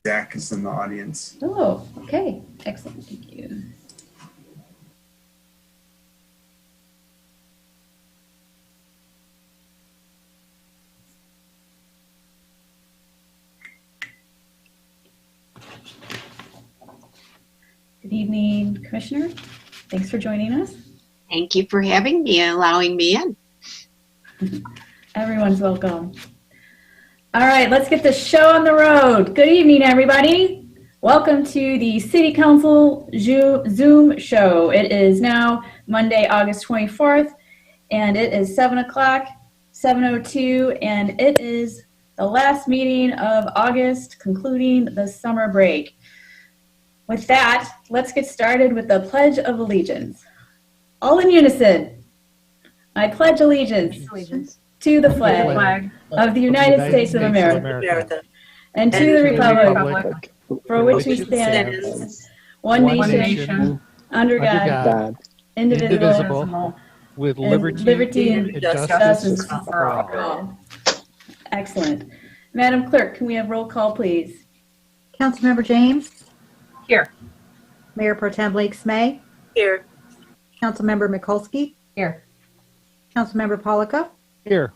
Zach is in the audience. Oh, okay. Excellent. Thank you. Good evening, Commissioner. Thanks for joining us. Thank you for having me and allowing me in. Everyone's welcome. All right, let's get the show on the road. Good evening, everybody. Welcome to the City Council Zoom show. It is now Monday, August 24th, and it is 7 o'clock, 7:02, and it is the last meeting of August, concluding the summer break. With that, let's get started with the Pledge of Allegiance. All in unison. I pledge allegiance to the flag of the United States of America and to the republic for which we stand, one nation, under God, indivisible, with liberty and justice for all. Excellent. Madam Clerk, can we have roll call, please? Councilmember James? Here. Mayor Pro Tem Blake Smay? Here. Councilmember Mikulski? Here. Councilmember Polika? Here.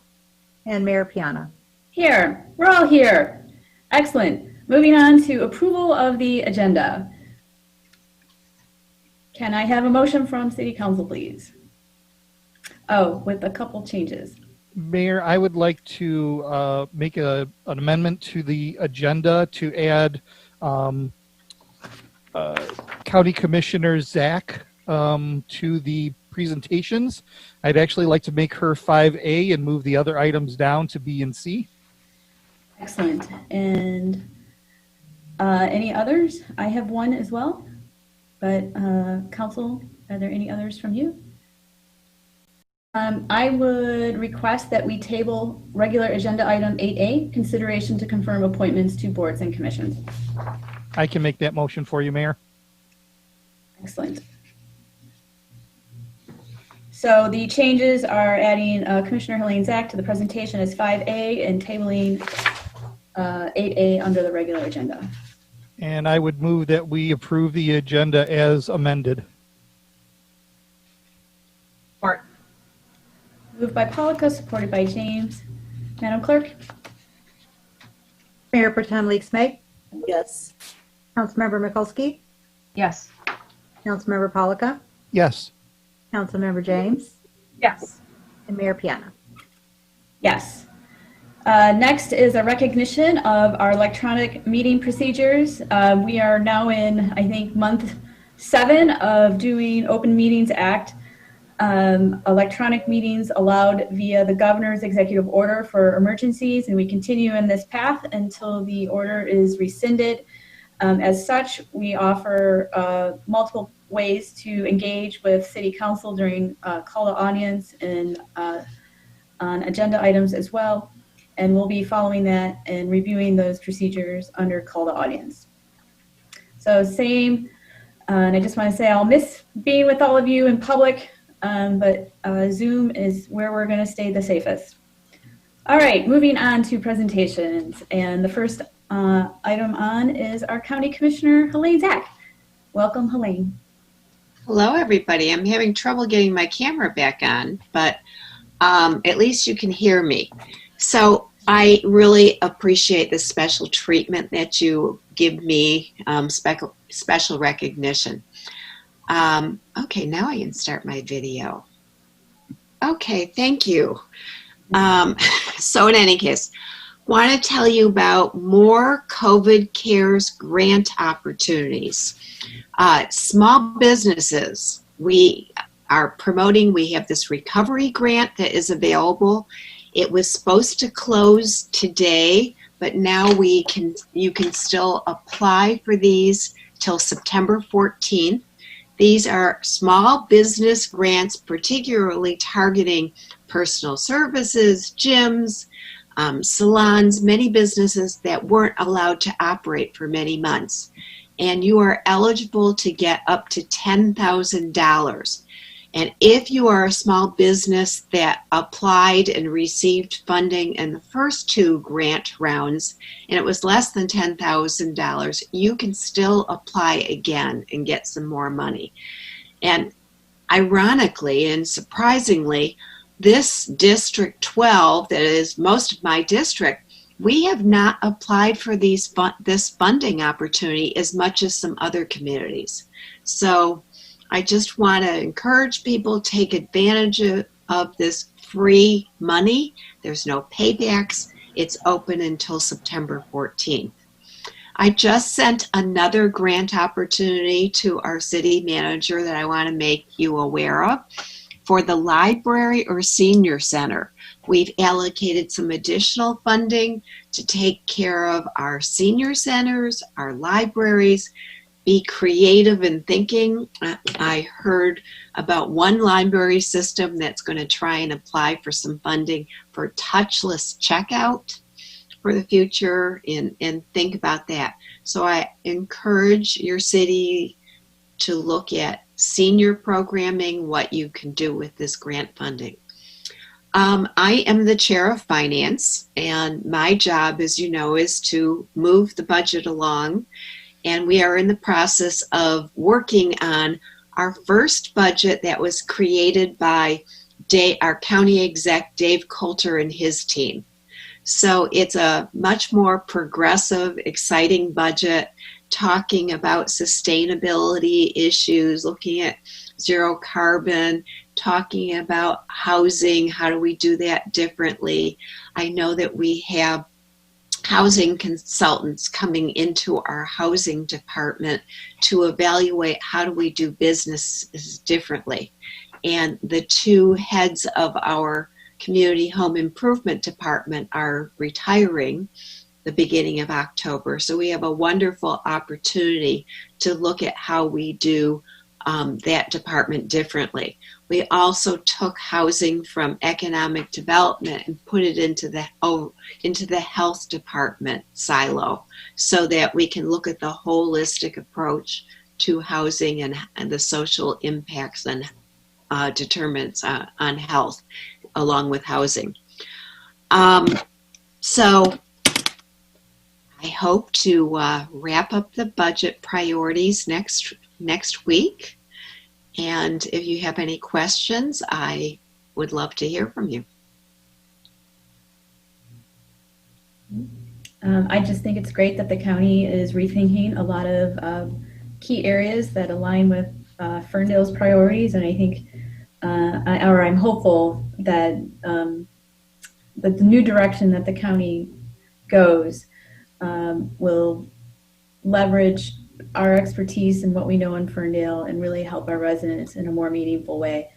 And Mayor Piana. Here. We're all here. Excellent. Moving on to approval of the agenda. Can I have a motion from City Council, please? Oh, with a couple changes. Mayor, I would like to make an amendment to the agenda to add County Commissioner Zach to the presentations. I'd actually like to make her 5A and move the other items down to B and C. Excellent. And any others? I have one as well, but Council, are there any others from you? I would request that we table regular agenda item 8A, consideration to confirm appointments to boards and commissions. I can make that motion for you, Mayor. Excellent. So the changes are adding Commissioner Helene Zach to the presentation as 5A and tabling 8A under the regular agenda. And I would move that we approve the agenda as amended. Support. Moved by Polika, supported by James. Madam Clerk? Mayor Pro Tem Blake Smay? Yes. Councilmember Mikulski? Yes. Councilmember Polika? Yes. Councilmember James? Yes. And Mayor Piana. Yes. Next is a recognition of our electronic meeting procedures. We are now in, I think, month 7 of doing Open Meetings Act. Electronic meetings allowed via the governor's executive order for emergencies, and we continue in this path until the order is rescinded. As such, we offer multiple ways to engage with City Council during call to audience and on agenda items as well. And we'll be following that and reviewing those procedures under call to audience. So same, and I just want to say I'll miss being with all of you in public, but Zoom is where we're going to stay the safest. All right, moving on to presentations. And the first item on is our County Commissioner, Helene Zach. Welcome, Helene. Hello, everybody. I'm having trouble getting my camera back on, but at least you can hear me. So I really appreciate the special treatment that you give me, special recognition. Okay, now I can start my video. Okay, thank you. So in any case, want to tell you about more COVID Cares grant opportunities. Small businesses, we are promoting, we have this recovery grant that is available. It was supposed to close today, but now you can still apply for these till September 14th. These are small business grants, particularly targeting personal services, gyms, salons, many businesses that weren't allowed to operate for many months. And you are eligible to get up to $10,000. And if you are a small business that applied and received funding in the first two grant rounds and it was less than $10,000, you can still apply again and get some more money. And ironically and surprisingly, this District 12, that is most of my district, we have not applied for this funding opportunity as much as some other communities. So I just want to encourage people to take advantage of this free money. There's no paybacks. It's open until September 14th. I just sent another grant opportunity to our city manager that I want to make you aware of. For the library or senior center, we've allocated some additional funding to take care of our senior centers, our libraries. Be creative in thinking. I heard about one library system that's going to try and apply for some funding for touchless checkout for the future, and think about that. So I encourage your city to look at senior programming, what you can do with this grant funding. I am the chair of finance, and my job, as you know, is to move the budget along. And we are in the process of working on our first budget that was created by our county exec, Dave Coulter, and his team. So it's a much more progressive, exciting budget, talking about sustainability issues, looking at zero carbon, talking about housing, how do we do that differently. I know that we have housing consultants coming into our housing department to evaluate how do we do business differently. And the two heads of our community home improvement department are retiring the beginning of October. So we have a wonderful opportunity to look at how we do that department differently. We also took housing from economic development and put it into the health department silo so that we can look at the holistic approach to housing and the social impacts and determinants on health along with housing. So I hope to wrap up the budget priorities next week. And if you have any questions, I would love to hear from you. I just think it's great that the county is rethinking a lot of key areas that align with Ferndale's priorities, and I think, I'm hopeful that that the new direction that the county goes will leverage our expertise and what we know in Ferndale and really help our residents in a more meaningful way,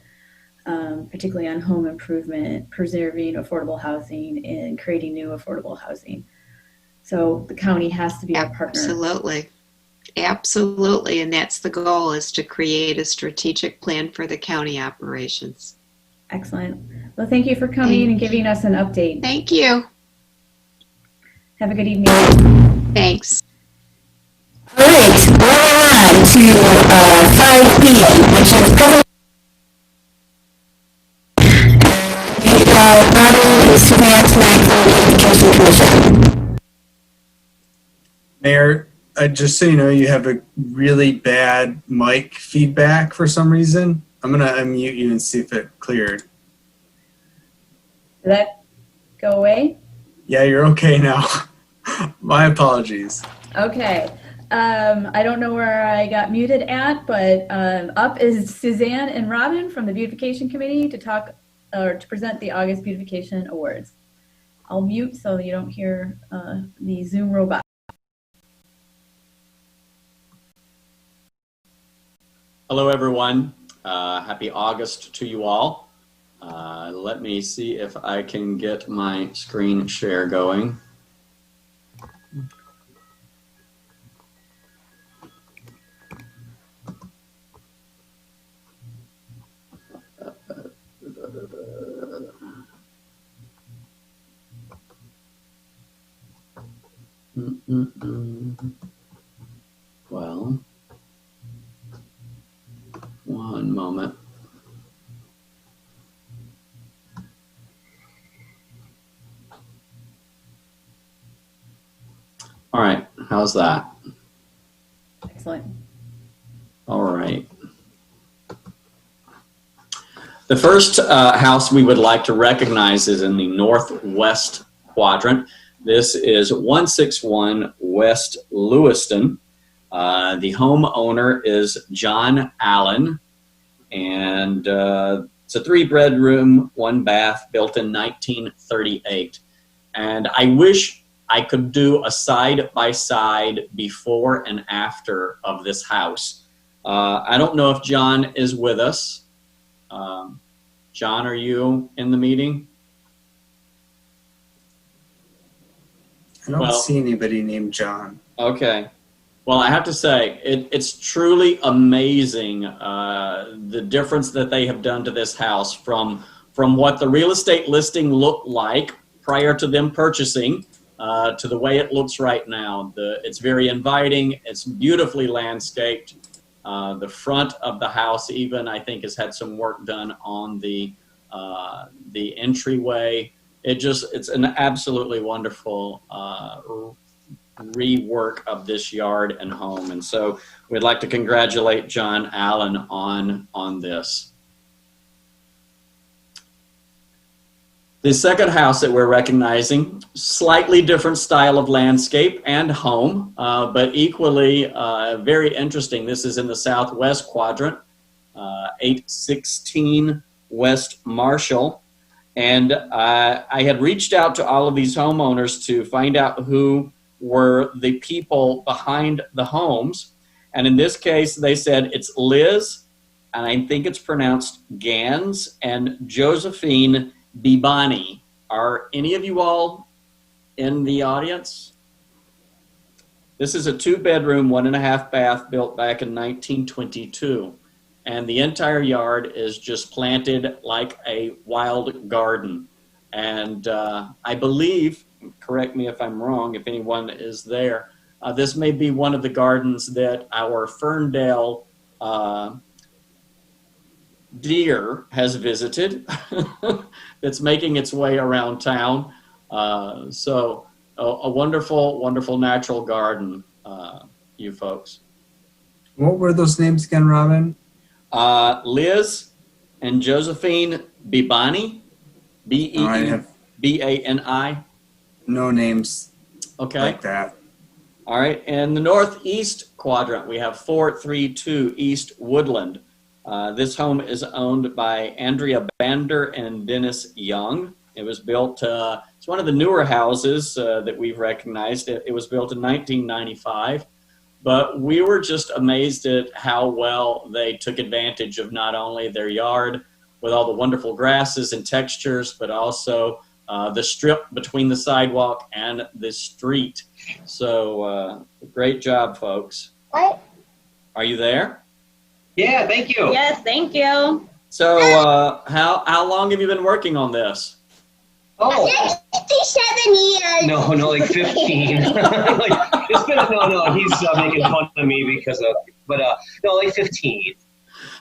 particularly on home improvement, preserving affordable housing, and creating new affordable housing. So the county has to be our partner. Absolutely. Absolutely. And that's the goal, is to create a strategic plan for the county operations. Excellent. Well, thank you for coming and giving us an update. Thank you. Have a good evening. Thanks. All right, we're on to 5 p.m., which is public. Robin is tonight for the Education Commission. Mayor, just so you know, you have a really bad mic feedback for some reason. I'm going to unmute you and see if it cleared. Did that go away? Yeah, you're okay now. My apologies. Okay. I don't know where I got muted at, but up is Suzanne and Robin from the Beautification Committee to talk or to present the August Beautification Awards. I'll mute so you don't hear the Zoom robot. Hello, everyone. Happy August to you all. Let me see if I can get my screen share going. Well, one moment. All right, how's that? Excellent. All right. The first house we would like to recognize is in the northwest quadrant. This is 161 West Lewiston. The homeowner is John Allen, and it's a 3-bedroom, 1-bath, built in 1938. And I wish I could do a side-by-side before and after of this house. I don't know if John is with us. John, are you in the meeting? I don't see anybody named John. Okay. Well, I have to say, it's truly amazing the difference that they have done to this house from what the real estate listing looked like prior to them purchasing to the way it looks right now. It's very inviting. It's beautifully landscaped. The front of the house even, I think, has had some work done on the entryway. It's an absolutely wonderful rework of this yard and home. And so we'd like to congratulate John Allen on this. The second house that we're recognizing, slightly different style of landscape and home, but equally very interesting. This is in the southwest quadrant, 816 West Marshall. And I had reached out to all of these homeowners to find out who were the people behind the homes. And in this case, they said it's Liz, and I think it's pronounced Gans, and Josephine Bibani. Are any of you all in the audience? This is a 2-bedroom, 1.5-bath built back in 1922. And the entire yard is just planted like a wild garden. And I believe, correct me if I'm wrong, if anyone is there, this may be one of the gardens that our Ferndale deer has visited. That's making its way around town. So a wonderful, wonderful natural garden, you folks. What were those names again, Robin? Liz and Josephine Bibani, B-E-E-B-A-N-I. No names Okay. like that. All right. In the northeast quadrant, we have 432 East Woodland. This home is owned by Andrea Bander and Dennis Young. It was built, it's one of the newer houses that we've recognized. It was built in 1995. But we were just amazed at how well they took advantage of not only their yard with all the wonderful grasses and textures, but also the strip between the sidewalk and the street. So great job, folks. What? Are you there? Yeah, thank you. Yes, thank you. So how long have you been working on this? Oh, 57 years. no, like 15. It's been, no, he's making fun of me because of, but no, like 15.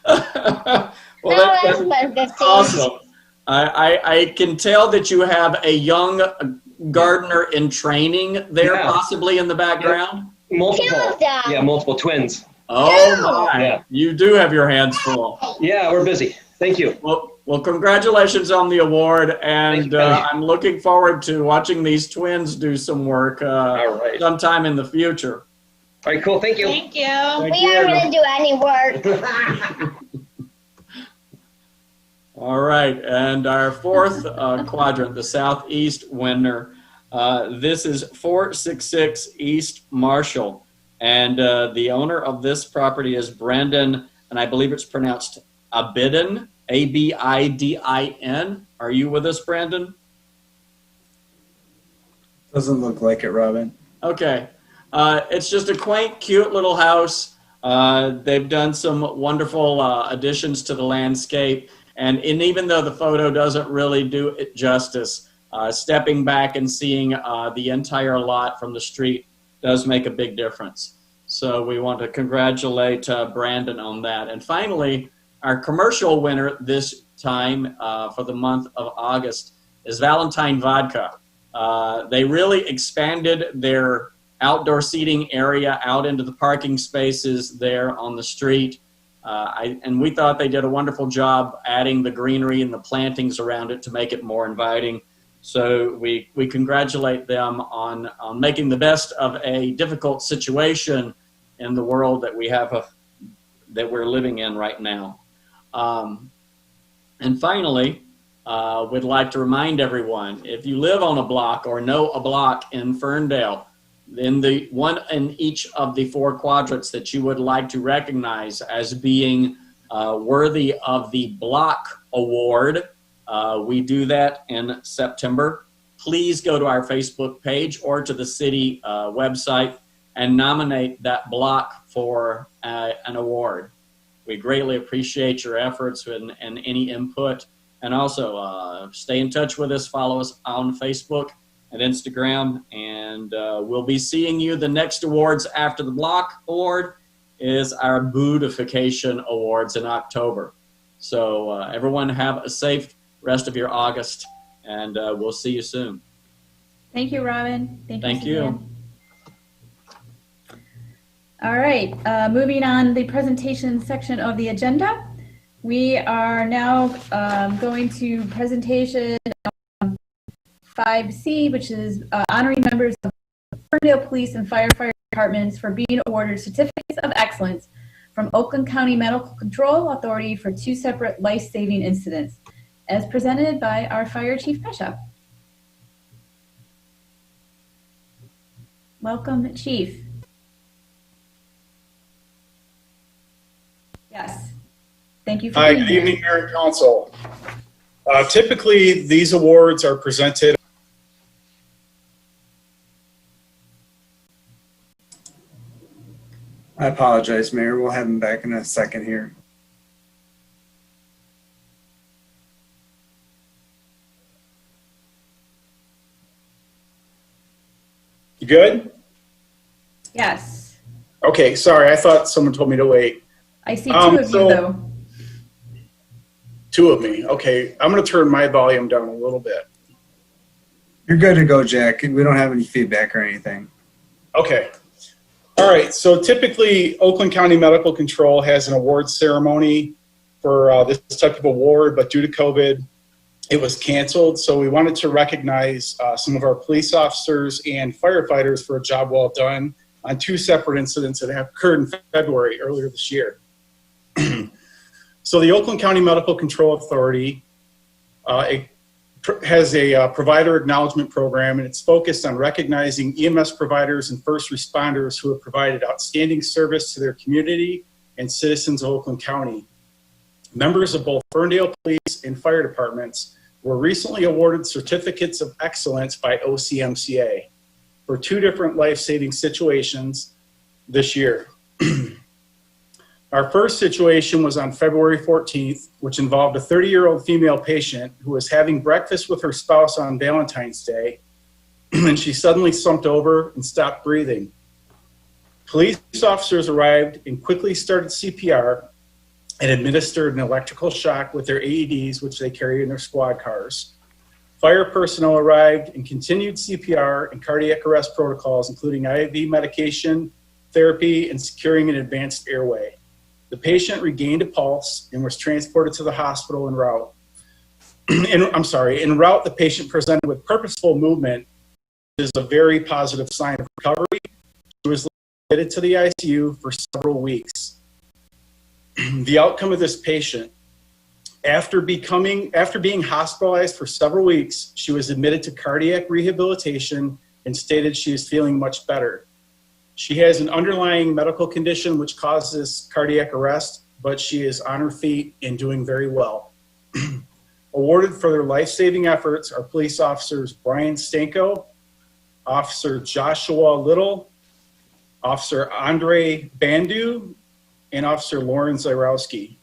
Well, that's awesome. I can tell that you have a young gardener in training there, Yeah. possibly in the background. Multiple twins. Oh my! Yeah. You do have your hands full. Yeah, we're busy. Thank you. Well, congratulations on the award, and I'm looking forward to watching these twins do some work All right. sometime in the future. All right, cool. Thank you. Thank you. Thank We you. aren't going to do any work. All right, and our fourth quadrant, the southeast winner. This is 466 East Marshall, and the owner of this property is Brandon, and I believe it's pronounced Abidin, A-B-I-D-I-N. Are you with us, Brandon? Doesn't look like it, Robin. Okay. It's just a quaint, cute little house. They've done some wonderful additions to the landscape. And even though the photo doesn't really do it justice, stepping back and seeing the entire lot from the street does make a big difference. So we want to congratulate Brandon on that. And finally, our commercial winner this time for the month of August is Valentine Vodka. They really expanded their outdoor seating area out into the parking spaces there on the street. And we thought they did a wonderful job adding the greenery and the plantings around it to make it more inviting. So we congratulate them on making the best of a difficult situation in the world that we have that we're living in right now. And finally, we'd like to remind everyone, if you live on a block or know a block in Ferndale, in the one in each of the 4 quadrants that you would like to recognize as being worthy of the Block Award, we do that in September. Please go to our Facebook page or to the city website and nominate that block for an award. We greatly appreciate your efforts and any input. And also stay in touch with us, follow us on Facebook and Instagram, and we'll be seeing you. The next awards after the Block Award is our Beautification Awards in October. So everyone have a safe rest of your August, and we'll see you soon. Thank you, Robin. Thank you. Suzanne. All right, moving on the presentation section of the agenda. We are now going to presentation 5C, which is honoring members of Ferndale Police and Firefighter Departments for being awarded certificates of excellence from Oakland County Medical Control Authority for 2 separate life-saving incidents, as presented by our Fire Chief Bishop. Welcome, Chief. Yes. Thank you for Hi, being good here. evening, Mayor and Council. Typically, these awards are presented. I apologize, Mayor. We'll have him back in a second here. You good? Yes. Okay, sorry. I thought someone told me to wait. I see 2 of you, though. 2 of me. Okay, I'm going to turn my volume down a little bit. You're good to go, Jack. We don't have any feedback or anything. Okay. All right, so typically Oakland County Medical Control has an award ceremony for this type of award, but due to COVID, it was canceled. So we wanted to recognize some of our police officers and firefighters for a job well done on 2 separate incidents that have occurred in February earlier this year. So the Oakland County Medical Control Authority has a provider acknowledgement program, and it's focused on recognizing EMS providers and first responders who have provided outstanding service to their community and citizens of Oakland County. Members of both Ferndale Police and Fire Departments were recently awarded certificates of excellence by OCMCA for 2 different life-saving situations this year. Our first situation was on February 14th, which involved a 30-year-old female patient who was having breakfast with her spouse on Valentine's Day, and she suddenly slumped over and stopped breathing. Police officers arrived and quickly started CPR and administered an electrical shock with their AEDs, which they carry in their squad cars. Fire personnel arrived and continued CPR and cardiac arrest protocols, including IV medication, therapy, and securing an advanced airway. The patient regained a pulse and was transported to the hospital en route. En route, the patient presented with purposeful movement, which is a very positive sign of recovery. She was admitted to the ICU for several weeks. The outcome of this patient, after being hospitalized for several weeks, she was admitted to cardiac rehabilitation and stated she is feeling much better. She has an underlying medical condition which causes cardiac arrest, but she is on her feet and doing very well. Awarded for their life-saving efforts are police officers Brian Stanko, Officer Joshua Little, Officer Andre Bandu, and Officer Lauren Zyrowski.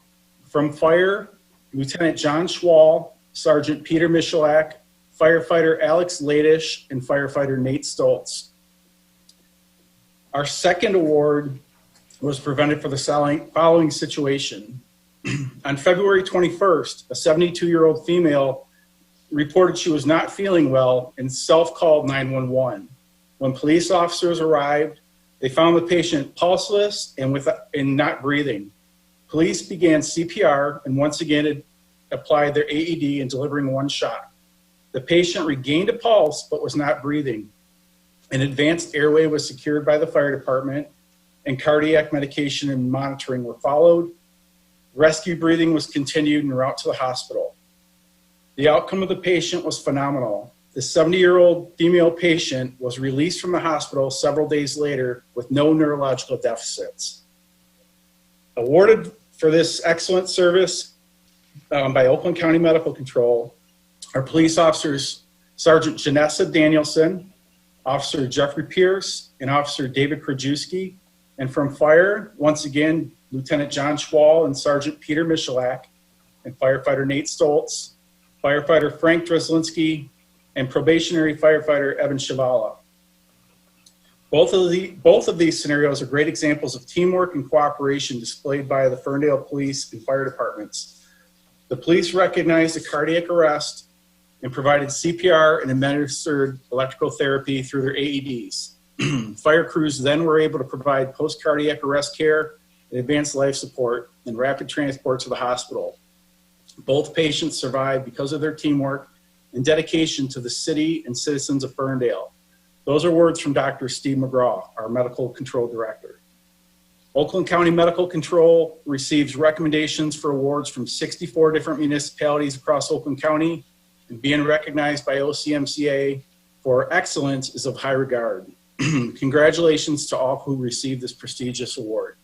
From Fire, Lieutenant John Schwall, Sergeant Peter Michalak, Firefighter Alex Ladish, and Firefighter Nate Stoltz. Our second award was presented for the following situation. On February 21st, a 72-year-old female reported she was not feeling well and self-called 911. When police officers arrived, they found the patient pulseless and not breathing. Police began CPR and once again applied their AED and delivering one shot. The patient regained a pulse but was not breathing. An advanced airway was secured by the fire department and cardiac medication and monitoring were followed. Rescue breathing was continued en route to the hospital. The outcome of the patient was phenomenal. The 70-year-old female patient was released from the hospital several days later with no neurological deficits. Awarded for this excellent service by Oakland County Medical Control are police officers Sergeant Janessa Danielson, Officer Jeffrey Pierce, and Officer David Krajewski. And from fire, once again, Lieutenant John Schwall and Sergeant Peter Michalak, and firefighter Nate Stoltz, firefighter Frank Dreslinski, and probationary firefighter Evan Shavala. Both of these scenarios are great examples of teamwork and cooperation displayed by the Ferndale Police and Fire Departments. The police recognized a cardiac arrest and provided CPR and administered electrical therapy through their AEDs. Fire crews then were able to provide post-cardiac arrest care and advanced life support and rapid transport to the hospital. Both patients survived because of their teamwork and dedication to the city and citizens of Ferndale. Those are words from Dr. Steve McGraw, our Medical Control Director. Oakland County Medical Control receives recommendations for awards from 64 different municipalities across Oakland County, and being recognized by OCMCA for excellence is of high regard. Congratulations to all who received this prestigious award.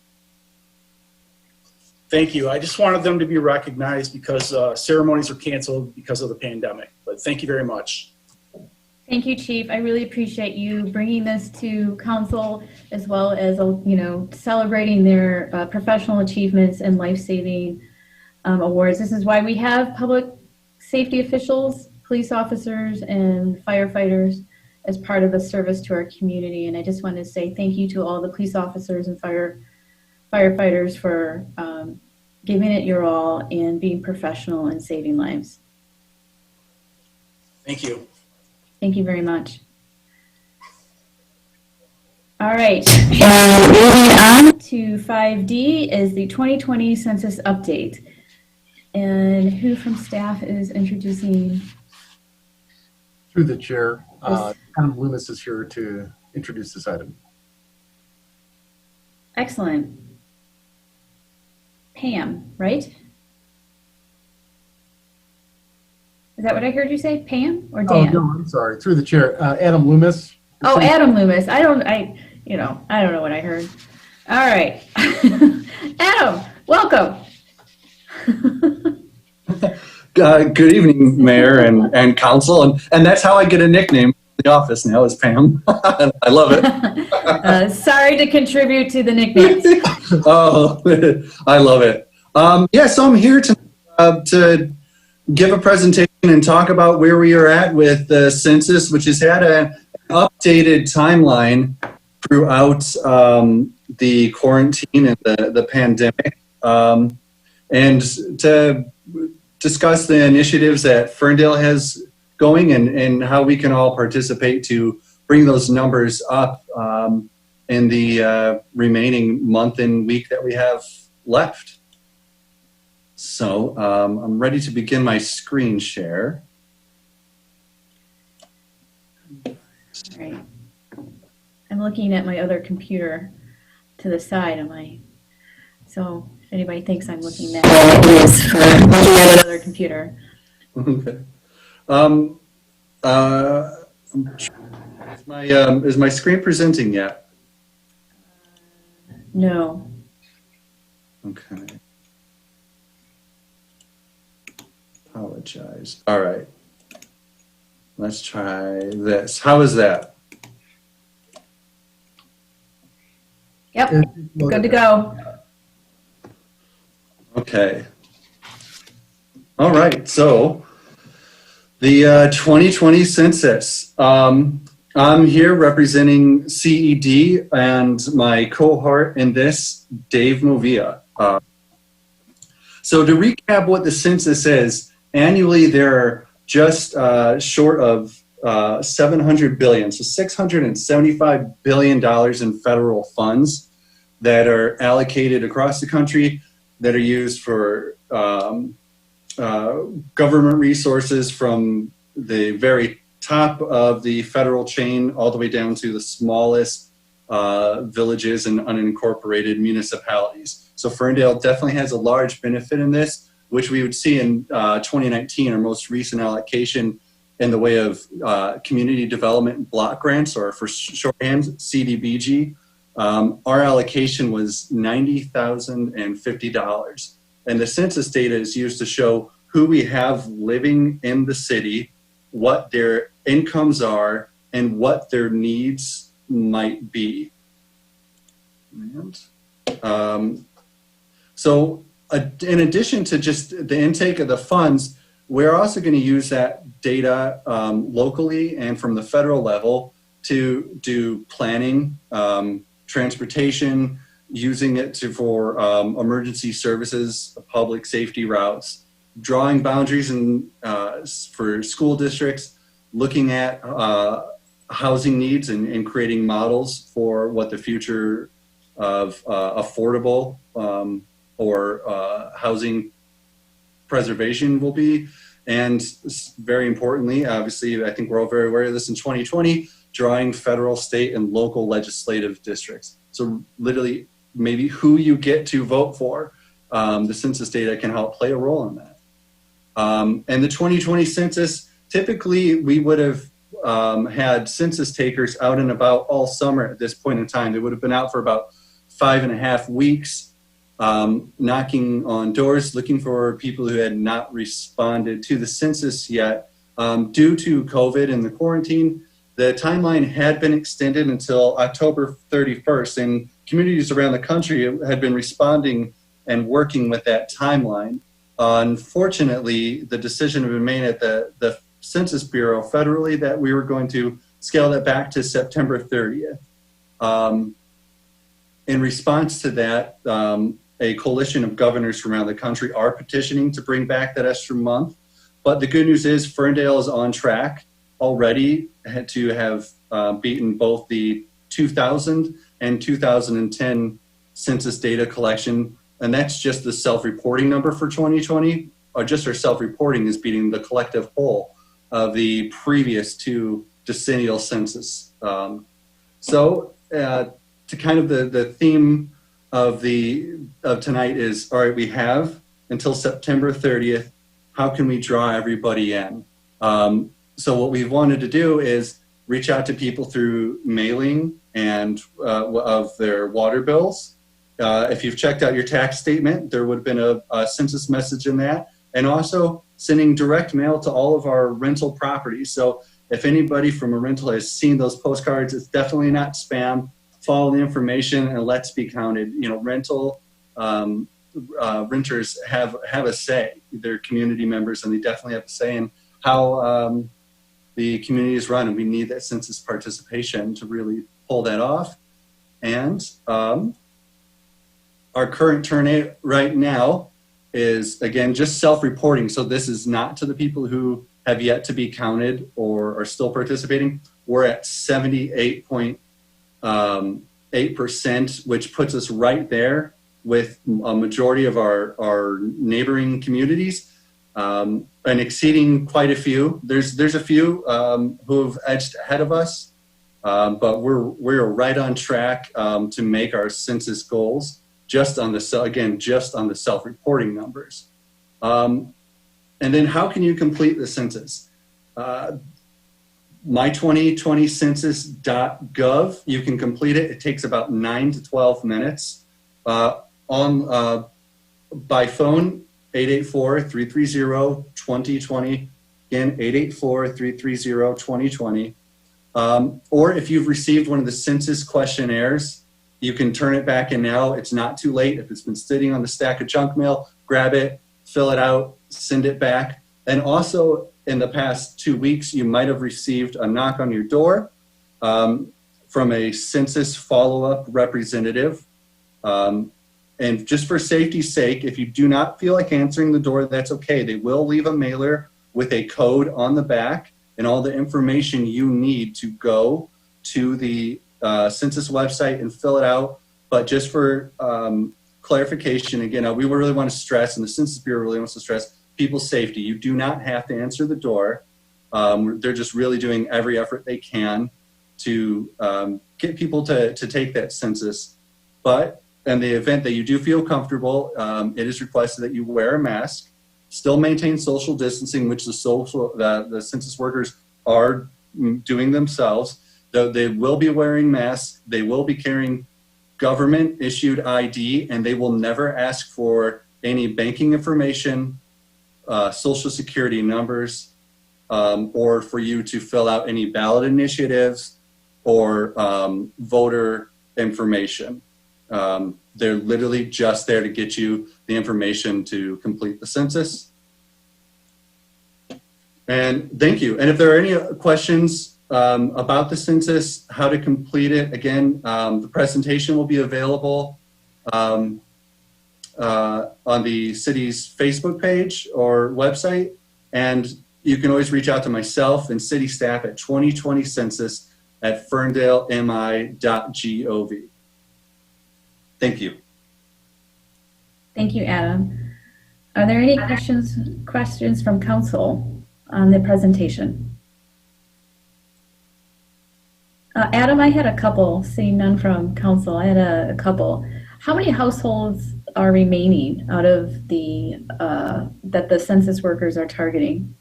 Thank you. I just wanted them to be recognized because ceremonies were canceled because of the pandemic, but thank you very much. Thank you, Chief. I really appreciate you bringing this to council as well as, celebrating their professional achievements and life-saving awards. This is why we have public safety officials, police officers, and firefighters as part of the service to our community. And I just want to say thank you to all the police officers and firefighters for giving it your all and being professional and saving lives. Thank you. Thank you very much. All right. And moving on. To 5D is the 2020 census update. And who from staff is introducing? Through the chair, Yes. Adam Loomis is here to introduce this item. Excellent. Pam, right? Is that what I heard you say? Pam or Dan? Oh, no, I'm sorry. Through the chair, Adam Loomis. Oh, Adam Loomis. I don't know what I heard. All right. Adam, welcome. Good evening, Mayor and Council, and that's how I get a nickname in the office now is Pam. I love it. Sorry to contribute to the nicknames. Oh, I love it. So I'm here to give a presentation and talk about where we are at with the census, which has had an updated timeline throughout the quarantine and the pandemic, and to discuss the initiatives that Ferndale has going and how we can all participate to bring those numbers up in the remaining month and week that we have left. So I'm ready to begin my screen share. All right. I'm looking at my other computer to the side of my, so if anybody thinks I'm looking at another computer. Okay. Is my screen presenting yet? No. Okay. Apologize. All right. Let's try this. How is that? Yep. Good to go. Okay. All right. So the 2020 census. I'm here representing CED and my cohort in this, Dave Movia. So to recap what the census is, annually there are just short of $700 billion, so $675 billion in federal funds that are allocated across the country that are used for government resources from the very top of the federal chain all the way down to the smallest villages and unincorporated municipalities. So Ferndale definitely has a large benefit in this, which we would see in 2019, our most recent allocation in the way of community development block grants, or for shorthand, CDBG. Our allocation was $90,050. And the census data is used to show who we have living in the city, what their incomes are, and what their needs might be. And, so in addition to just the intake of the funds, we're also going to use that data locally and from the federal level to do planning, transportation, using it for emergency services, public safety routes, drawing boundaries for school districts, looking at housing needs and creating models for what the future of affordable or housing preservation will be. And very importantly, obviously, I think we're all very aware of this in 2020, drawing federal, state, and local legislative districts. So literally, maybe who you get to vote for, the census data can help play a role in that. And the 2020 census, typically we would have had census takers out and about all summer at this point in time. They would have been out for about 5.5 weeks, knocking on doors, looking for people who had not responded to the census yet. Due to COVID and the quarantine, the timeline had been extended until October 31st, and communities around the country had been responding and working with that timeline. Unfortunately, the decision had been made at the Census Bureau federally that we were going to scale that back to September 30th. In response to that, a coalition of governors from around the country are petitioning to bring back that extra month. But the good news is Ferndale is on track already to have beaten both the 2000 and 2010 census data collection. And that's just the self-reporting number for 2020, or just our self-reporting is beating the collective whole of the previous two decennial census. So to kind of the theme of tonight is, all right, we have until September 30th, how can we draw everybody in? So what we've wanted to do is reach out to people through mailing and of their water bills. If you've checked out your tax statement, there would have been a census message in that. And also sending direct mail to all of our rental properties. So if anybody from a rental has seen those postcards, it's definitely not spam. Follow the information and let's be counted. You know, renters have a say. They're community members and they definitely have a say in how the community is run. And we need that census participation to really pull that off. And our current turnout right now is, again, just self-reporting. So this is not to the people who have yet to be counted or are still participating. We're at 78.8%, which puts us right there with a majority of our neighboring communities, and exceeding quite a few. There's a few who have edged ahead of us, but we're right on track to make our census goals. Just on the self-reporting numbers. And then how can you complete the census? My2020census.gov, you can complete it. It takes about 9 to 12 minutes. By phone, 884-330-2020. Again, 884-330-2020. Or if you've received one of the census questionnaires, you can turn it back in now. It's not too late. If it's been sitting on the stack of junk mail, grab it, fill it out, send it back. And also in the past 2 weeks, you might have received a knock on your door from a census follow-up representative. And just for safety's sake, if you do not feel like answering the door, that's okay. They will leave a mailer with a code on the back. and all the information you need to go to the census website and fill it out. But just for clarification, again, we really want to stress, and the Census Bureau really wants to stress, people's safety. You do not have to answer the door. They're just really doing every effort they can to get people to take that census. But in the event that you do feel comfortable, it is requested that you wear a mask, still maintain social distancing, which the census workers are doing themselves. They will be wearing masks. They will be carrying government issued ID, and they will never ask for any banking information, social security numbers, or for you to fill out any ballot initiatives or voter information. They're literally just there to get you the information to complete the census. And thank you. And if there are any questions about the census, how to complete it, again, the presentation will be available on the city's Facebook page or website. And you can always reach out to myself and city staff at 2020census@ferndalemI.gov. Thank you. Thank you, Adam. Are there any questions from council on the presentation? Adam, I had a couple. Seeing none from council, I had a couple. How many households are remaining out of the that the census workers are targeting?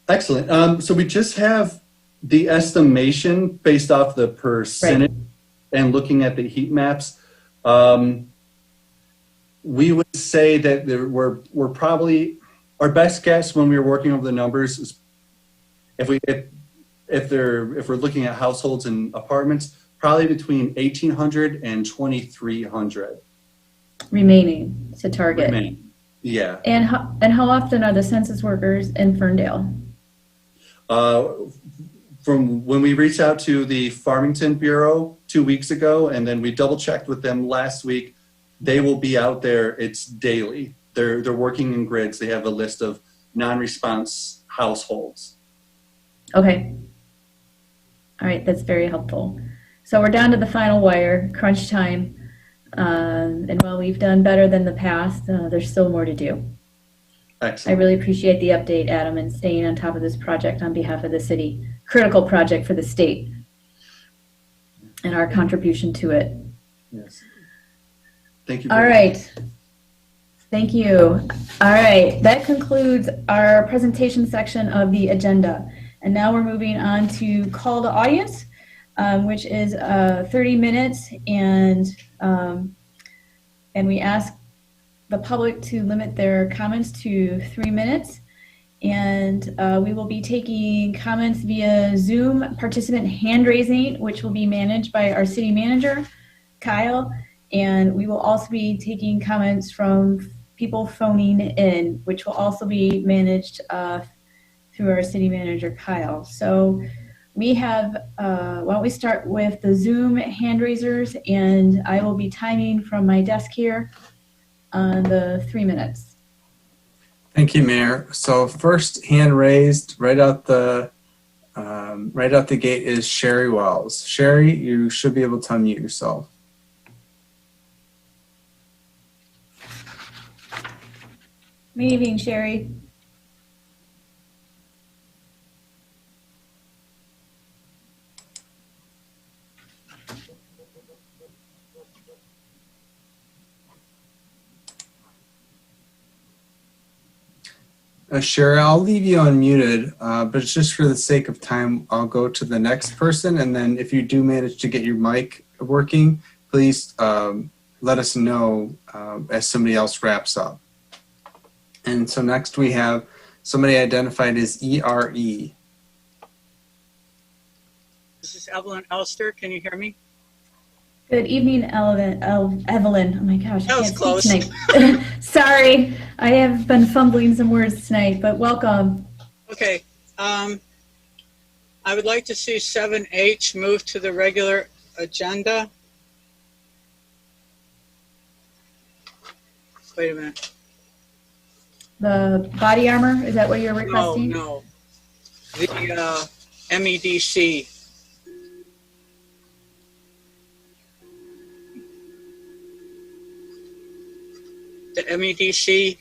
Excellent. So we just have the estimation based off the percentage, right, and looking at the heat maps. We would say that we're probably, our best guess when we were working over the numbers is if we're looking at households and apartments, probably between 1,800 and 2,300 remaining to target. Remaining. Yeah. And how often are the census workers in Ferndale? From when we reached out to the Farmington Bureau 2 weeks ago, and then we double checked with them last week, they will be out there. It's daily. They're working in grids. They have a list of non-response households. Okay. All right, that's very helpful. So we're down to the final wire, crunch time. And while we've done better than the past, there's still more to do. Excellent. I really appreciate the update, Adam, and staying on top of this project on behalf of the city. Critical project for the state and our contribution to it. Yes. Thank you. All right. Thank you. All right. That concludes our presentation section of the agenda. And now we're moving on to call to audience, which is 30 minutes. And we ask the public to limit their comments to 3 minutes. And we will be taking comments via Zoom participant hand raising, which will be managed by our city manager, Kyle. And we will also be taking comments from people phoning in, which will also be managed through our city manager, Kyle. So we have, why don't we start with the Zoom hand raisers, and I will be timing from my desk here on the 3 minutes. Thank you, Mayor. So first hand raised right out the gate is Sherry Wells. Sherry, you should be able to unmute yourself. Good evening, Sherry. Sherry, I'll leave you unmuted, but it's just for the sake of time, I'll go to the next person. And then if you do manage to get your mic working, please let us know as somebody else wraps up. And so next we have somebody identified as ERE. This is Evelyn Elster. Can you hear me? Good evening, Evelyn. Oh my gosh, That was close. Tonight. Sorry, I have been fumbling some words tonight, but welcome. Okay. I would like to see 7H move to the regular agenda. Wait a minute. The body armor, is that what you're requesting? No. the MEDC. The MEDC,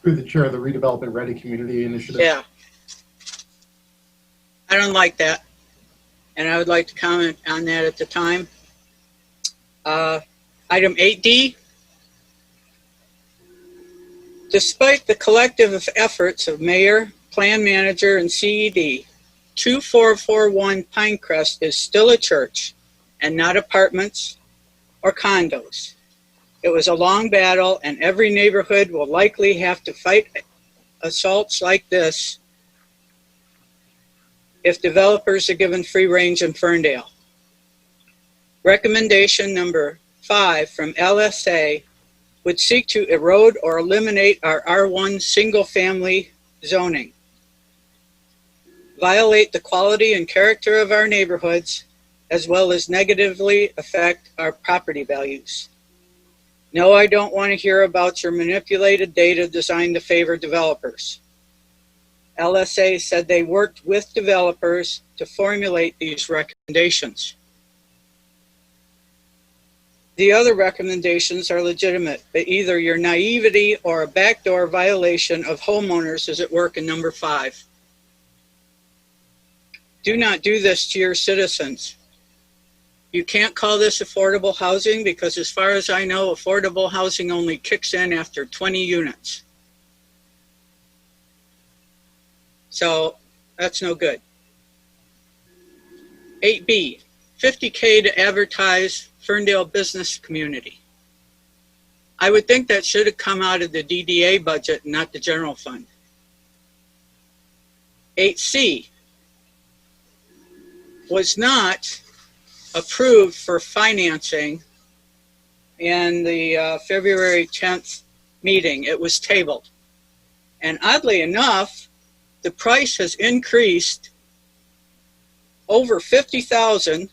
Through the chair, the Redevelopment Ready Community Initiative. yeah. I don't like that, and I would like to comment on that at the time. Item 8D. Despite the collective efforts of mayor, plan manager, and CED, 2441 Pinecrest is still a church and not apartments or condos. It was a long battle, and every neighborhood will likely have to fight assaults like this if developers are given free range in Ferndale. Recommendation number 5 from LSA would seek to erode or eliminate our R1 single-family zoning, violate the quality and character of our neighborhoods, as well as negatively affect our property values. No, I don't want to hear about your manipulated data designed to favor developers. LSA said they worked with developers to formulate these recommendations. The other recommendations are legitimate, but either your naivety or a backdoor violation of homeowners is at work in number 5. Do not do this to your citizens. You can't call this affordable housing because, as far as I know, affordable housing only kicks in after 20 units. So that's no good. 8B, $50K to advertise Ferndale business community. I would think that should have come out of the DDA budget and not the general fund. 8C was not approved for financing in the February 10th meeting. It was tabled. And oddly enough, the price has increased over $50,000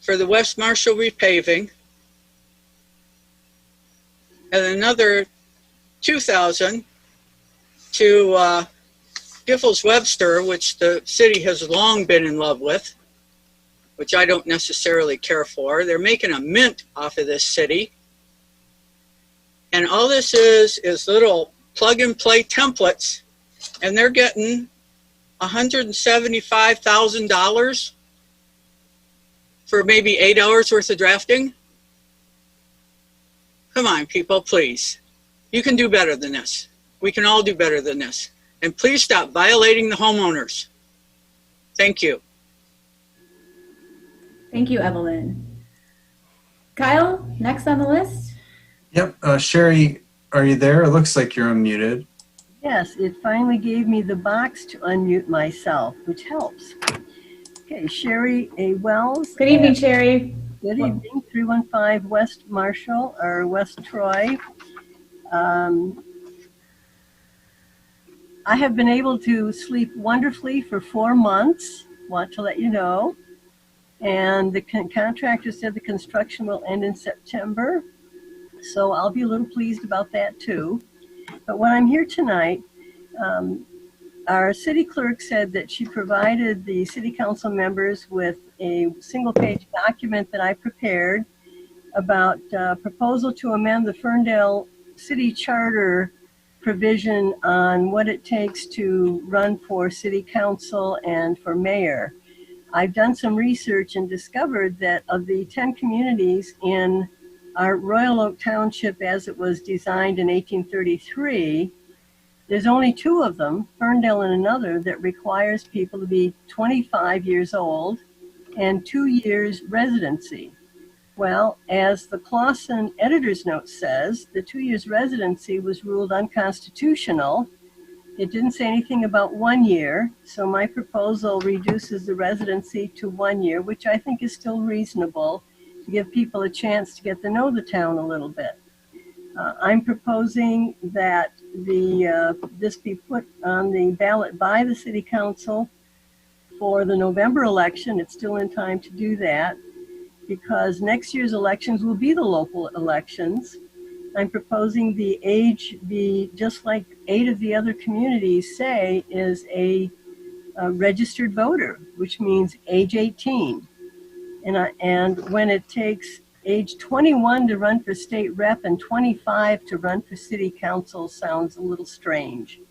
for the West Marshall repaving and another $2,000 to Giffords Webster, which the city has long been in love with, which I don't necessarily care for. They're making a mint off of this city. And all this is little plug-and-play templates, and they're getting $175,000 for maybe 8 hours worth of drafting. Come on, people, please. You can do better than this. We can all do better than this. And please stop violating the homeowners. Thank you. Thank you, Evelyn. Kyle, next on the list. Yep. Sherry, are you there? It looks like you're unmuted. Yes, it finally gave me the box to unmute myself, which helps. Okay, Sherry A. Wells. Good evening, Sherry. Good evening, 315 West Marshall, or West Troy. I have been able to sleep wonderfully for 4 months, want to let you know. And the contractor said the construction will end in September. So I'll be a little pleased about that too. But when I'm here tonight, our city clerk said that she provided the city council members with a single-page document that I prepared about proposal to amend the Ferndale City Charter provision on what it takes to run for city council and for mayor. I've done some research and discovered that of the 10 communities in our Royal Oak Township as it was designed in 1833, there's only 2 of them, Ferndale and another, that requires people to be 25 years old and 2 years residency. Well, as the Clausen editor's note says, the 2 years residency was ruled unconstitutional. It didn't say anything about 1 year, so my proposal reduces the residency to 1 year, which I think is still reasonable to give people a chance to get to know the town a little bit. I'm proposing that this be put on the ballot by the city council for the November election. It's still in time to do that because next year's elections will be the local elections. I'm proposing the age be just like 8 of the other communities say is a registered voter, which means age 18. And when it takes age 21 to run for state rep and 25 to run for city council, sounds a little strange.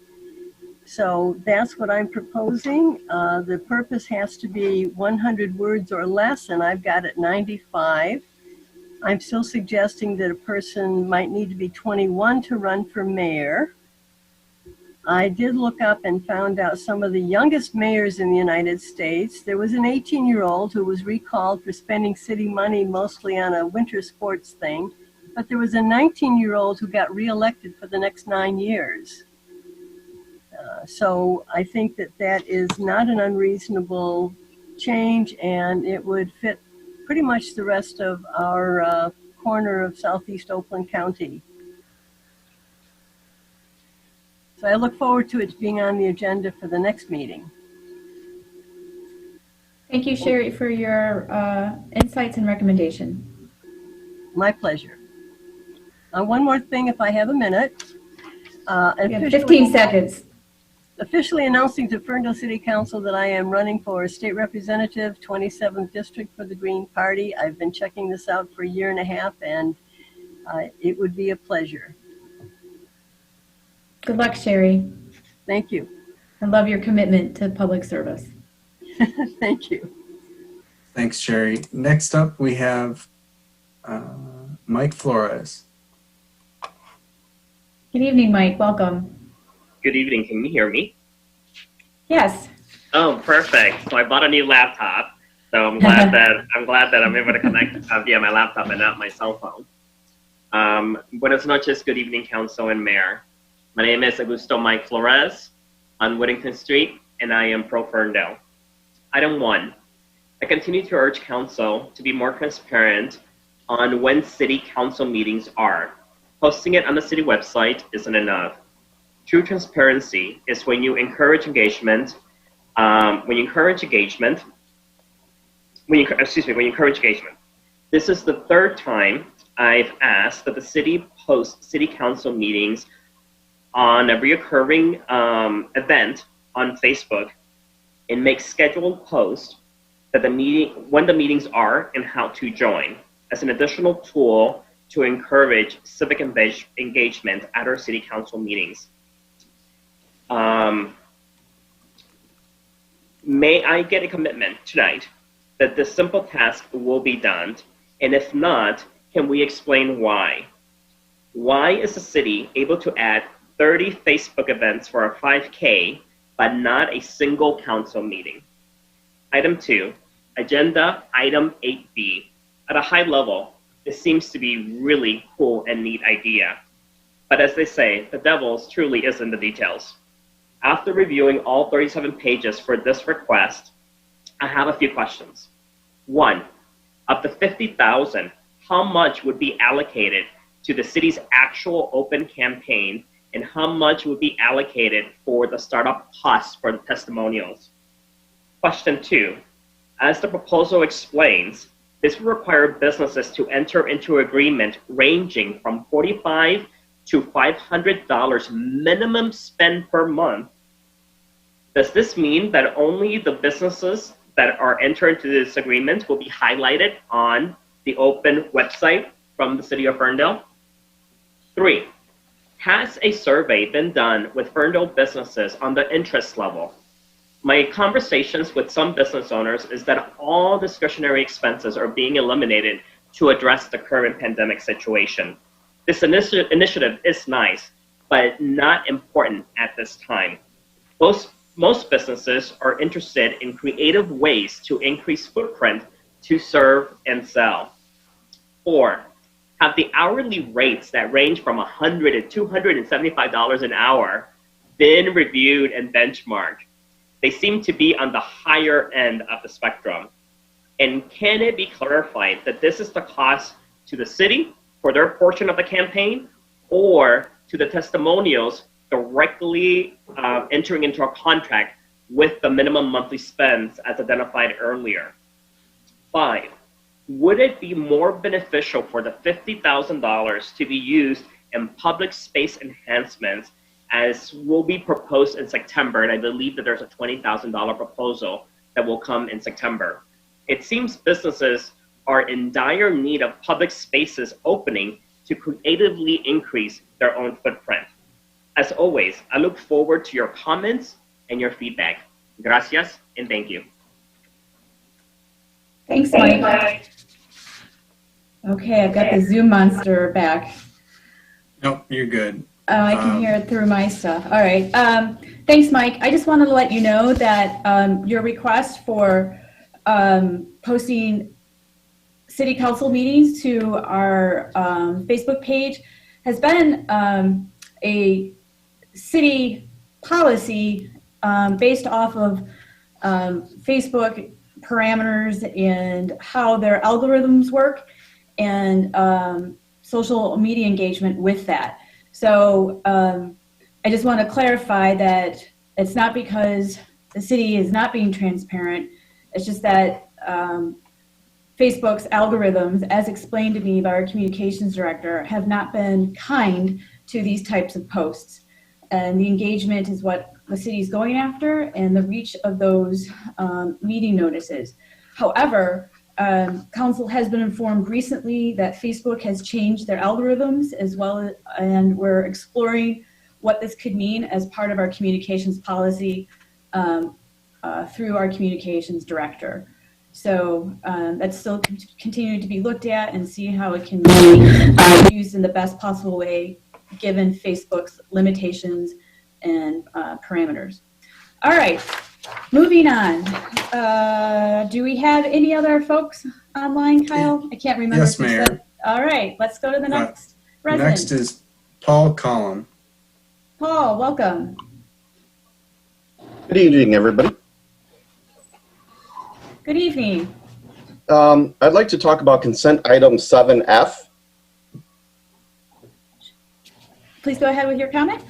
So that's what I'm proposing. The purpose has to be 100 words or less, and I've got it 95. I'm still suggesting that a person might need to be 21 to run for mayor. I did look up and found out some of the youngest mayors in the United States. There was an 18-year-old who was recalled for spending city money mostly on a winter sports thing, but there was a 19-year-old who got reelected for the next 9 years. So I think that that is not an unreasonable change, and it would fit pretty much the rest of our corner of southeast Oakland County. So I look forward to it being on the agenda for the next meeting. Thank you, Sherry, for your insights and recommendation. My pleasure. One more thing, if I have a minute. You have 15 seconds. Officially announcing to Ferndale City Council that I am running for state representative, 27th district for the Green Party. I've been checking this out for a year and a half, and it would be a pleasure. Good luck, Sherry. Thank you. I love your commitment to public service. Thank you. Thanks, Sherry. Next up, we have Mike Flores. Good evening, Mike. Welcome. Good evening. Can you hear me? Yes. Oh, perfect. So I bought a new laptop, so I'm glad that I'm able to connect via my laptop and not my cell phone. Buenas noches. Good evening, Council and Mayor. My name is Augusto Mike Flores on Whittington Street, and I am pro Ferndale. Item 1. I continue to urge Council to be more transparent on when City Council meetings are. Posting it on the city website isn't enough. True transparency is when you encourage engagement. When you encourage engagement. This is the third time I've asked that the city post City Council meetings on a reoccurring event on Facebook and make scheduled posts that when the meetings are and how to join as an additional tool to encourage civic engagement at our City Council meetings. May I get a commitment tonight that this simple task will be done, and if not, can we explain why? Why is the city able to add 30 Facebook events for a 5K, but not a single council meeting? Item 2, agenda item 8B. At a high level, this seems to be really cool and neat idea. But as they say, the devil truly is in the details. After reviewing all 37 pages for this request, I have a few questions. 1, of the $50,000, how much would be allocated to the city's actual open campaign, and how much would be allocated for the startup costs for the testimonials? Question 2, as the proposal explains, this will require businesses to enter into agreement ranging from $45 to $500 minimum spend per month. Does this mean that only the businesses that are entered into this agreement will be highlighted on the open website from the city of Ferndale? 3, has a survey been done with Ferndale businesses on the interest level? My conversations with some business owners is that all discretionary expenses are being eliminated to address the current pandemic situation. This initiative is nice, but not important at this time. Most businesses are interested in creative ways to increase footprint to serve and sell. 4, have the hourly rates that range from $100 to $275 an hour been reviewed and benchmarked? They seem to be on the higher end of the spectrum. And can it be clarified that this is the cost to the city for their portion of the campaign, or to the testimonials directly entering into a contract with the minimum monthly spends as identified earlier? 5, would it be more beneficial for the $50,000 to be used in public space enhancements as will be proposed in September? And I believe that there's a $20,000 proposal that will come in September. It seems businesses are in dire need of public spaces opening to creatively increase their own footprint. As always, I look forward to your comments and your feedback. Gracias and thank you. Thanks, Mike. Okay, I've got the Zoom monster back. Nope, you're good. Oh, I can hear it through my stuff. All right. Thanks, Mike. I just wanted to let you know that your request for posting city council meetings to our Facebook page has been a city policy based off of Facebook parameters and how their algorithms work and social media engagement with that. So I just want to clarify that it's not because the city is not being transparent. It's just that Facebook's algorithms, as explained to me by our communications director, have not been kind to these types of posts. And the engagement is what the city is going after and the reach of those meeting notices. However, council has been informed recently that Facebook has changed their algorithms as well, and we're exploring what this could mean as part of our communications policy through our communications director. So that's still continuing to be looked at and see how it can be used in the best possible way given Facebook's limitations and parameters. All right, moving on. Do we have any other folks online, Kyle? I can't remember. Yes, Mayor. All right, let's go to the next resident. Next is Paul Collum. Paul, welcome. Good evening, everybody. Good evening. I'd like to talk about consent item 7F. Please go ahead with your comment.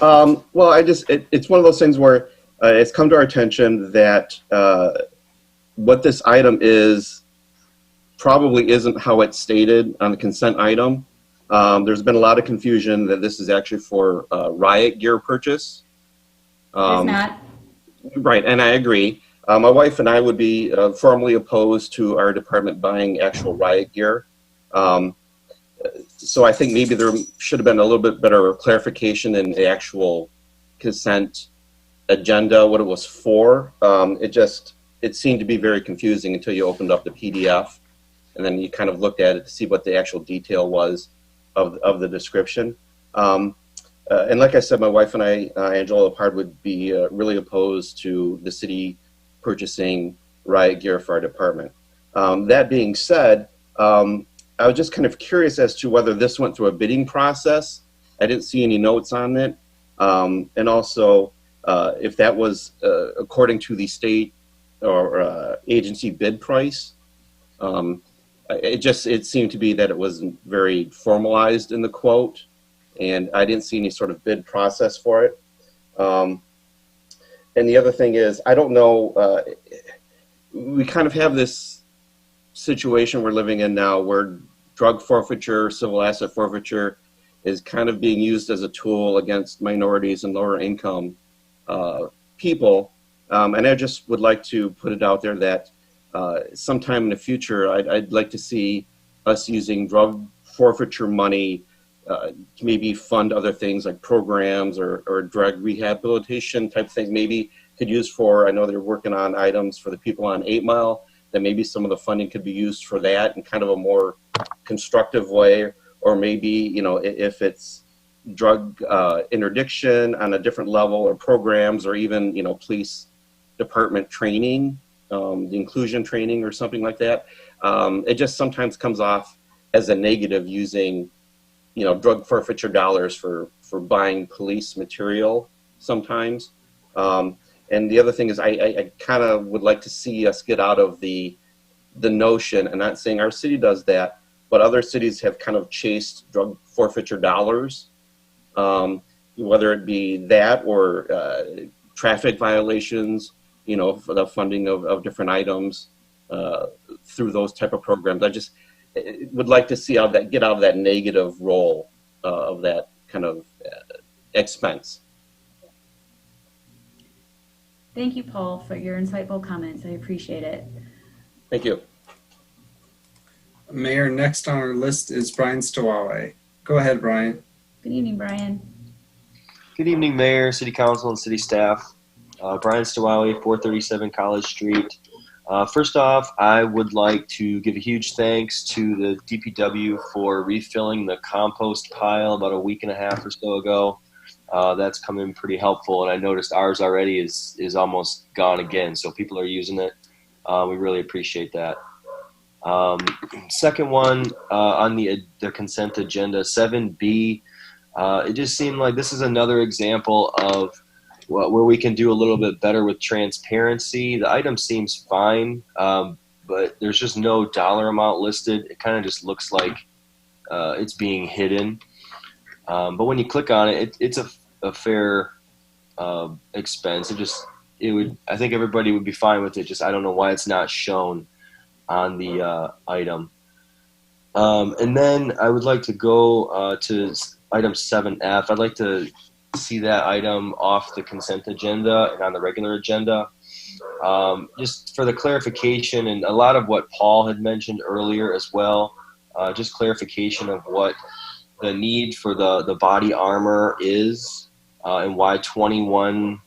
Well, it's one of those things where it's come to our attention that what this item is probably isn't how it's stated on the consent item. There's been a lot of confusion that this is actually for riot gear purchase. It's not. Right, and I agree. My wife and I would be firmly opposed to our department buying actual riot gear. So I think maybe there should have been a little bit better clarification in the actual consent agenda, what it was for. It seemed to be very confusing until you opened up the PDF and then you kind of looked at it to see what the actual detail was of the description. And like I said, my wife and I, Angela Lepard, would be really opposed to the city purchasing riot gear for our department. That being said, I was just kind of curious as to whether this went through a bidding process. I didn't see any notes on it. And also, if that was according to the state or agency bid price. It seemed to be that it wasn't very formalized in the quote, and I didn't see any sort of bid process for it. And the other thing is, I don't know, we kind of have this situation we're living in now where drug forfeiture, civil asset forfeiture is kind of being used as a tool against minorities and lower income people. And I just would like to put it out there that sometime in the future, I'd like to see us using drug forfeiture money to maybe fund other things like programs or drug rehabilitation type things. Maybe could use for, I know they're working on items for the people on 8 Mile, that maybe some of the funding could be used for that in kind of a more constructive way. Or maybe, you know, if it's drug interdiction on a different level, or programs, or even, you know, police department training, the inclusion training or something like that. It just sometimes comes off as a negative using, you know, drug forfeiture dollars for buying police material sometimes. And the other thing is I kind of would like to see us get out of the notion, and not saying our city does that, but other cities have kind of chased drug forfeiture dollars, whether it be that or traffic violations, you know, for the funding of different items. through those type of programs. I just would like to see how that get out of that negative role of that kind of expense. Thank you, Paul, for your insightful comments. I appreciate it. Thank you. Mayor, next on our list is Brian Stawale. Go ahead, Brian. Good evening, Brian. Good evening, Mayor, City Council, and City staff. Brian Stawale, 437 College Street. First off, I would like to give a huge thanks to the DPW for refilling the compost pile about a week and a half or so ago. That's come in pretty helpful, and I noticed ours already is almost gone again, so people are using it. We really appreciate that. Second one, on the consent agenda, 7B, it just seemed like this is another example of where we can do a little bit better with transparency. The item seems fine, but there's just no dollar amount listed. It kind of just looks like it's being hidden. But when you click on it, it's a fair expense. I think everybody would be fine with it. Just I don't know why it's not shown on the item. And then I would like to go to item 7F. I'd like to see that item off the consent agenda and on the regular agenda. Just for the clarification and a lot of what Paul had mentioned earlier as well, just clarification of what the need for the body armor is and why 21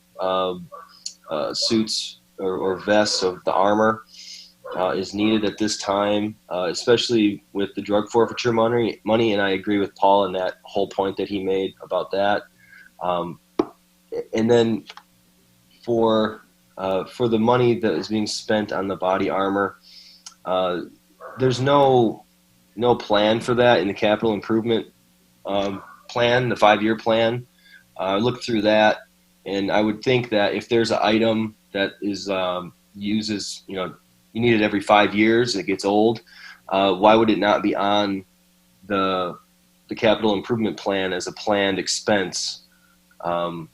suits or vests of the armor is needed at this time, especially with the drug forfeiture money. And I agree with Paul in that whole point that he made about that. And then for the money that is being spent on the body armor, there's no plan for that in the capital improvement plan, the 5-year plan. I looked through that, and I would think that if there's an item that is uses, you need it every 5 years, it gets old, why would it not be on the capital improvement plan as a planned expense? And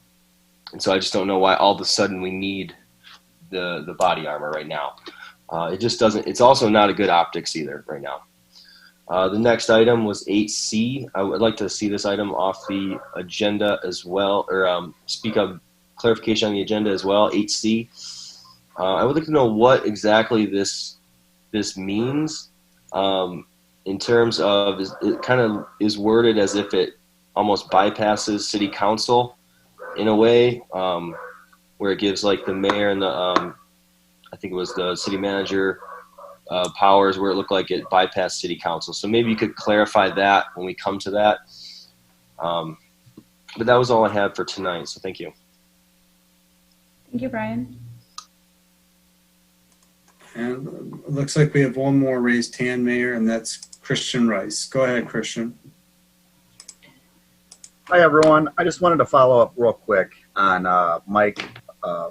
so I just don't know why all of a sudden we need the body armor right now. It just doesn't. It's also not a good optics either right now. The next item was 8C. I would like to see this item off the agenda as well, or speak of clarification on the agenda as well. 8C. I would like to know what exactly this means in terms of it kind of is worded as if it almost bypasses city council in a way, where it gives like the mayor and the I think it was the city manager powers, where it looked like it bypassed city council. So maybe you could clarify that when we come to that. But that was all I had for tonight, so thank you. Thank you, Brian. And it looks like we have one more raised hand, Mayor, and that's Christian Rice. Go ahead, Christian. Hi, everyone. I just wanted to follow up real quick on Mike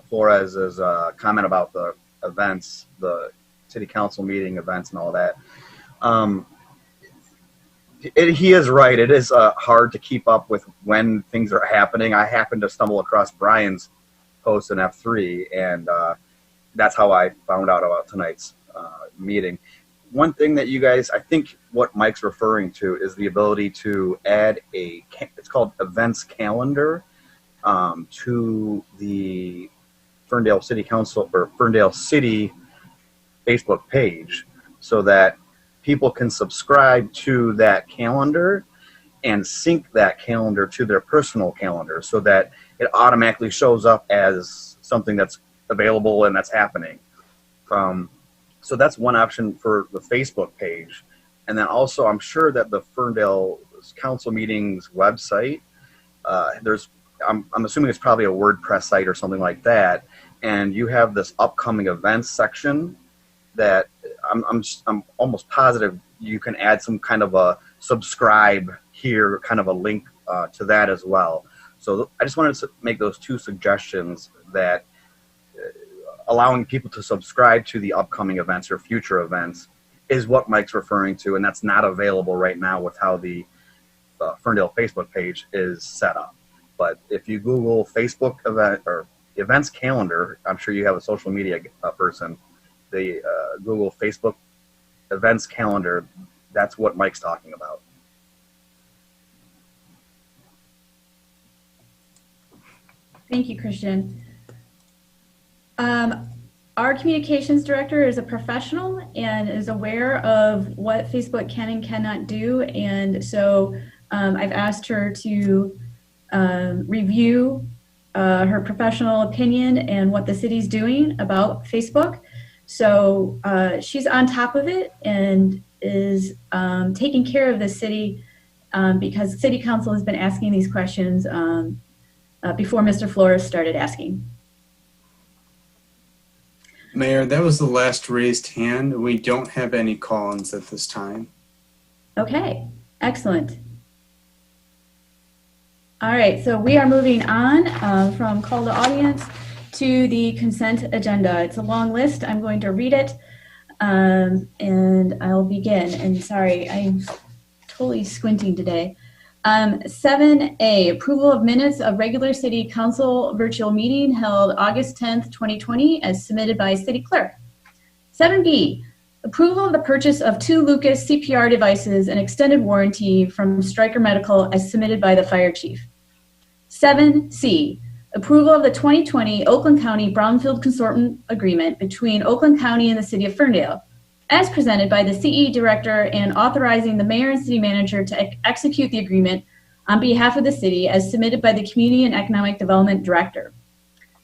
Flores's comment about the events, the city council meeting events and all that. He is right. It is hard to keep up with when things are happening. I happened to stumble across Brian's post in F3, and that's how I found out about tonight's meeting. One thing that you guys, I think what Mike's referring to is the ability to add it's called events calendar to the Ferndale City Council or Ferndale City Facebook page, so that people can subscribe to that calendar and sync that calendar to their personal calendar, so that it automatically shows up as something that's available and that's happening. So that's one option for the Facebook page. And then also, I'm sure that the Ferndale Council Meetings website, I'm assuming it's probably a WordPress site or something like that. And you have this upcoming events section that I'm almost positive you can add some kind of a subscribe here, kind of a link to that as well. So I just wanted to make those two suggestions, that allowing people to subscribe to the upcoming events or future events is what Mike's referring to, and that's not available right now with how the Ferndale Facebook page is set up. But if you Google Facebook event or events calendar, I'm sure you have a social media person, the Google Facebook events calendar, that's what Mike's talking about. Thank you, Christian. Our communications director is a professional and is aware of what Facebook can and cannot do. And so I've asked her to review her professional opinion and what the city's doing about Facebook. So she's on top of it and is taking care of the city because City Council has been asking these questions before Mr. Flores started asking. Mayor, that was the last raised hand. We don't have any call-ins at this time. Okay, excellent. All right, so we are moving on from call to audience to the consent agenda. It's a long list. I'm going to read it and I'll begin. And sorry, I'm totally squinting today. 7A, approval of minutes of regular city council virtual meeting held August 10th, 2020 as submitted by city clerk. 7B, approval of the purchase of 2 Lucas CPR devices and extended warranty from Stryker Medical as submitted by the fire chief. 7C, approval of the 2020 Oakland County Brownfield Consortium Agreement between Oakland County and the City of Ferndale, as presented by the CE Director and authorizing the Mayor and City Manager to execute the agreement on behalf of the city as submitted by the Community and Economic Development Director.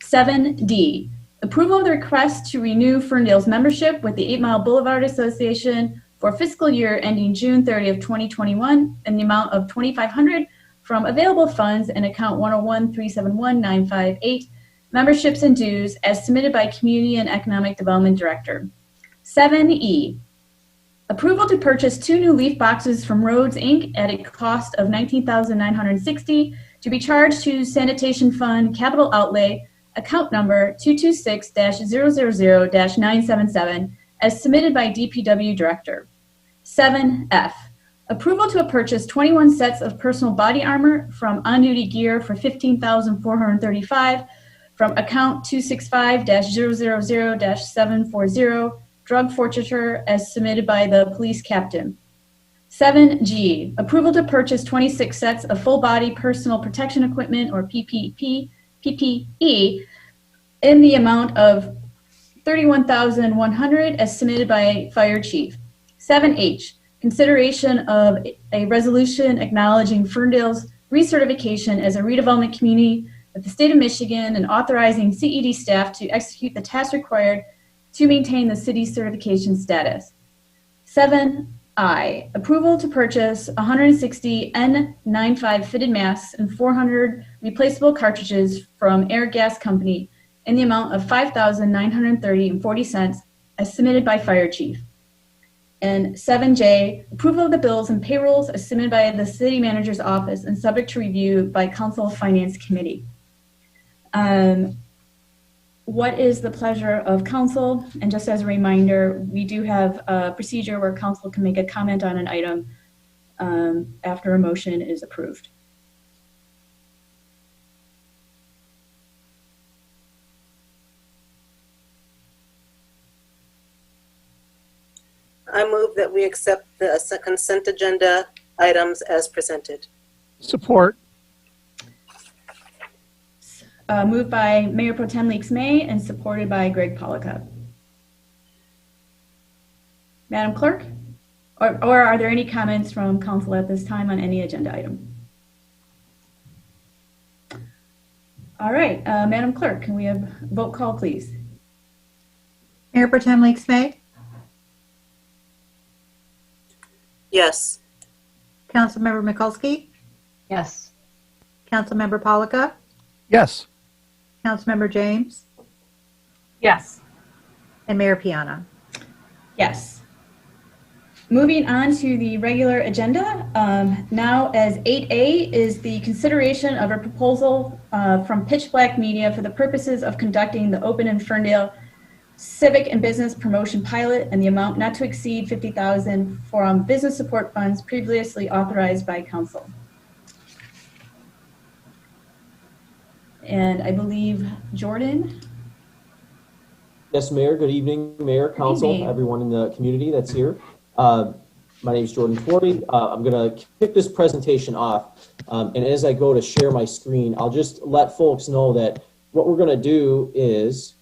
7D, approval of the request to renew Ferndale's membership with the 8 Mile Boulevard Association for fiscal year ending June 30th, 2021 in the amount of $2,500 from available funds and account 101-371-958, memberships and dues as submitted by Community and Economic Development Director. 7E, approval to purchase 2 new leaf boxes from Rhodes Inc. at a cost of $19,960 to be charged to Sanitation Fund Capital Outlay, account number 226-000-977, as submitted by DPW Director. 7F, approval to purchase 21 sets of personal body armor from On Duty Gear for $15,435 from account 265-000-740, drug forfeiture as submitted by the police captain. 7G, approval to purchase 26 sets of full body personal protection equipment or PPE in the amount of $31,100 as submitted by fire chief. 7H, consideration of a resolution acknowledging Ferndale's recertification as a redevelopment community with the state of Michigan and authorizing CED staff to execute the tasks required to maintain the city's certification status. 7I, approval to purchase 160 N95 fitted masks and 400 replaceable cartridges from Air Gas Company in the amount of $5,930.40 as submitted by fire chief. And 7J, approval of the bills and payrolls as submitted by the city manager's office and subject to review by Council Finance Committee. What is the pleasure of council? And just as a reminder, we do have a procedure where council can make a comment on an item after a motion is approved. I move that we accept the consent agenda items as presented. Support. Moved by Mayor Pro Tem Leaks May and supported by Greg Pollica. Madam Clerk, or are there any comments from council at this time on any agenda item? All right, Madam Clerk, can we have a vote call, please? Mayor Pro Tem Leaks May? Yes. Councilmember Mikulski? Yes. Councilmember Pollica? Yes. Councilmember James? Yes. And Mayor Piana? Yes. Moving on to the regular agenda, now as 8A is the consideration of a proposal from Pitch Black Media for the purposes of conducting the Open in Ferndale Civic and Business Promotion Pilot and the amount not to exceed $50,000 from business support funds previously authorized by council. And I believe Jordan Yes, Mayor. Good evening, Mayor, Council, evening. everyone in the community that's here. My name is Jordan Forty. I'm going to kick this presentation off. And as I go to share my screen, I'll just let folks know that what we're going to do is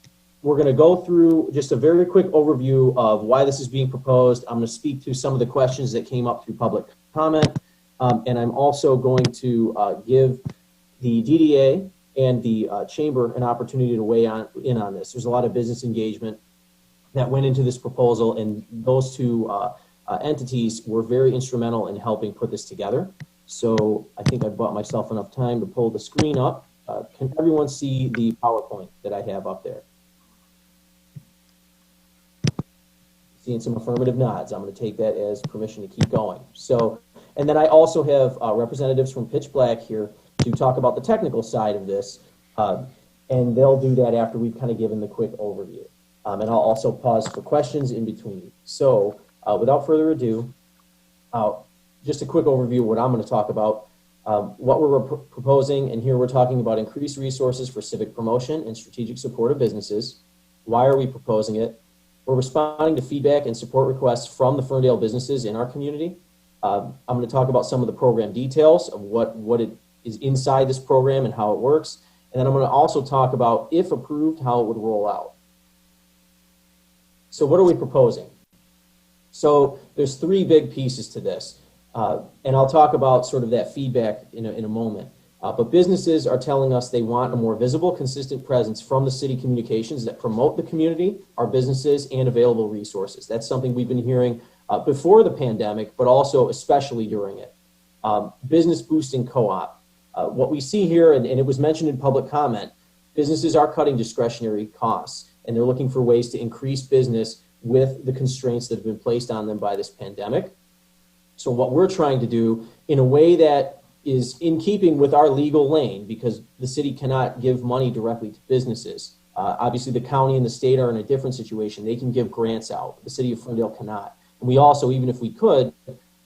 we're going to go through just a very quick overview of why this is being proposed. I'm going to speak to some of the questions that came up through public comment. And I'm also going to give the DDA and the Chamber an opportunity to weigh in on this. There's a lot of business engagement that went into this proposal, and those two entities were very instrumental in helping put this together. So I think I've bought myself enough time to pull the screen up. Can everyone see the PowerPoint that I have up there? Seeing some affirmative nods. I'm going to take that as permission to keep going. So, and then I also have representatives from Pitch Black here to talk about the technical side of this, and they'll do that after we've kind of given the quick overview. And I'll also pause for questions in between. So without further ado, just a quick overview of what I'm going to talk about, what we're proposing, and here we're talking about increased resources for civic promotion and strategic support of businesses. Why are we proposing it? We're responding to feedback and support requests from the Ferndale businesses in our community. I'm going to talk about some of the program details of what it is inside this program and how it works. And then I'm going to also talk about, if approved, how it would roll out. So what are we proposing? So there's three big pieces to this. And I'll talk about sort of that feedback in a moment. But businesses are telling us they want a more visible, consistent presence from the city communications that promote the community, our businesses, and available resources. That's something we've been hearing before the pandemic, but also especially during it. Business boosting co-op. What we see here, and it was mentioned in public comment, businesses are cutting discretionary costs, and they're looking for ways to increase business with the constraints that have been placed on them by this pandemic. So what we're trying to do in a way that is in keeping with our legal lane, because the city cannot give money directly to businesses. Obviously, the county and the state are in a different situation. They can give grants out. The city of Ferndale cannot. And we also, even if we could,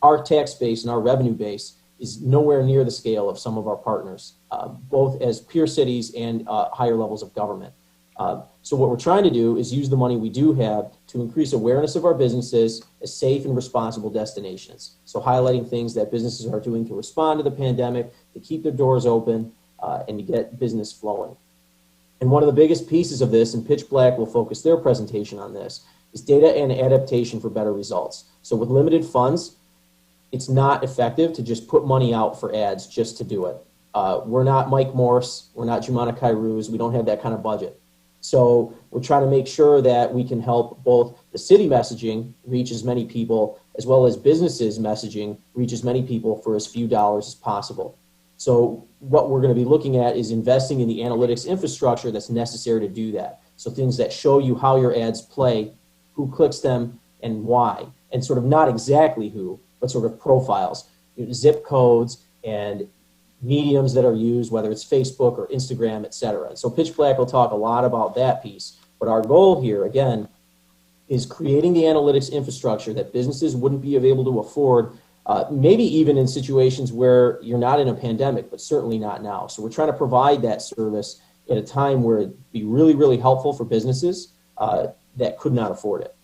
our tax base and our revenue base is nowhere near the scale of some of our partners, both as peer cities and higher levels of government. So what we're trying to do is use the money we do have to increase awareness of our businesses as safe and responsible destinations. So highlighting things that businesses are doing to respond to the pandemic, to keep their doors open, and to get business flowing. And one of the biggest pieces of this, and Pitch Black will focus their presentation on this, is data and adaptation for better results. So with limited funds, it's not effective to just put money out for ads just to do it. We're not Mike Morse, we're not Jumana Kairouz, we don't have that kind of budget. So we're trying to make sure that we can help both the city messaging reach as many people, as well as businesses messaging reach as many people for as few dollars as possible. So what we're going to be looking at is investing in the analytics infrastructure that's necessary to do that. So things that show you how your ads play, who clicks them, and why, and sort of not exactly who, but sort of profiles, zip codes and mediums that are used, whether it's Facebook or Instagram, et cetera. So Pitch Black will talk a lot about that piece. But our goal here, again, is creating the analytics infrastructure that businesses wouldn't be able to afford, maybe even in situations where you're not in a pandemic, but certainly not now. So we're trying to provide that service at a time where it'd be really, really helpful for businesses that could not afford it.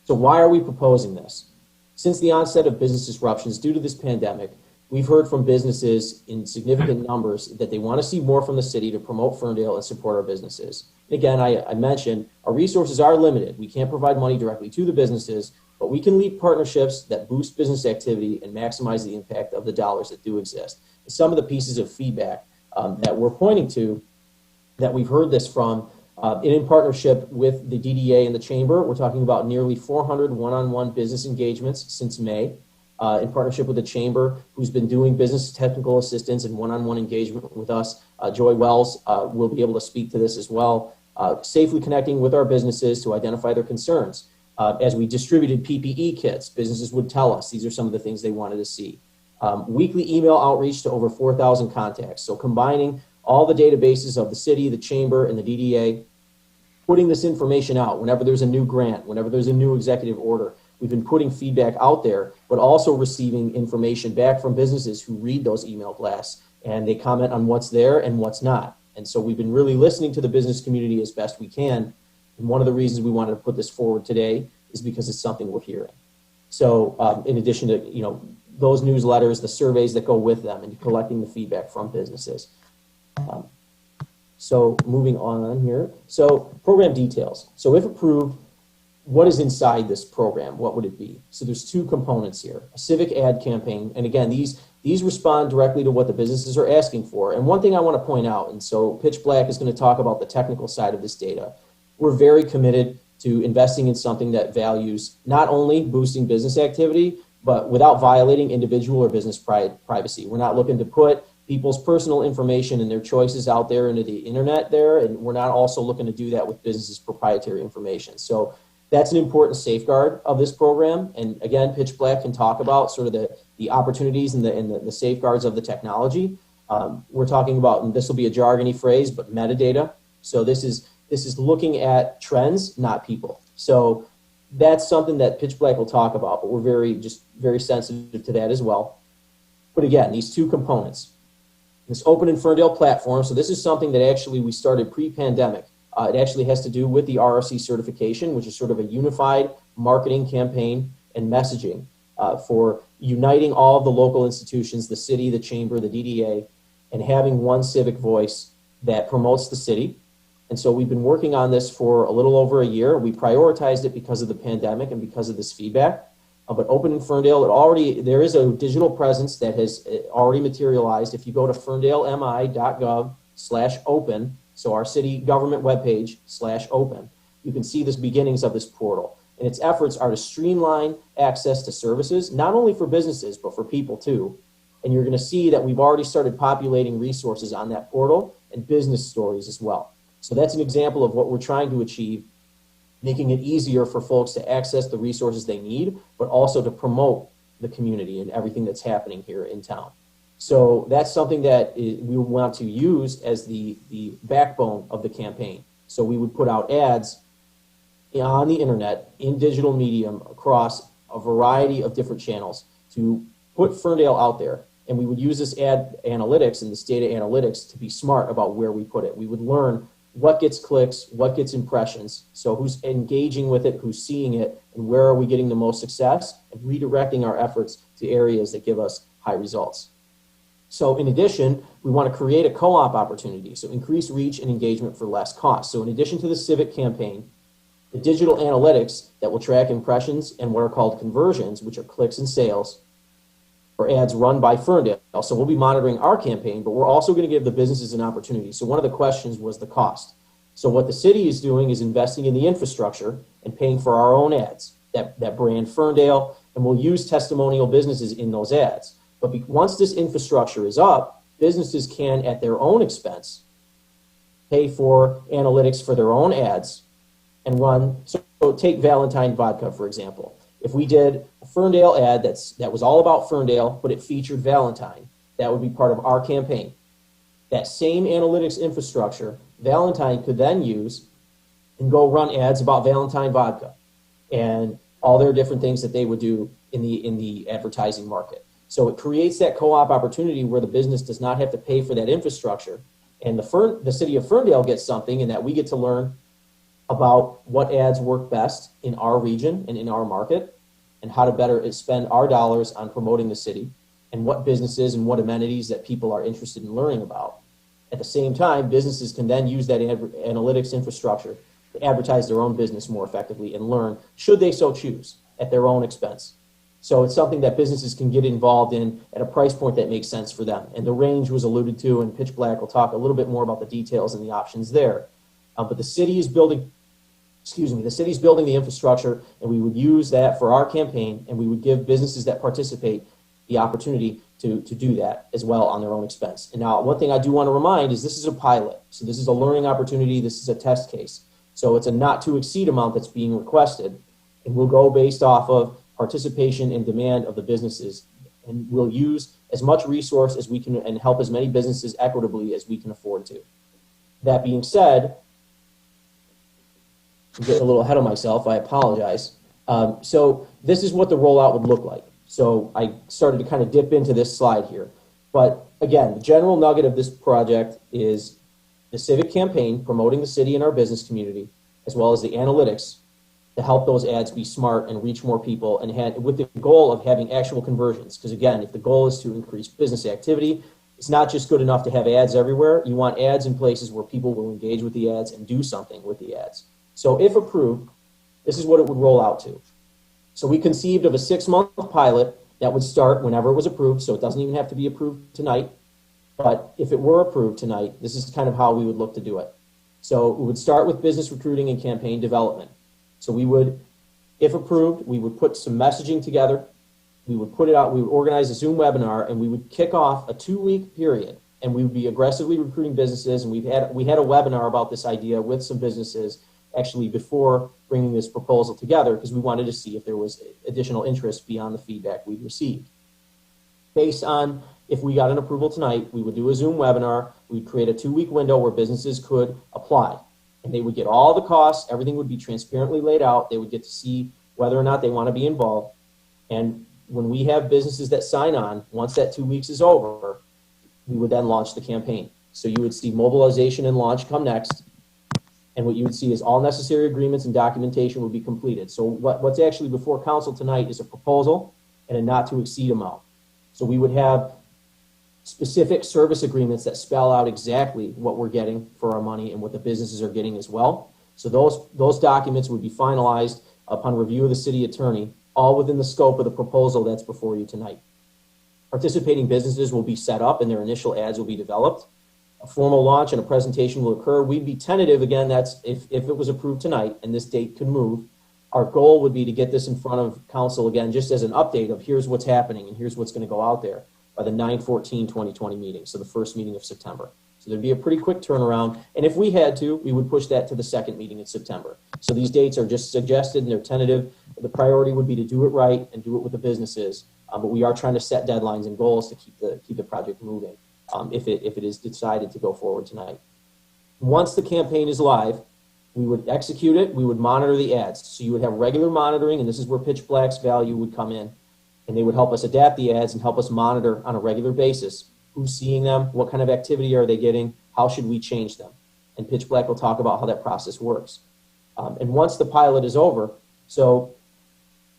So why are we proposing this? Since the onset of business disruptions due to this pandemic, we've heard from businesses in significant numbers that they want to see more from the city to promote Ferndale and support our businesses. And again, I mentioned our resources are limited. We can't provide money directly to the businesses, but we can lead partnerships that boost business activity and maximize the impact of the dollars that do exist. And some of the pieces of feedback that we're pointing to that we've heard this from, in partnership with the DDA and the Chamber, we're talking about nearly 400 one-on-one business engagements since May. In partnership with the Chamber, who's been doing business technical assistance and one-on-one engagement with us. Joy Wells will be able to speak to this as well. Safely connecting with our businesses to identify their concerns. As we distributed PPE kits, businesses would tell us these are some of the things they wanted to see. Weekly email outreach to over 4,000 contacts. So combining all the databases of the city, the Chamber, and the DDA, putting this information out whenever there's a new grant, whenever there's a new executive order. We've been putting feedback out there, but also receiving information back from businesses who read those email blasts, and they comment on what's there and what's not. And so we've been really listening to the business community as best we can. And one of the reasons we wanted to put this forward today is because it's something we're hearing. So in addition to, those newsletters, the surveys that go with them, and collecting the feedback from businesses. So moving on here. So program details. So if approved, what is inside this program? What would it be? So there's two components here. A civic ad campaign. And again, these respond directly to what the businesses are asking for. And one thing I want to point out, and so Pitch Black is going to talk about the technical side of this data. We're very committed to investing in something that values not only boosting business activity, but without violating individual or business privacy. We're not looking to put people's personal information and their choices out there into the internet there, and we're not also looking to do that with businesses' proprietary information. So that's an important safeguard of this program. And again, Pitch Black can talk about sort of the opportunities and the safeguards of the technology. We're talking about, and this will be a jargony phrase, but metadata. So this is looking at trends, not people. So that's something that Pitch Black will talk about, but we're very sensitive to that as well. But again, these two components, this Open in Ferndale platform. So this is something that actually we started pre-pandemic. It actually has to do with the RRC certification, which is sort of a unified marketing campaign and messaging for uniting all of the local institutions, the city, the chamber, the DDA, and having one civic voice that promotes the city. And so we've been working on this for a little over a year. We prioritized it because of the pandemic and because of this feedback. But Open in Ferndale, there is a digital presence that has already materialized. If you go to ferndalemi.gov/open, so our city government webpage /open, you can see the beginnings of this portal. And its efforts are to streamline access to services, not only for businesses, but for people too. And you're gonna see that we've already started populating resources on that portal and business stories as well. So that's an example of what we're trying to achieve, making it easier for folks to access the resources they need, but also to promote the community and everything that's happening here in town. So that's something that we want to use as the backbone of the campaign. So we would put out ads on the internet in digital medium across a variety of different channels to put Ferndale out there. And we would use this ad analytics and this data analytics to be smart about where we put it. We would learn what gets clicks, what gets impressions, so who's engaging with it, who's seeing it, and where are we getting the most success, and redirecting our efforts to areas that give us high results. So in addition, we want to create a co-op opportunity, so increase reach and engagement for less cost. So in addition to the civic campaign, the digital analytics that will track impressions and what are called conversions, which are clicks and sales, for ads run by Ferndale. So we'll be monitoring our campaign, but we're also going to give the businesses an opportunity. So one of the questions was the cost. So what the city is doing is investing in the infrastructure and paying for our own ads that brand Ferndale, and we'll use testimonial businesses in those ads. But once this infrastructure is up, businesses can, at their own expense, pay for analytics for their own ads and run. So take Valentine Vodka, for example. If we did a Ferndale ad that was all about Ferndale, but it featured Valentine, that would be part of our campaign. That same analytics infrastructure, Valentine could then use and go run ads about Valentine Vodka and all their different things that they would do in the advertising market. So it creates that co-op opportunity where the business does not have to pay for that infrastructure, and the city of Ferndale gets something, and that we get to learn about what ads work best in our region and in our market, and how to better spend our dollars on promoting the city, and what businesses and what amenities that people are interested in learning about. At the same time, businesses can then use that analytics infrastructure to advertise their own business more effectively and learn, should they so choose, at their own expense. So it's something that businesses can get involved in at a price point that makes sense for them. And the range was alluded to, and Pitch Black will talk a little bit more about the details and the options there. But the city is building the infrastructure, and we would use that for our campaign, and we would give businesses that participate the opportunity to do that as well on their own expense. And now, one thing I do want to remind is this is a pilot. So this is a learning opportunity. This is a test case. So it's a not to exceed amount that's being requested, and we'll go based off of participation and demand of the businesses. And we'll use as much resource as we can and help as many businesses equitably as we can afford to. That being said, I'm getting a little ahead of myself, I apologize. So this is what the rollout would look like. So I started to kind of dip into this slide here. But again, the general nugget of this project is the civic campaign promoting the city and our business community, as well as the analytics to help those ads be smart and reach more people, and with the goal of having actual conversions. Because again, if the goal is to increase business activity, it's not just good enough to have ads everywhere. You want ads in places where people will engage with the ads and do something with the ads. So if approved, this is what it would roll out to. So we conceived of a 6-month pilot that would start whenever it was approved, so it doesn't even have to be approved tonight. But if it were approved tonight, this is kind of how we would look to do it. So we would start with business recruiting and campaign development. So we would, if approved, we would put some messaging together. We would put it out, we would organize a Zoom webinar, and we would kick off a 2-week period. And we would be aggressively recruiting businesses. And we had a webinar about this idea with some businesses actually before bringing this proposal together, because we wanted to see if there was additional interest beyond the feedback we'd received. Based on, if we got an approval tonight, we would do a Zoom webinar. We'd create a 2-week window where businesses could apply. And they would get all the costs. Everything would be transparently laid out. They would get to see whether or not they want to be involved. And when we have businesses that sign on, once that 2 weeks is over, we would then launch the campaign. So you would see mobilization and launch come next. And what you would see is all necessary agreements and documentation would be completed. So what's actually before council tonight is a proposal and a not to exceed amount. So we would have specific service agreements that spell out exactly what we're getting for our money and what the businesses are getting as well. So those documents would be finalized upon review of the city attorney, all within the scope of the proposal that's before you tonight. Participating businesses will be set up and their initial ads will be developed. A formal launch and a presentation will occur. We'd be tentative, again, that's if it was approved tonight and this date could move. Our goal would be to get this in front of council, again, just as an update of here's what's happening and here's what's going to go out there by the 9/14/2020 meeting, so the first meeting of September. So there'd be a pretty quick turnaround, and if we had to, we would push that to the second meeting in September. So these dates are just suggested and they're tentative. The priority would be to do it right and do it with the businesses, but we are trying to set deadlines and goals to keep the project moving if it is decided to go forward tonight. Once the campaign is live, we would execute it, we would monitor the ads. So you would have regular monitoring, and this is where Pitch Black's value would come in. And they would help us adapt the ads and help us monitor on a regular basis who's seeing them, what kind of activity are they getting, how should we change them. And Pitch Black will talk about how that process works. And once the pilot is over, so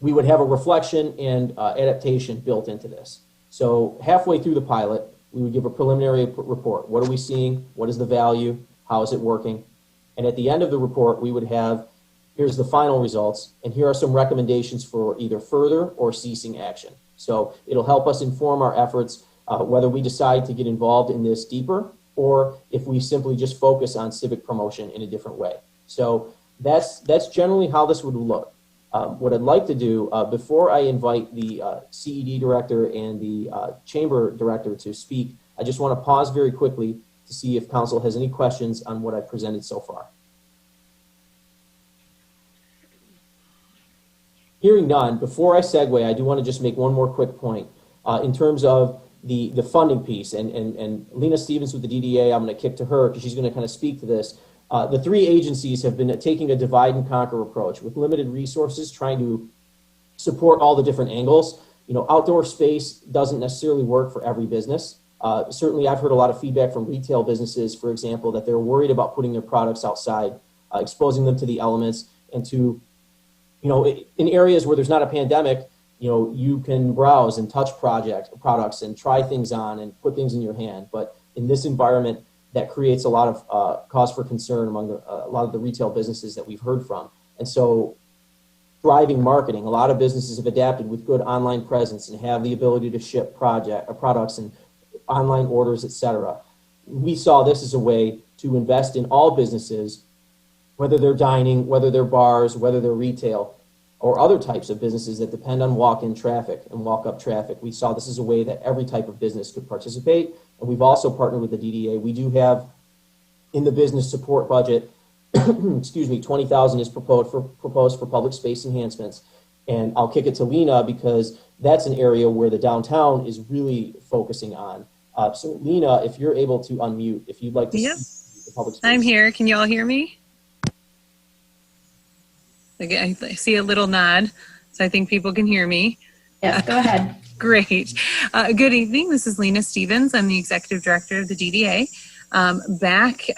we would have a reflection and adaptation built into this. So halfway through the pilot, we would give a preliminary report. What are we seeing? What is the value? How is it working? And at the end of the report, we would have, here's the final results, and here are some recommendations for either further or ceasing action. So it'll help us inform our efforts, whether we decide to get involved in this deeper or if we simply just focus on civic promotion in a different way. So that's generally how this would look. What I'd like to do, before I invite the CED director and the chamber director to speak, I just want to pause very quickly to see if council has any questions on what I've presented so far. Hearing none, before I segue, I do want to just make one more quick point in terms of the funding piece. And Lena Stevens with the DDA, I'm going to kick to her because she's going to kind of speak to this. The three agencies have been taking a divide and conquer approach with limited resources, trying to support all the different angles. You know, outdoor space doesn't necessarily work for every business. Certainly, I've heard a lot of feedback from retail businesses, for example, that they're worried about putting their products outside, exposing them to the elements, and to, you know, in areas where there's not a pandemic, you know, you can browse and touch products and try things on and put things in your hand. But in this environment, that creates a lot of cause for concern among a lot of the retail businesses that we've heard from. And so driving marketing, a lot of businesses have adapted with good online presence and have the ability to ship products and online orders, etc. We saw this as a way to invest in all businesses, whether they're dining, whether they're bars, whether they're retail, or other types of businesses that depend on walk-in traffic and walk-up traffic. We saw this as a way that every type of business could participate. And we've also partnered with the DDA. We do have in the business support budget, excuse me, $20,000 is proposed for public space enhancements. And I'll kick it to Lena because that's an area where the downtown is really focusing on. So Lena, if you're able to unmute, if you'd like to speak to the public space. I'm here. Can you all hear me? I see a little nod, so I think people can hear me. Yes, go ahead. Great. Good evening. This is Lena Stevens. I'm the Executive Director of the DDA. back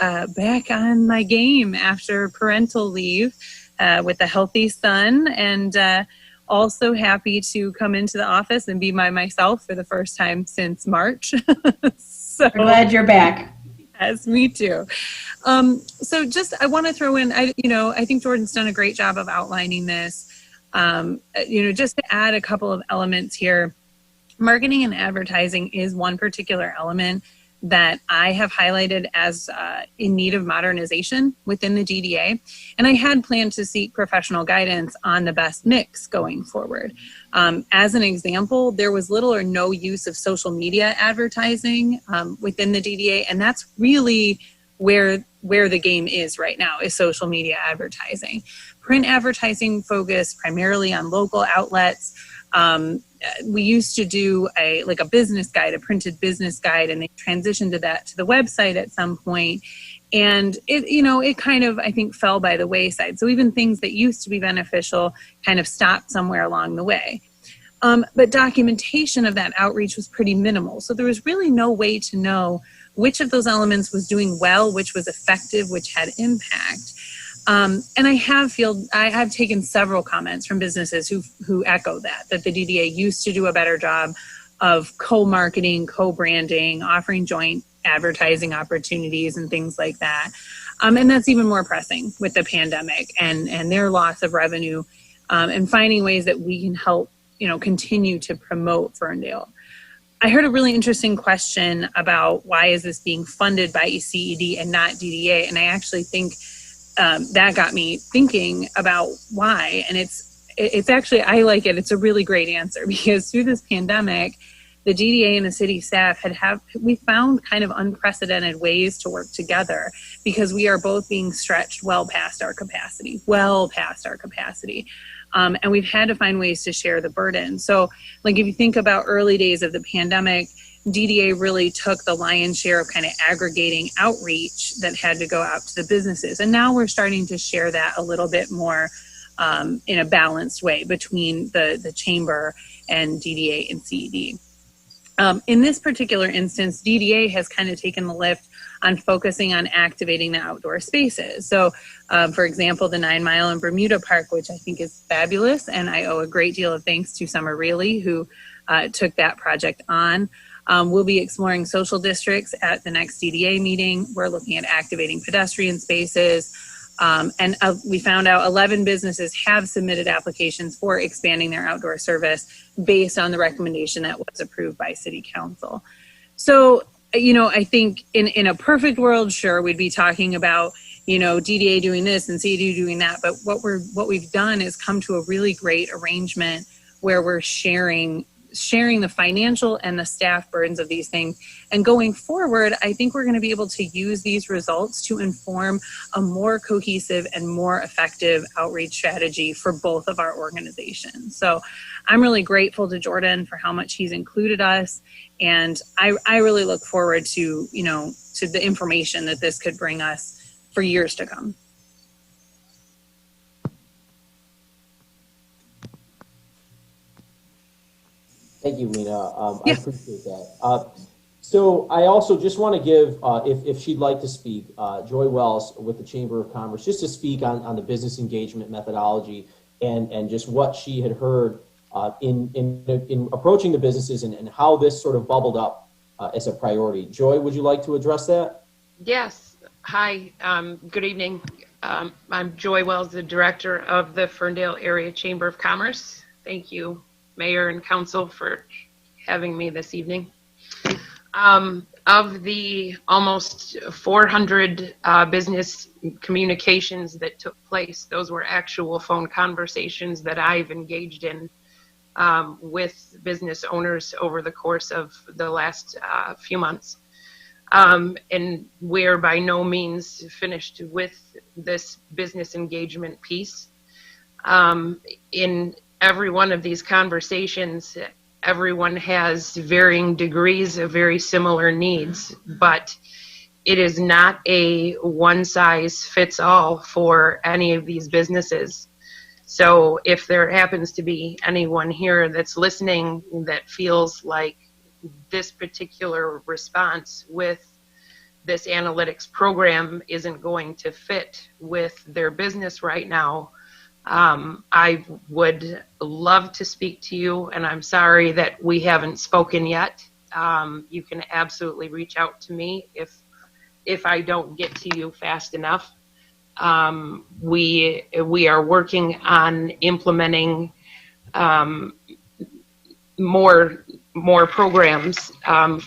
on my game after parental leave with a healthy son, and also happy to come into the office and be myself for the first time since March. So We're glad you're back. Yes, me too. So just, I want to throw in, I think Jordan's done a great job of outlining this. Just to add a couple of elements here, marketing and advertising is one particular element that I have highlighted as in need of modernization within the DDA. And I had planned to seek professional guidance on the best mix going forward. As an example, there was little or no use of social media advertising within the DDA. And that's really where the game is right now, is social media advertising. Print advertising focused primarily on local outlets. We used to do a business guide, a printed business guide, and they transitioned to the website at some point. And it kind of, I think, fell by the wayside. So even things that used to be beneficial kind of stopped somewhere along the way. But documentation of that outreach was pretty minimal. So there was really no way to know which of those elements was doing well, which was effective, which had impact. And I have taken several comments from businesses who echo that the DDA used to do a better job of co-marketing, co-branding, offering joint advertising opportunities and things like that. And that's even more pressing with the pandemic and their loss of revenue, and finding ways that we can help, continue to promote Ferndale. I heard a really interesting question about why is this being funded by CED and not DDA? And I actually think that got me thinking about why. And it's actually, I like it. It's a really great answer, because through this pandemic, the DDA and the city staff we found kind of unprecedented ways to work together, because we are both being stretched well past our capacity. And we've had to find ways to share the burden. So if you think about early days of the pandemic, DDA really took the lion's share of kind of aggregating outreach that had to go out to the businesses. And now we're starting to share that a little bit more in a balanced way between the chamber and DDA and CED. In this particular instance, DDA has kind of taken the lift on focusing on activating the outdoor spaces. So, for example, the 9 Mile and Bermuda Park, which I think is fabulous, and I owe a great deal of thanks to Summer Reilly, who took that project on. We'll be exploring social districts at the next DDA meeting. We're looking at activating pedestrian spaces. And we found out 11 businesses have submitted applications for expanding their outdoor service based on the recommendation that was approved by City Council. So, I think in a perfect world, sure, we'd be talking about, DDA doing this and CED doing that. But what we've done is come to a really great arrangement where we're sharing the financial and the staff burdens of these things. And going forward, I think we're going to be able to use these results to inform a more cohesive and more effective outreach strategy for both of our organizations. So I'm really grateful to Jordan for how much he's included us. And I really look forward to, to the information that this could bring us for years to come. Thank you, Lena. I appreciate that. So I also just want to give, if she'd like to speak, Joy Wells with the Chamber of Commerce, just to speak on the business engagement methodology and just what she had heard in approaching the businesses and how this sort of bubbled up as a priority. Joy, would you like to address that? Yes. Hi. Good evening. I'm Joy Wells, the director of the Ferndale Area Chamber of Commerce. Thank you, Mayor and Council, for having me this evening. Of the almost 400 business communications that took place, those were actual phone conversations that I've engaged in with business owners over the course of the last few months. And we're by no means finished with this business engagement piece. In every one of these conversations, everyone has varying degrees of very similar needs, but it is not a one-size-fits-all for any of these businesses. So if there happens to be anyone here that's listening that feels like this particular response with this analytics program isn't going to fit with their business right now, I would love to speak to you, and I'm sorry that we haven't spoken yet. You can absolutely reach out to me if I don't get to you fast enough. We are working on implementing more programs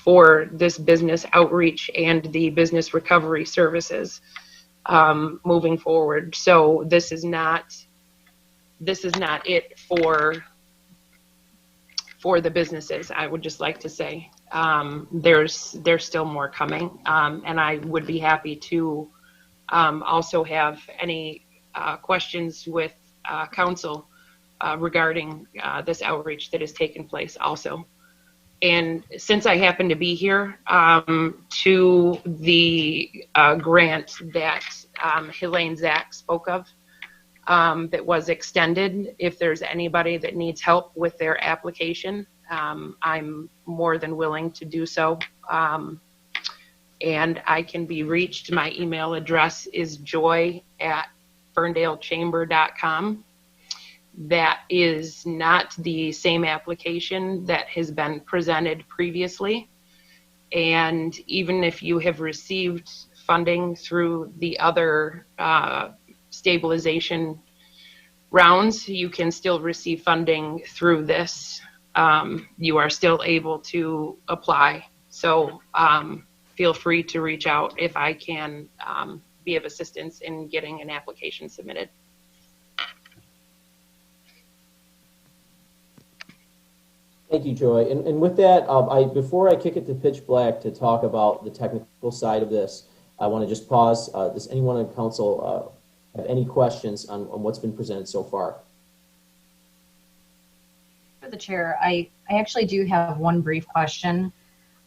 for this business outreach and the business recovery services moving forward. So this is not it for the businesses. I would just like to say there's still more coming, and I would be happy to also have any questions with council regarding this outreach that has taken place also. And since I happen to be here, to the grant that Helene Zach spoke of, that was extended, if there's anybody that needs help with their application, I'm more than willing to do so. And I can be reached. My email address is joy@ferndalechamber.com. That is not the same application that has been presented previously. And even if you have received funding through the other stabilization rounds, you can still receive funding through this. You are still able to apply. So feel free to reach out if I can be of assistance in getting an application submitted. Thank you, Joy. And with that, before I kick it to Pitch Black to talk about the technical side of this, I want to just pause. Does anyone on council have any questions on what's been presented so far? For the chair, I actually do have one brief question.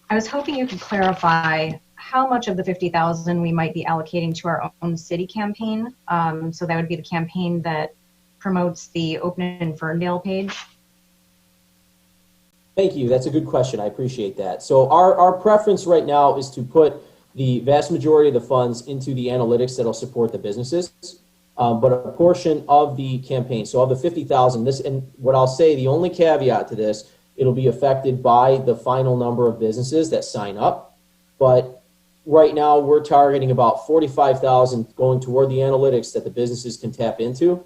I was hoping you could clarify how much of the $50,000 we might be allocating to our own city campaign. So that would be the campaign that promotes the Open in Ferndale page. Thank you. That's a good question. I appreciate that. So our preference right now is to put the vast majority of the funds into the analytics that'll support the businesses, but a portion of the campaign, so of the $50,000, this, and what I'll say, the only caveat to this, it'll be affected by the final number of businesses that sign up. But right now we're targeting about $45,000 going toward the analytics that the businesses can tap into,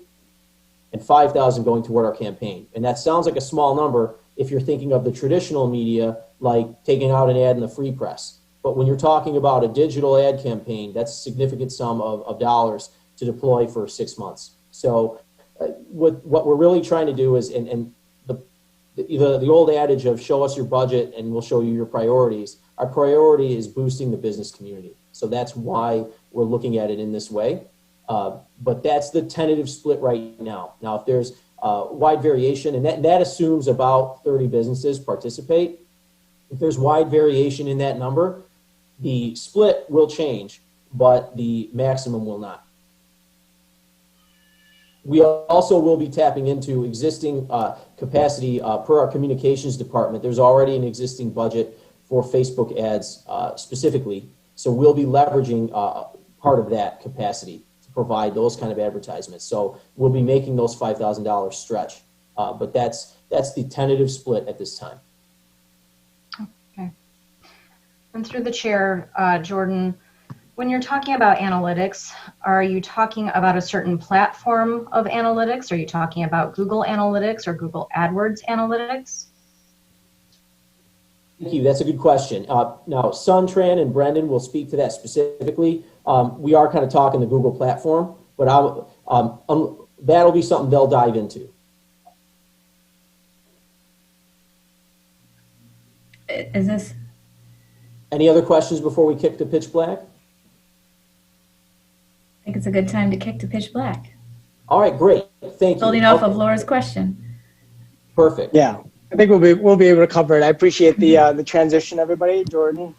and $5,000 going toward our campaign. And that sounds like a small number if you're thinking of the traditional media, like taking out an ad in the free press. But when you're talking about a digital ad campaign, that's a significant sum of dollars to deploy for 6 months. So what we're really trying to do is, and the old adage of show us your budget and we'll show you your priorities, our priority is boosting the business community. So that's why we're looking at it in this way. But that's the tentative split right now. Now, if there's wide variation, and that assumes about 30 businesses participate. If there's wide variation in that number, the split will change, but the maximum will not. We also will be tapping into existing capacity per our communications department. There's already an existing budget for Facebook ads specifically, so we'll be leveraging part of that capacity provide those kind of advertisements. So we'll be making those $5,000 stretch, but that's the tentative split at this time. Okay. And through the chair, Jordan, when you're talking about analytics, are you talking about a certain platform of analytics? Are you talking about Google Analytics or Google AdWords Analytics? Thank you. That's a good question. Now, Suntran and Brendan will speak to that specifically. We are kind of talking the Google platform, but that'll be something they'll dive into. Is this? Any other questions before we kick to Pitch Black? I think it's a good time to kick to Pitch Black. All right, great. Thank you. Building off of Laura's question. Perfect. Yeah, I think we'll be able to cover it. I appreciate the transition, everybody. Jordan.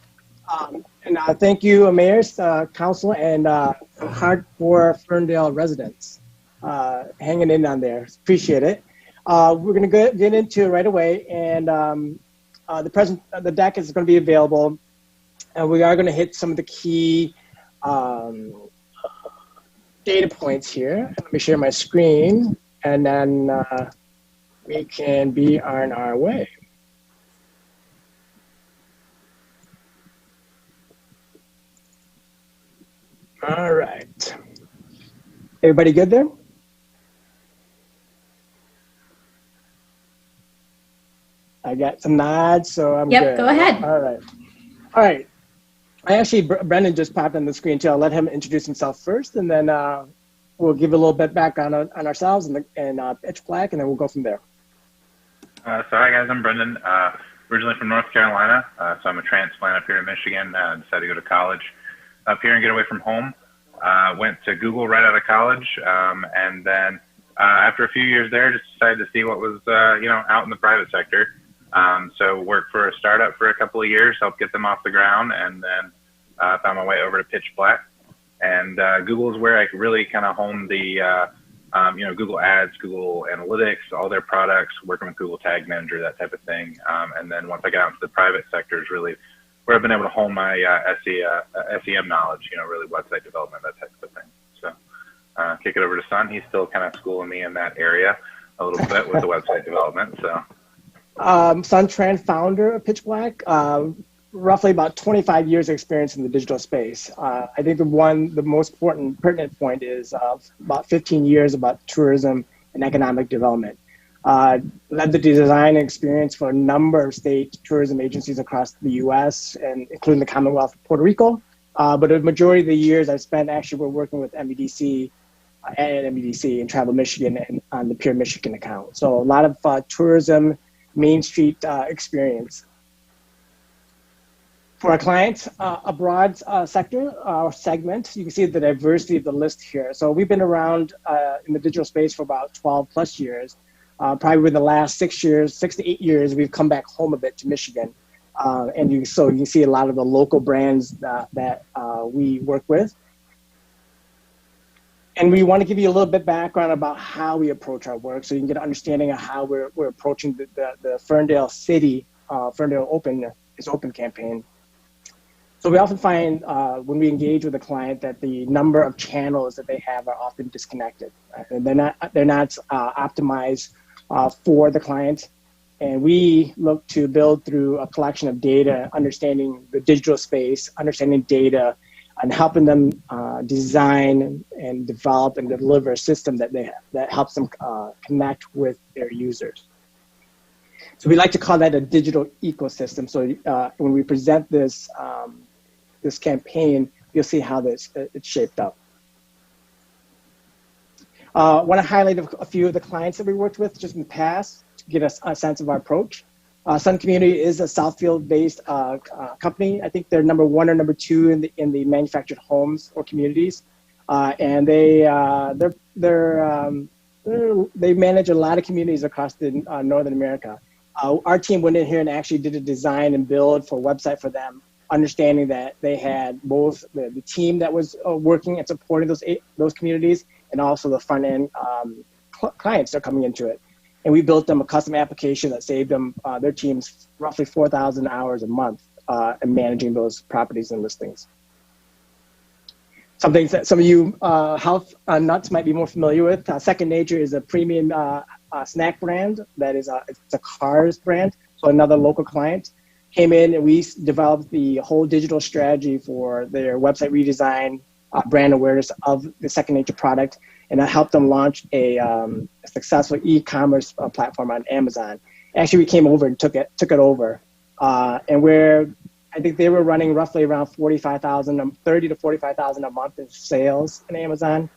And thank you, mayors, council, and hardcore Ferndale residents hanging in on there. Appreciate it. We're going to get into it right away, and the deck is going to be available And we are going to hit some of the key data points here. Let me share my screen, and then we can be on our way. All right. Everybody good there? I got some nods, so I'm good. Yep, go ahead. All right. All right. I actually, Brendan just popped on the screen too. I'll let him introduce himself first, and then we'll give a little bit background on ourselves and Pitch Black, and then we'll go from there. So hi guys, I'm Brendan, originally from North Carolina. So I'm a transplant up here in Michigan. Decided to go to college up here and get away from home. Went to Google right out of college, and then after a few years there, just decided to see what was out in the private sector. So worked for a startup for a couple of years, helped get them off the ground, and then found my way over to Pitch Black. And Google is where I really kind of honed the Google Ads, Google Analytics, all their products, working with Google Tag Manager, that type of thing. And then once I got into the private sector is really where I've been able to hone my SEM knowledge, really website development, that type of thing. So kick it over to Sun. He's still kind of schooling me in that area a little bit with the website development. So. Sun Tran, founder of Pitch Black, roughly about 25 years of experience in the digital space. I think the most important pertinent point is about 15 years about tourism and economic development. Led the design experience for a number of state tourism agencies across the U.S. and including the Commonwealth of Puerto Rico. But a majority of the years I've spent actually working with MEDC and Travel Michigan and on the Pure Michigan account. So a lot of tourism, Main Street experience. For our clients, a broad sector or segment, you can see the diversity of the list here. So we've been around in the digital space for about 12 plus years. Probably within the last 6 to 8 years, we've come back home a bit to Michigan. So you can see a lot of the local brands that we work with. And we want to give you a little bit background about how we approach our work so you can get an understanding of how we're approaching the Ferndale City, Ferndale Open campaign. So we often find when we engage with a client that the number of channels that they have are often disconnected. And they're not optimized for the client. And we look to build through a collection of data, understanding the digital space, understanding data, and helping them design and develop and deliver a system that helps them connect with their users. So we like to call that a digital ecosystem. So when we present this this campaign, you'll see how it's shaped up. I want to highlight a few of the clients that we worked with just in the past to get us a sense of our approach. Sun Community is a Southfield-based company. I think they're number 1 or number 2 in the manufactured homes or communities, and they manage a lot of communities across Northern America. Our team went in here and actually did a design and build for a website for them, understanding that they had both the team that was working and supporting those communities, and also the front end clients that are coming into it. And we built them a custom application that saved them, their teams, roughly 4,000 hours a month in managing those properties and listings. Something that some of you health nuts might be more familiar with. Second Nature is a premium snack brand that is it's a cars brand. So another local client came in and we developed the whole digital strategy for their website redesign, brand awareness of the Second Nature product, and I helped them launch a successful e-commerce platform on Amazon. Actually, we came over and took it over, and I think they were running roughly around 30 to 45,000 a month in sales on Amazon.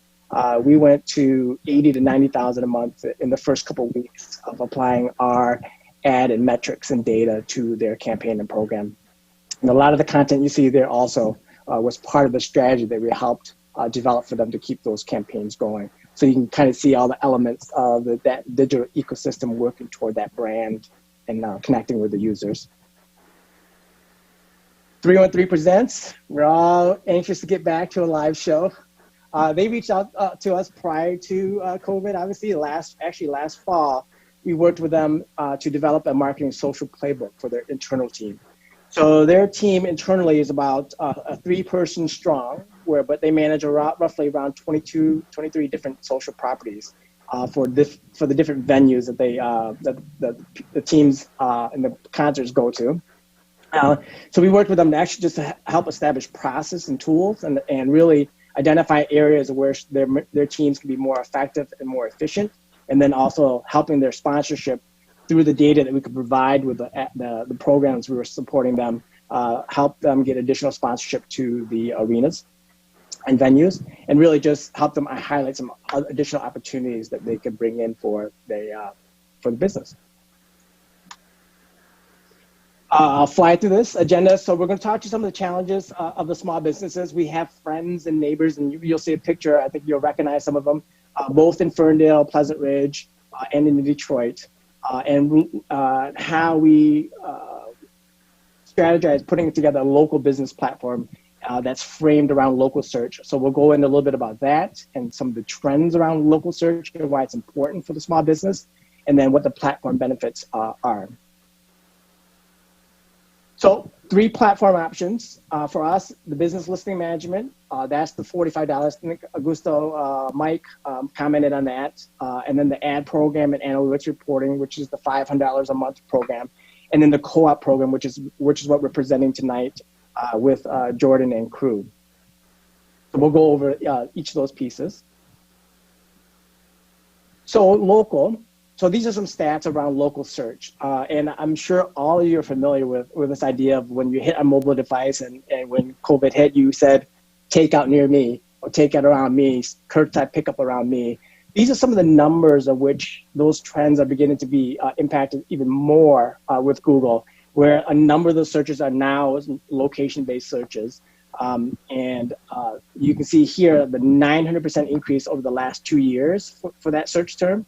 We went to 80 to 90,000 a month in the first couple of weeks of applying our ad and metrics and data to their campaign and program. And a lot of the content you see there also was part of the strategy that we helped develop for them to keep those campaigns going. So you can kind of see all the elements of that digital ecosystem working toward that brand and connecting with the users. 313 Presents. We're all anxious to get back to a live show. They reached out to us prior to COVID. Obviously, last fall, we worked with them to develop a marketing social playbook for their internal team. So their team internally is about a 3-person strong, but they manage roughly around 22, 23 different social properties for the different venues that that the teams and the concerts go to. So we worked with them to actually just to help establish process and tools and really identify areas where their teams can be more effective and more efficient, and then also helping their sponsorship through the data that we could provide with the programs we were supporting them, help them get additional sponsorship to the arenas and venues, and really just help them highlight some additional opportunities that they could bring in for the business. I'll fly through this agenda. So we're going to talk to some of the challenges of the small businesses. We have friends and neighbors, and you'll see a picture. I think you'll recognize some of them, both in Ferndale, Pleasant Ridge, and in Detroit, and how we strategize putting together a local business platform that's framed around local search. So we'll go into a little bit about that and some of the trends around local search and why it's important for the small business, and then what the platform benefits are. So 3 platform options for us: the business listing management, that's the $45. I think Augusto, Mike commented on that. And then the ad program and analytics reporting, which is the $500 a month program. And then the co-op program, which is what we're presenting tonight with Jordan and crew. So we'll go over each of those pieces. So local. So these are some stats around local search. And I'm sure all of you are familiar with this idea of when you hit a mobile device and when COVID hit, you said, take out near me or take out around me, curbside pickup around me. These are some of the numbers of which those trends are beginning to be impacted even more with Google, where a number of those searches are now location-based searches. And you can see here the 900% increase over the last 2 years for that search term.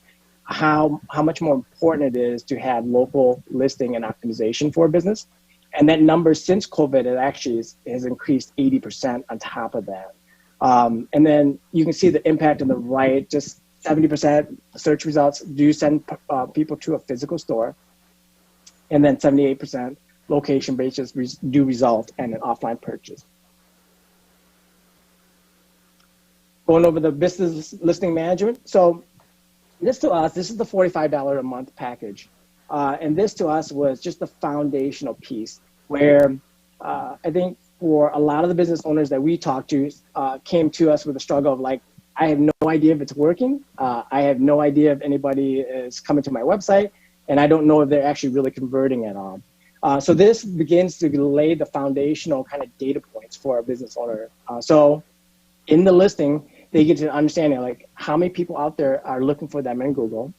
How much more important it is to have local listing and optimization for a business. And that number since COVID, it actually has increased 80% on top of that. And then you can see the impact on the right, just 70% search results do send people to a physical store. And then 78% location-based do result in an offline purchase. Going over the business listing management. So this to us, this is the $45 a month package. And this to us was just the foundational piece where I think for a lot of the business owners that we talked to came to us with a struggle of like, I have no idea if it's working. I have no idea if anybody is coming to my website, and I don't know if they're actually really converting at all. So this begins to lay the foundational kind of data points for a business owner. So in the listing, they get to understanding like how many people out there are looking for them in Google,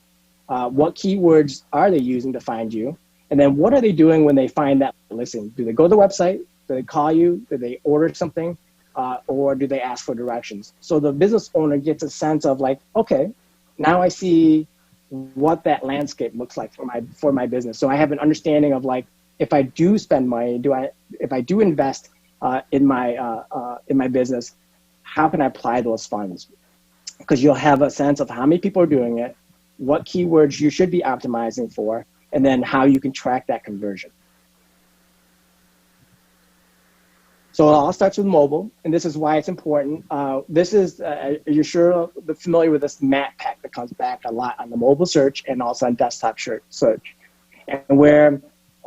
what keywords are they using to find you, and then what are they doing when they find that listing? Do they go to the website? Do they call you? Do they order something? Or do they ask for directions? So the business owner gets a sense of like, okay, now I see what that landscape looks like for my business. So I have an understanding of like, if I do spend money, if I do invest in my business, how can I apply those funds? Because you'll have a sense of how many people are doing it, what keywords you should be optimizing for, and then how you can track that conversion. So it all starts with mobile, and this is why it's important. This is, you're sure familiar with this map pack that comes back a lot on the mobile search and also on desktop search. And where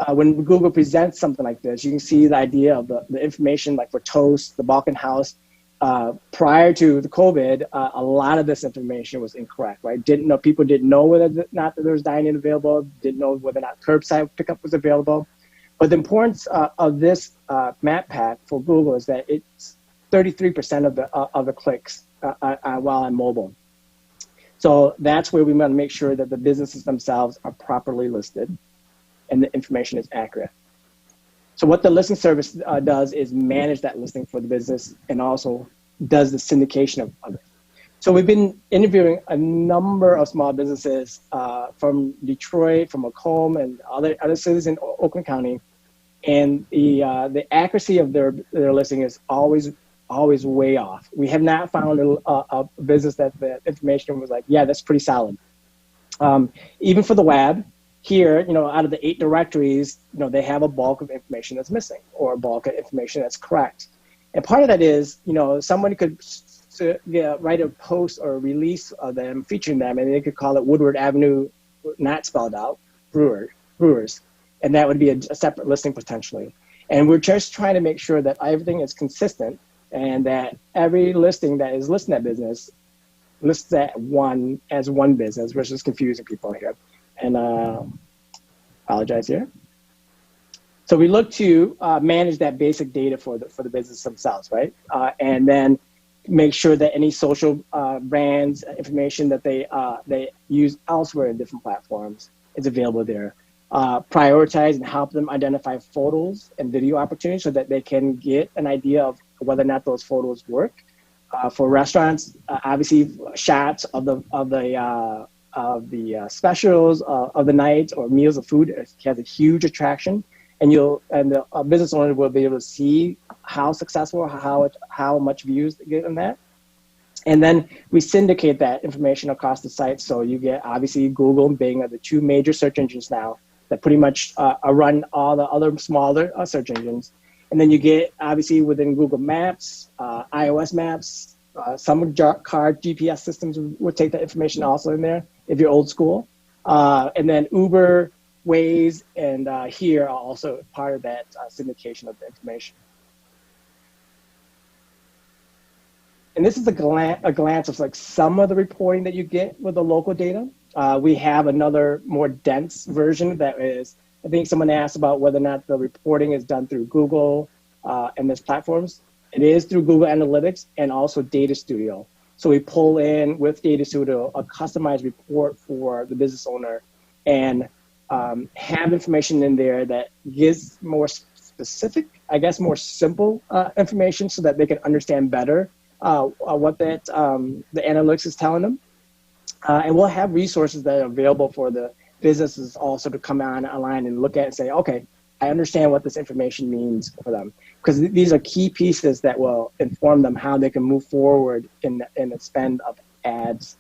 when Google presents something like this, you can see the idea of the information like for Toast, the Balkan House. Prior to the COVID, a lot of this information was incorrect, right? People didn't know whether or not there was dining available, didn't know whether or not curbside pickup was available. But the importance of this map pack for Google is that it's 33% of the clicks while on mobile. So that's where we want to make sure that the businesses themselves are properly listed and the information is accurate. So what the listing service does is manage that listing for the business and also does the syndication of it. So we've been interviewing a number of small businesses from Detroit, from Macomb, and other cities in Oakland County, and the accuracy of their listing is always way off. We have not found a business that the information was like, yeah, that's pretty solid. Even for the web, here, out of the 8 directories, they have a bulk of information that's missing or a bulk of information that's correct. And part of that is, someone could write a post or a release of them featuring them, and they could call it Woodward Avenue, not spelled out, Brewers. And that would be a separate listing potentially. And we're just trying to make sure that everything is consistent and that every listing that is listing that business lists that as one business versus confusing people here. And apologize here. So we look to manage that basic data for the business themselves, right? And then make sure that any social brands information that they use elsewhere in different platforms is available there. Prioritize and help them identify photos and video opportunities so that they can get an idea of whether or not those photos work. For restaurants, obviously shots of the specials of the night or meals of food has a huge attraction, and the business owner will be able to see how successful or how much views they get on that. And then we syndicate that information across the site. So you get obviously Google and Bing are the 2 major search engines now that pretty much run all the other smaller search engines. And then you get obviously within Google Maps, iOS Maps, some car GPS systems would take that information also in there if you're old school. And then Uber, Waze, and here are also part of that syndication of the information. And this is a glance of like some of the reporting that you get with the local data. We have another more dense version that is, I think someone asked about whether or not the reporting is done through Google and these platforms. It is through Google Analytics and also Data Studio. So we pull in with Data Studio a customized report for the business owner and have information in there that gives more specific, I guess, more simple information so that they can understand better what that the analytics is telling them. And we'll have resources that are available for the businesses also to come online and look at and say, okay, I understand what this information means for them. Because these are key pieces that will inform them how they can move forward in the spend of ads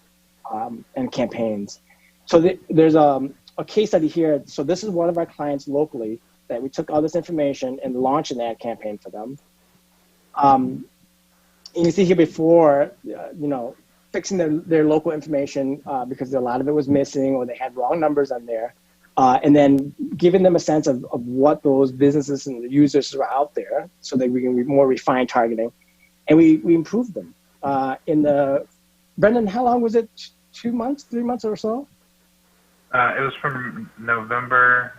and campaigns. So there's a case study here. So this is one of our clients locally that we took all this information and launched an ad campaign for them. You can see here before, fixing their local information because a lot of it was missing or they had wrong numbers on there. And then giving them a sense of what those businesses and the users are out there so that we can be more refined targeting. And we improved them. Brendan, how long was it? 2 months, 3 months or so? It was from November.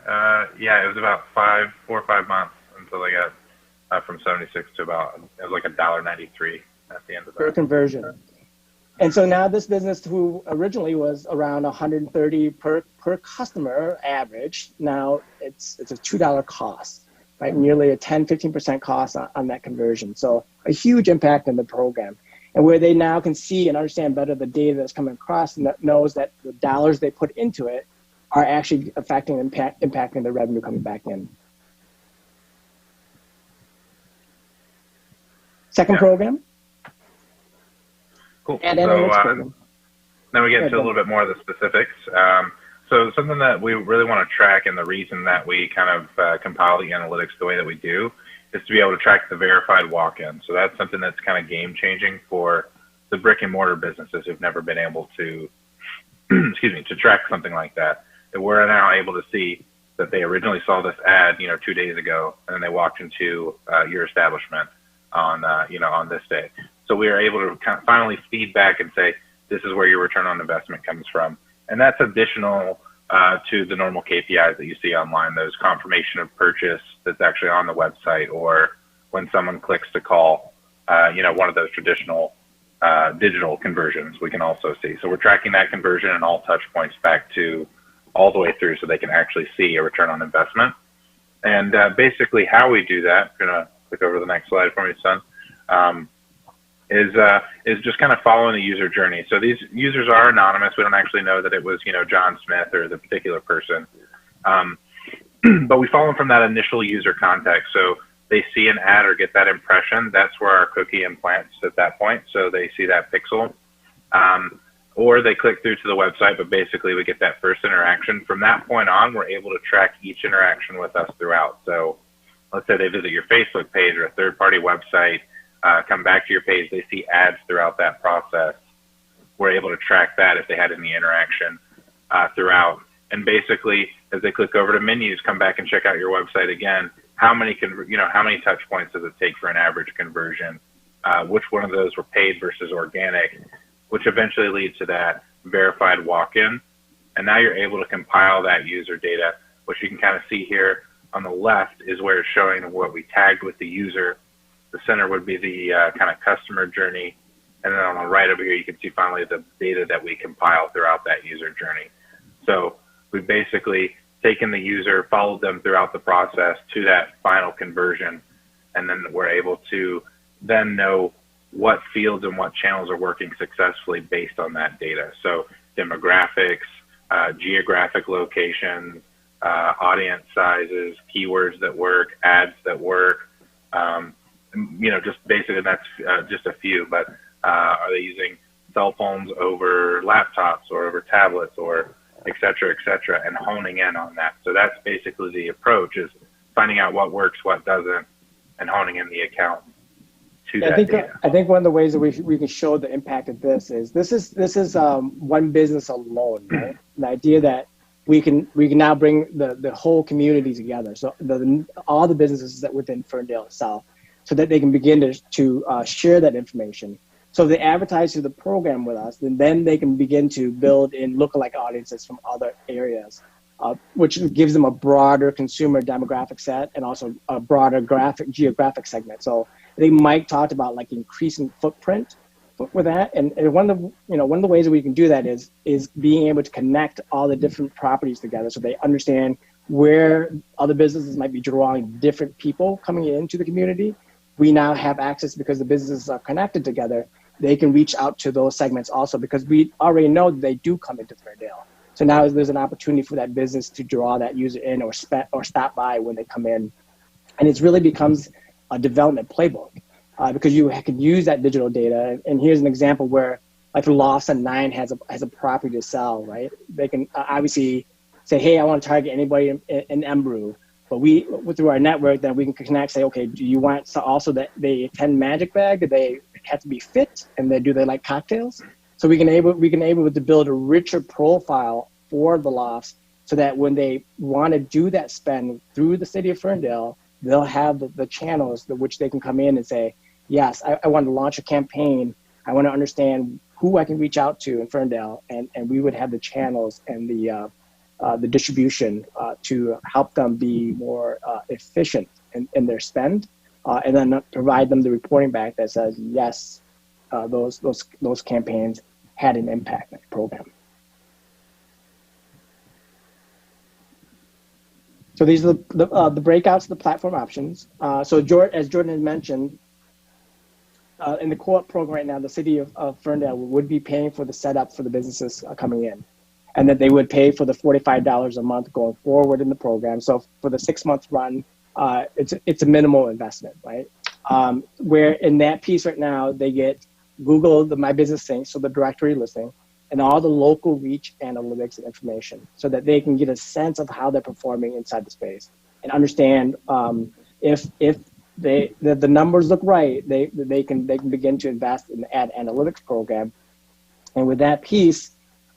It was about 4 or 5 months until I got from 76 to about, it was like $1.93 at the end of that. Per conversion. And so now this business, who originally was around 130 per customer average, now it's a $2 cost, right? Nearly a 10-15% cost on that conversion. So a huge impact in the program. And where they now can see and understand better the data that's coming across and that knows that the dollars they put into it are actually affecting and impacting the revenue coming back in. Second program. Cool. And so then we get to a little bit more of the specifics. So something that we really want to track, and the reason that we kind of compile the analytics the way that we do, is to be able to track the verified walk-in. So that's something that's kind of game-changing for the brick and mortar businesses who've never been able to, to track something like that. That we're now able to see that they originally saw this ad, 2 days ago, and then they walked into your establishment on, on this day. So we are able to kind of finally feed back and say, this is where your return on investment comes from. And that's additional to the normal KPIs that you see online, those confirmation of purchase that's actually on the website, or when someone clicks to call, one of those traditional digital conversions we can also see. So we're tracking that conversion and all touch points back to all the way through so they can actually see a return on investment. And basically how we do that, I'm going to click over to the next slide for me, son, is just kind of following the user journey. So these users are anonymous. We don't actually know that it was, John Smith or the particular person. But we follow them from that initial user context. So they see an ad or get that impression. That's where our cookie implants at that point. So they see that pixel. or they click through to the website, but basically we get that first interaction. From that point on, we're able to track each interaction with us throughout. So let's say they visit your Facebook page or a third-party website, come back to your page, they see ads throughout that process. We're able to track that if they had any interaction throughout. And basically, as they click over to menus, come back and check out your website again, how many touch points does it take for an average conversion? Which one of those were paid versus organic, which eventually leads to that verified walk-in. And now you're able to compile that user data, which you can kind of see here on the left is where it's showing what we tagged with the user. The center would be the kind of customer journey. And then on the right over here, you can see finally the data that we compile throughout that user journey. So we've basically taken the user, followed them throughout the process to that final conversion, and then we're able to then know what fields and what channels are working successfully based on that data. So demographics, geographic locations, audience sizes, keywords that work, ads that work, just basically that's just a few, but are they using cell phones over laptops or over tablets or et cetera, and honing in on that. So that's basically the approach, is finding out what works, what doesn't, and honing in the account to that data. I think one of the ways that we can show the impact of this is one business alone, right? The idea that we can now bring the whole community together. So all the businesses that within Ferndale itself, so that they can begin to share that information. So if they advertise through the program with us, then they can begin to build in lookalike audiences from other areas, which gives them a broader consumer demographic set and also a broader geographic segment. So I think Mike talked about like increasing footprint with that, and one of the ways that we can do that is being able to connect all the different properties together, so they understand where other businesses might be drawing different people coming into the community. We now have access, because the businesses are connected together. They can reach out to those segments also, because we already know that they do come into Ferndale. So now there's an opportunity for that business to draw that user in or stop by when they come in. And it really becomes a development playbook, because you can use that digital data. And here's an example where, like, Lawson 9 has a property to sell, right? They can obviously say, hey, I want to target anybody in Embrew. But through our network, then we can connect, say, okay, do you want also that they attend Magic Bag? Do they have to be fit? And do they like cocktails? So we can able to build a richer profile for the lofts, so that when they want to do that spend through the city of Ferndale, they'll have the channels which they can come in and say, yes, I want to launch a campaign. I want to understand who I can reach out to in Ferndale, and we would have the channels and the distribution to help them be more efficient in their spend, and then provide them the reporting back that says, yes, those campaigns had an impact on the program. So these are the breakouts of the platform options. So as Jordan had mentioned, in the co-op program right now, the city of Ferndale would be paying for the setup for the businesses coming in, and that they would pay for the $45 a month going forward in the program. So for the 6-month run, it's a minimal investment, right? Where in that piece right now, they get Google, the My Business Sync, so the directory listing, and all the local reach analytics and information, so that they can get a sense of how they're performing inside the space and understand if the numbers look right, they can begin to invest in the ad analytics program. And with that piece,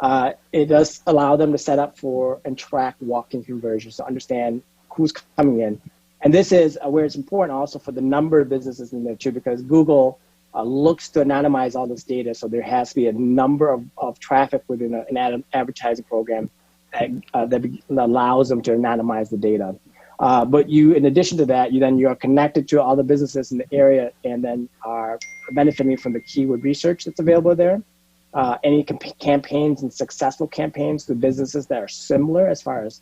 it does allow them to set up for and track walk-in conversions to understand who's coming in. And this is where it's important also for the number of businesses in there too, because Google looks to anonymize all this data. So there has to be a number of traffic within an advertising program that allows them to anonymize the data. But in addition to that, you're connected to all the businesses in the area, and then are benefiting from the keyword research that's available there. Any campaigns and successful campaigns to businesses that are similar as far as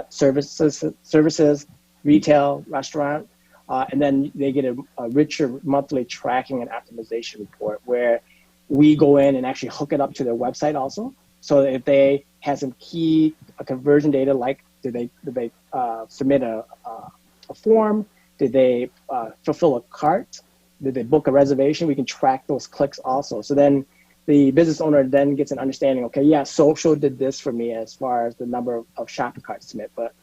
services, retail, restaurant, and then they get a richer monthly tracking and optimization report where we go in and actually hook it up to their website also. So if they have some key conversion data, like did they submit a form, did they fulfill a cart, did they book a reservation, we can track those clicks also. So then the business owner then gets an understanding, okay, yeah, social did this for me as far as the number of shopping carts submit, but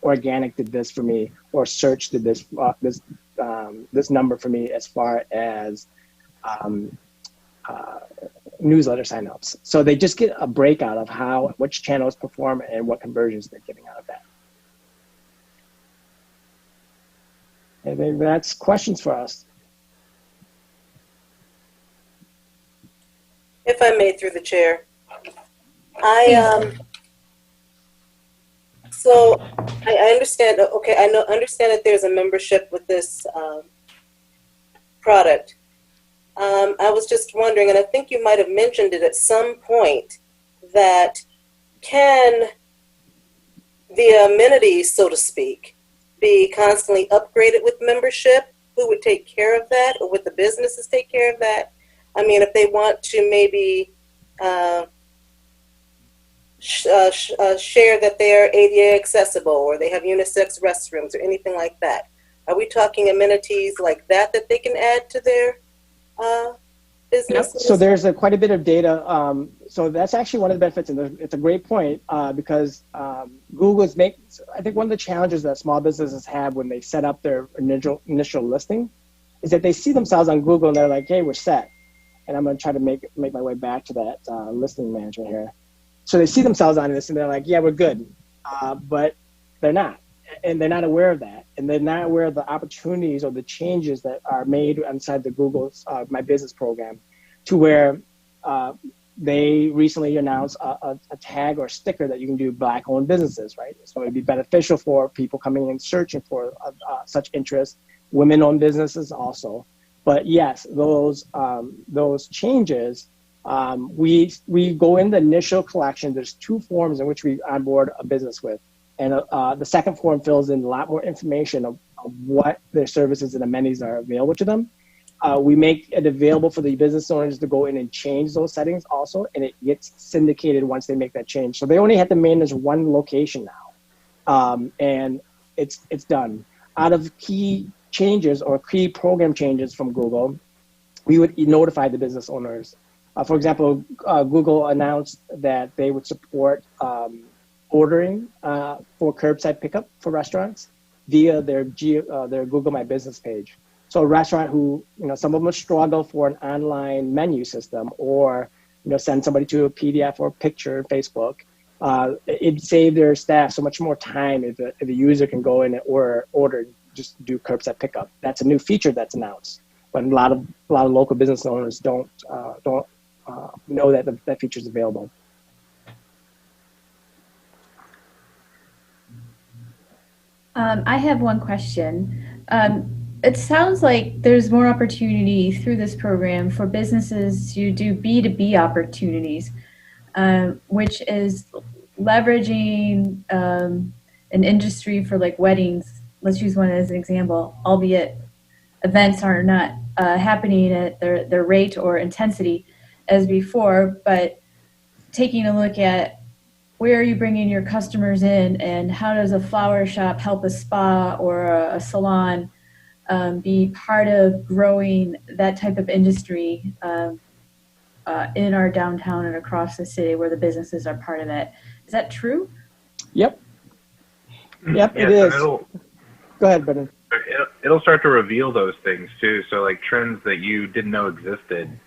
organic did this for me, or search did this this number for me as far as newsletter signups. So they just get a breakout of which channels perform and what conversions they're getting out of that. I think that's questions for us. If I may, through the chair. So I understand, okay, understand that there's a membership with this product. I was just wondering, and I think you might have mentioned it at some point, that can the amenities, so to speak, be constantly upgraded with membership? Who would take care of that, or would the businesses take care of that? I mean, if they want to maybe share that they are ADA accessible, or they have unisex restrooms, or anything like that, are we talking amenities like that they can add to their business? Yep. So there's quite a bit of data. So that's actually one of the benefits, and it's a great point because Google is I think one of the challenges that small businesses have when they set up their initial listing is that they see themselves on Google and they're like, hey, we're set. And I'm going to try to make my way back to that listing management here. So they see themselves on this and they're like, yeah, we're good. But they're not. And they're not aware of that. And they're not aware of the opportunities or the changes that are made inside the Google's My Business program, to where they recently announced a tag or sticker that you can do Black-owned businesses, right? So it'd be beneficial for people coming in searching for such interest, women-owned businesses also. But yes, those changes, we go in the initial collection. There's 2 forms in which we onboard a business with. And the second form fills in a lot more information of what their services and amenities are available to them. We make it available for the business owners to go in and change those settings also, and it gets syndicated once they make that change. So they only have to manage one location now, and it's done. Out of key changes or key program changes from Google, we would notify the business owners. For example, Google announced that they would support ordering for curbside pickup for restaurants via their Google My Business page. So a restaurant who, some of them struggle for an online menu system, or, send somebody to a PDF or a picture on Facebook, it'd save their staff so much more time if a user can go in and order, just do curbside pickup. That's a new feature that's announced, but a lot of local business owners don't know that that feature is available. I have one question. It sounds like there's more opportunity through this program for businesses to do B2B opportunities, which is leveraging an industry for like weddings. Let's use one as an example, albeit events are not happening at their rate or intensity as before, but taking a look at where are you bringing your customers in, and how does a flower shop help a spa or a salon be part of growing that type of industry in our downtown and across the city where the businesses are part of it. Is that true? Yep. Yep, yes, it is. Go ahead, Brendan. It'll start to reveal those things too. So like trends that you didn't know existed.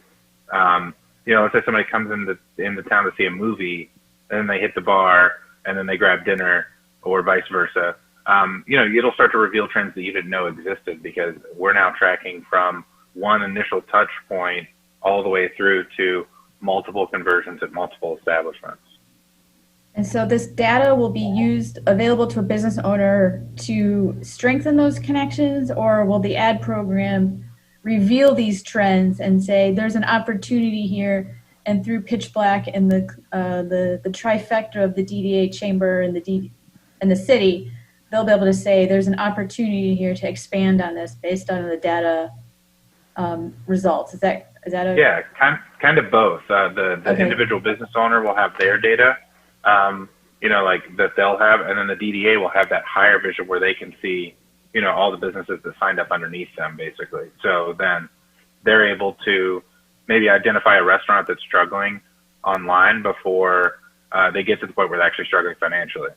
Let's say somebody comes into town to see a movie, and then they hit the bar, and then they grab dinner, or vice versa. It'll start to reveal trends that you didn't know existed, because we're now tracking from one initial touch point all the way through to multiple conversions at multiple establishments. And so this data will be available to a business owner to strengthen those connections, or will the ad program reveal these trends and say there's an opportunity here, and through Pitch Black and the trifecta of the DDA chamber and the city, they'll be able to say there's an opportunity here to expand on this based on the data results. Is that Yeah, kind of both. The Okay. individual business owner will have their data, like that they'll have, and then the DDA will have that higher vision where they can see, all the businesses that signed up underneath them, basically. So then they're able to maybe identify a restaurant that's struggling online before they get to the point where they're actually struggling financially.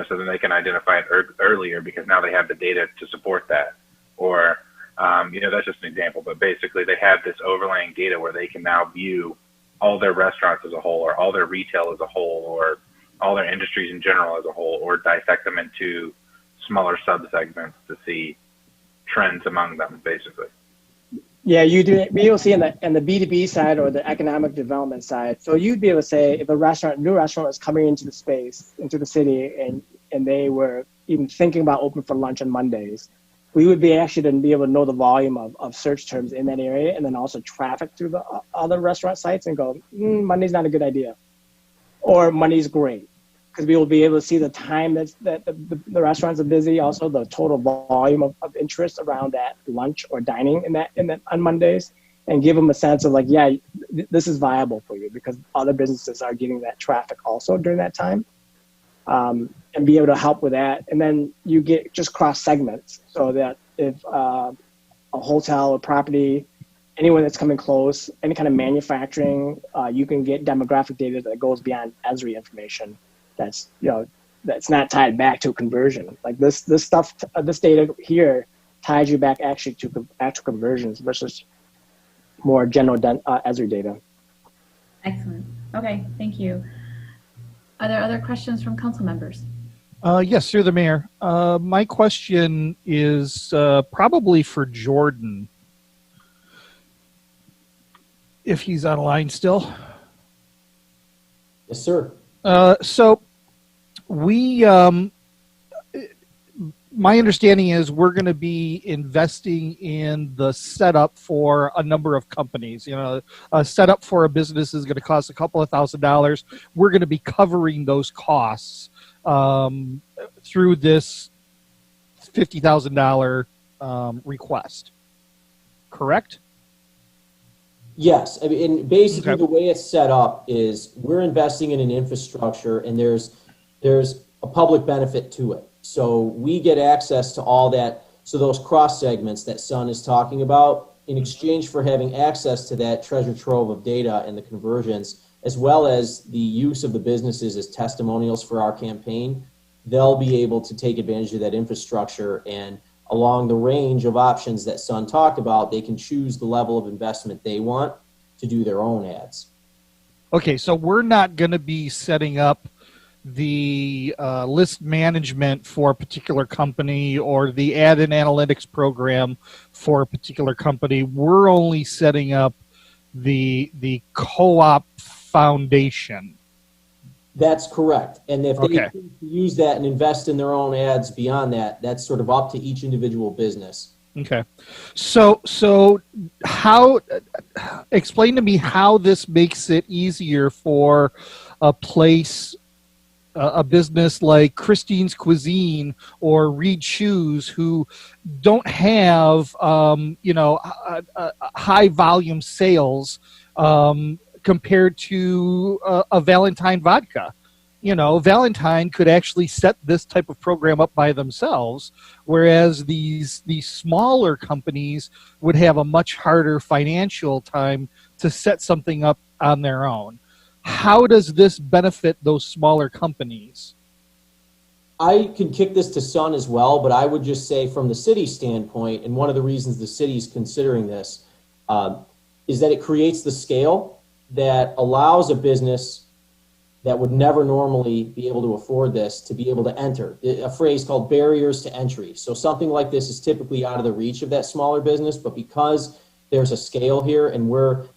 So then they can identify it earlier because now they have the data to support that. Or, that's just an example, but basically they have this overlaying data where they can now view all their restaurants as a whole, or all their retail as a whole, or all their industries in general as a whole, or dissect them into smaller subsegments to see trends among them, basically. Yeah, you do. You'll see in the B2B side or the economic development side. So you'd be able to say if a new restaurant was coming into the space, into the city, and they were even thinking about open for lunch on Mondays, we would be actually then be able to know the volume of search terms in that area, and then also traffic through the other restaurant sites and go, Monday's not a good idea, or Monday's great, because we will be able to see the time that the restaurants are busy, also the total volume of interest around that lunch or dining in that on Mondays, and give them a sense of like, yeah, this is viable for you because other businesses are getting that traffic also during that time, and be able to help with that. And then you get just cross segments so that if a hotel or property, anyone that's coming close, any kind of manufacturing, you can get demographic data that goes beyond ESRI information. That's that's not tied back to conversion. Like this stuff, this data here ties you back actually to actual conversions versus more general ESRI data. Excellent. Okay, thank you. Are there other questions from council members? Yes, through the mayor. My question is probably for Jordan, if he's online still. Yes, sir. So we, my understanding is we're going to be investing in the setup for a number of companies. A setup for a business is going to cost a couple of $1,000s. We're going to be covering those costs through this $50,000 request. Correct? Yes, I mean, and basically the way it's set up is we're investing in an infrastructure, and there's a public benefit to it. So we get access to all that. So those cross segments that Sun is talking about, in exchange for having access to that treasure trove of data and the conversions, as well as the use of the businesses as testimonials for our campaign, they'll be able to take advantage of that infrastructure, and along the range of options that Sun talked about, they can choose the level of investment they want to do their own ads. Okay, so we're not going to be setting up the list management for a particular company or the ad and analytics program for a particular company. We're only setting up the co-op foundation. That's correct. And if they use that and invest in their own ads beyond that, that's sort of up to each individual business. Okay. So how, explain to me how this makes it easier for a place, a business like Christine's Cuisine or Reed Shoes, who don't have, high volume sales, compared to a Valentine vodka. Valentine could actually set this type of program up by themselves, whereas these smaller companies would have a much harder financial time to set something up on their own. How does this benefit those smaller companies? I can kick this to Sun as well, but I would just say from the city standpoint, and one of the reasons the city's considering this is that it creates the scale that allows a business that would never normally be able to afford this to be able to enter. A phrase called barriers to entry. So something like this is typically out of the reach of that smaller business, but because there's a scale here and we're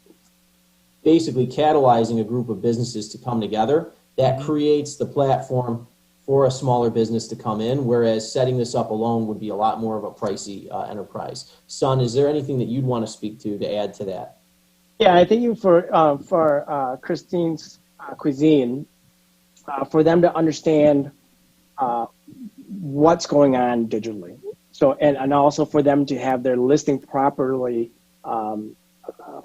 basically catalyzing a group of businesses to come together, that creates the platform for a smaller business to come in, whereas setting this up alone would be a lot more of a pricey enterprise. Sun, is there anything that you'd want to speak to add to that? Yeah, I think for Christine's Cuisine, for them to understand what's going on digitally. So, and also for them to have their listing properly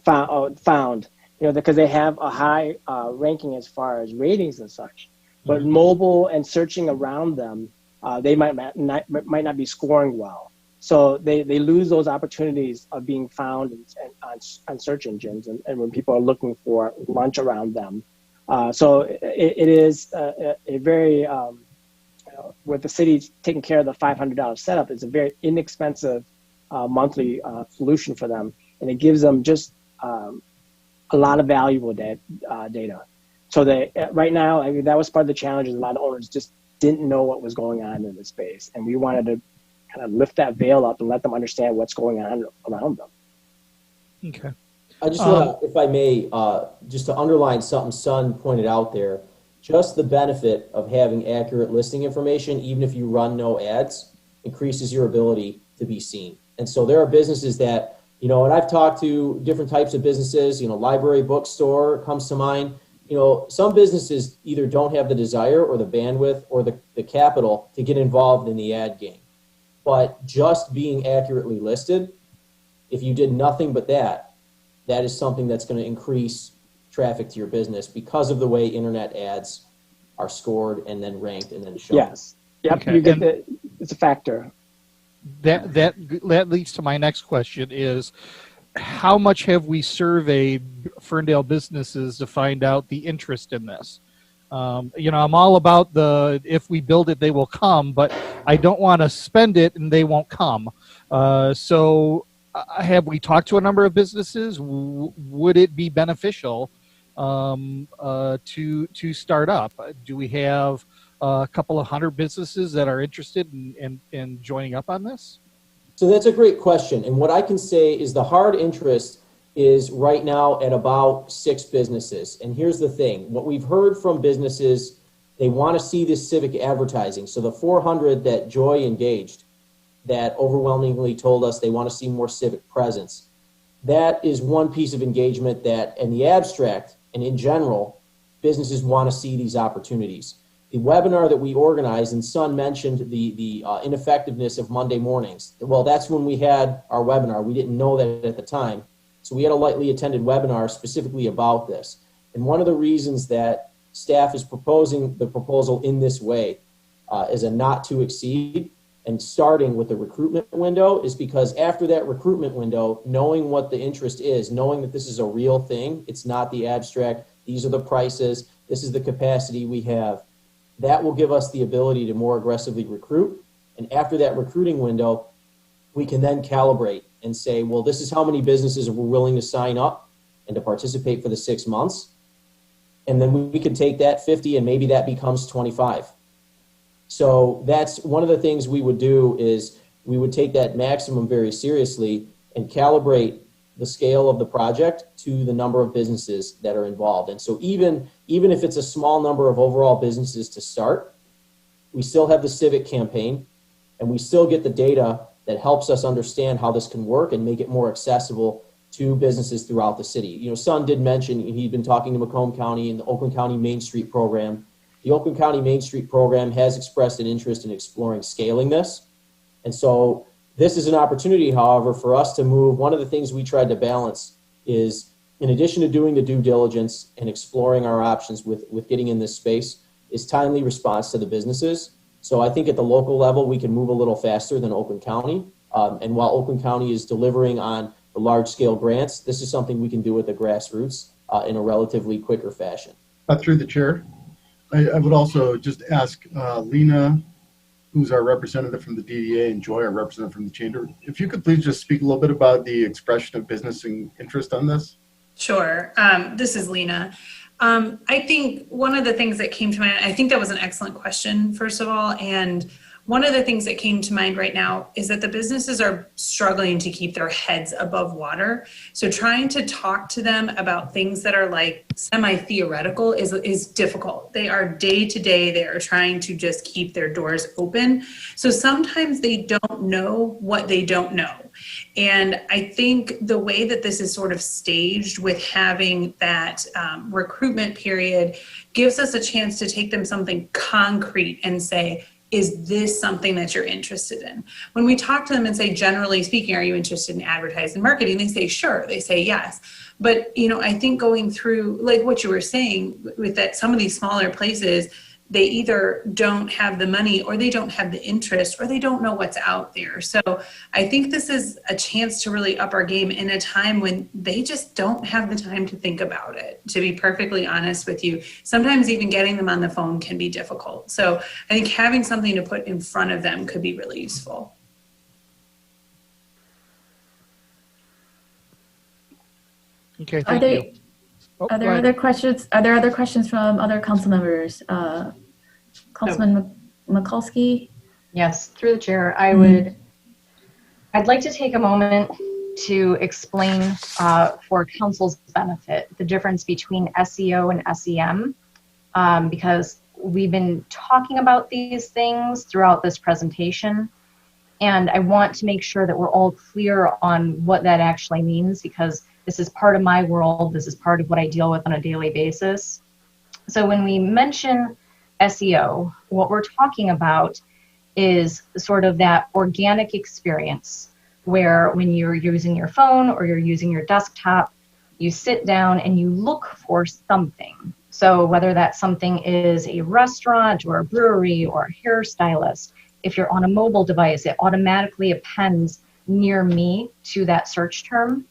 found, because they have a high ranking as far as ratings and such. But mobile and searching around them, they might not be scoring well. So they lose those opportunities of being found on search engines and when people are looking for lunch around them. So it is a very, with the city taking care of the $500 setup, it's a very inexpensive monthly solution for them. And it gives them just a lot of valuable data. So right now, I mean, that was part of the challenges. A lot of owners just didn't know what was going on in the space. And we wanted to kind of lift that veil up and let them understand what's going on around them. Okay. I just want to, if I may, just to underline something Sun pointed out there, just the benefit of having accurate listing information, even if you run no ads, increases your ability to be seen. And so there are businesses that, and I've talked to different types of businesses, library, bookstore comes to mind. Some businesses either don't have the desire or the bandwidth or the capital to get involved in the ad game. But just being accurately listed, if you did nothing but that is something that's going to increase traffic to your business because of the way internet ads are scored and then ranked and then shown. Yes. Yep. Okay. You get it's a factor. That leads to my next question is, how much have we surveyed Ferndale businesses to find out the interest in this? I'm all about if we build it, they will come, but I don't want to spend it and they won't come. So have we talked to a number of businesses? Would it be beneficial to start up? Do we have a couple of hundred businesses that are interested in joining up on this? So that's a great question. And what I can say is the hard interest is right now at about 6 businesses. And here's the thing. What we've heard from businesses, they want to see this civic advertising. So the 400 that Joy engaged, that overwhelmingly told us they want to see more civic presence. That is one piece of engagement that, in the abstract and in general, businesses want to see these opportunities. The webinar that we organized, and Sun mentioned the ineffectiveness of Monday mornings. Well, that's when we had our webinar. We didn't know that at the time. So we had a lightly attended webinar specifically about this. And one of the reasons that staff is proposing the proposal in this way as a not to exceed and starting with the recruitment window is because after that recruitment window, knowing what the interest is, knowing that this is a real thing, it's not the abstract, these are the prices, this is the capacity we have, that will give us the ability to more aggressively recruit. And after that recruiting window, we can then calibrate and say, well, this is how many businesses are willing to sign up and to participate for the 6 months. And then we can take that 50 and maybe that becomes 25. So that's one of the things we would do is we would take that maximum very seriously and calibrate the scale of the project to the number of businesses that are involved. And so even if it's a small number of overall businesses to start, we still have the civic campaign and we still get the data that helps us understand how this can work and make it more accessible to businesses throughout the city. Sun did mention he'd been talking to Macomb County and the Oakland County Main Street program. The Oakland County Main Street program has expressed an interest in exploring scaling this. And so this is an opportunity, however, for us to move. One of the things we tried to balance is, in addition to doing the due diligence and exploring our options with getting in this space, is timely response to the businesses. So I think at the local level, we can move a little faster than Oakland County. And while Oakland County is delivering on the large-scale grants, this is something we can do at the grassroots in a relatively quicker fashion. Through the chair, I would also just ask Lena, who's our representative from the DDA, and Joy, our representative from the Chamber, if you could please just speak a little bit about the expression of business and interest on this. Sure. This is Lena. I think one of the things that came to mind, I think that was an excellent question, first of all. And one of the things that came to mind right now is that the businesses are struggling to keep their heads above water. So trying to talk to them about things that are like semi-theoretical is difficult. They are day to day, they are trying to just keep their doors open. So sometimes they don't know what they don't know. And I think the way that this is sort of staged with having that recruitment period gives us a chance to take them something concrete and say, is this something that you're interested in? When we talk to them and say, generally speaking, are you interested in advertising and marketing? They say, sure. They say, yes. But, I think going through, like what you were saying with that, some of these smaller places, they either don't have the money, or they don't have the interest, or they don't know what's out there. So I think this is a chance to really up our game in a time when they just don't have the time to think about it, to be perfectly honest with you. Sometimes even getting them on the phone can be difficult. So I think having something to put in front of them could be really useful. Okay, thank you. Are there other questions? Are there other questions from other council members? Councilman Mikulski? Yes, through the chair, I'd like to take a moment to explain for council's benefit the difference between SEO and SEM, because we've been talking about these things throughout this presentation, and I want to make sure that we're all clear on what that actually means, because this is part of my world. This is part of what I deal with on a daily basis. So when we mention SEO, what we're talking about is sort of that organic experience where when you're using your phone or you're using your desktop, you sit down and you look for something. So whether that something is a restaurant or a brewery or a hairstylist, if you're on a mobile device, it automatically appends near me to that search term.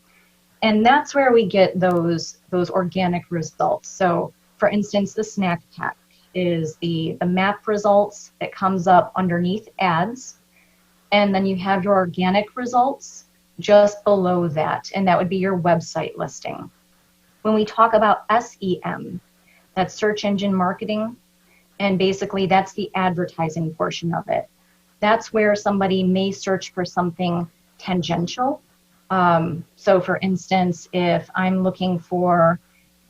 And that's where we get those organic results. So for instance, the snack pack is the map results that comes up underneath ads. And then you have your organic results just below that, and that would be your website listing. When we talk about SEM, that's search engine marketing, and basically that's the advertising portion of it. That's where somebody may search for something tangential. So for instance, if I'm looking for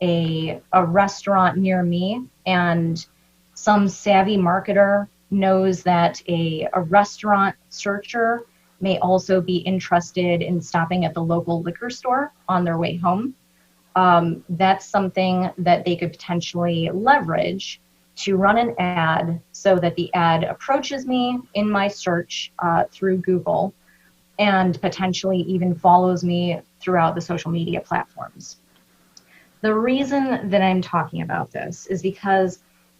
a restaurant near me and some savvy marketer knows that a restaurant searcher may also be interested in stopping at the local liquor store on their way home, that's something that they could potentially leverage to run an ad so that the ad approaches me in my search through Google and potentially even follows me throughout the social media platforms. The reason that I'm talking about this is because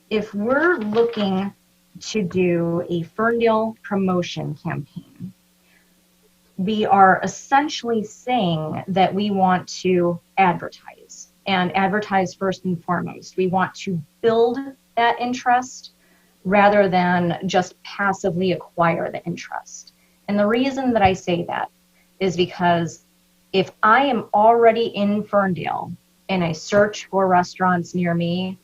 if we're looking to do a Ferndale promotion campaign, we are essentially saying that we want to advertise, and advertise first and foremost. We want to build that interest rather than just passively acquire the interest. And the reason that I say that is because if I am already in Ferndale and I search for restaurants near me,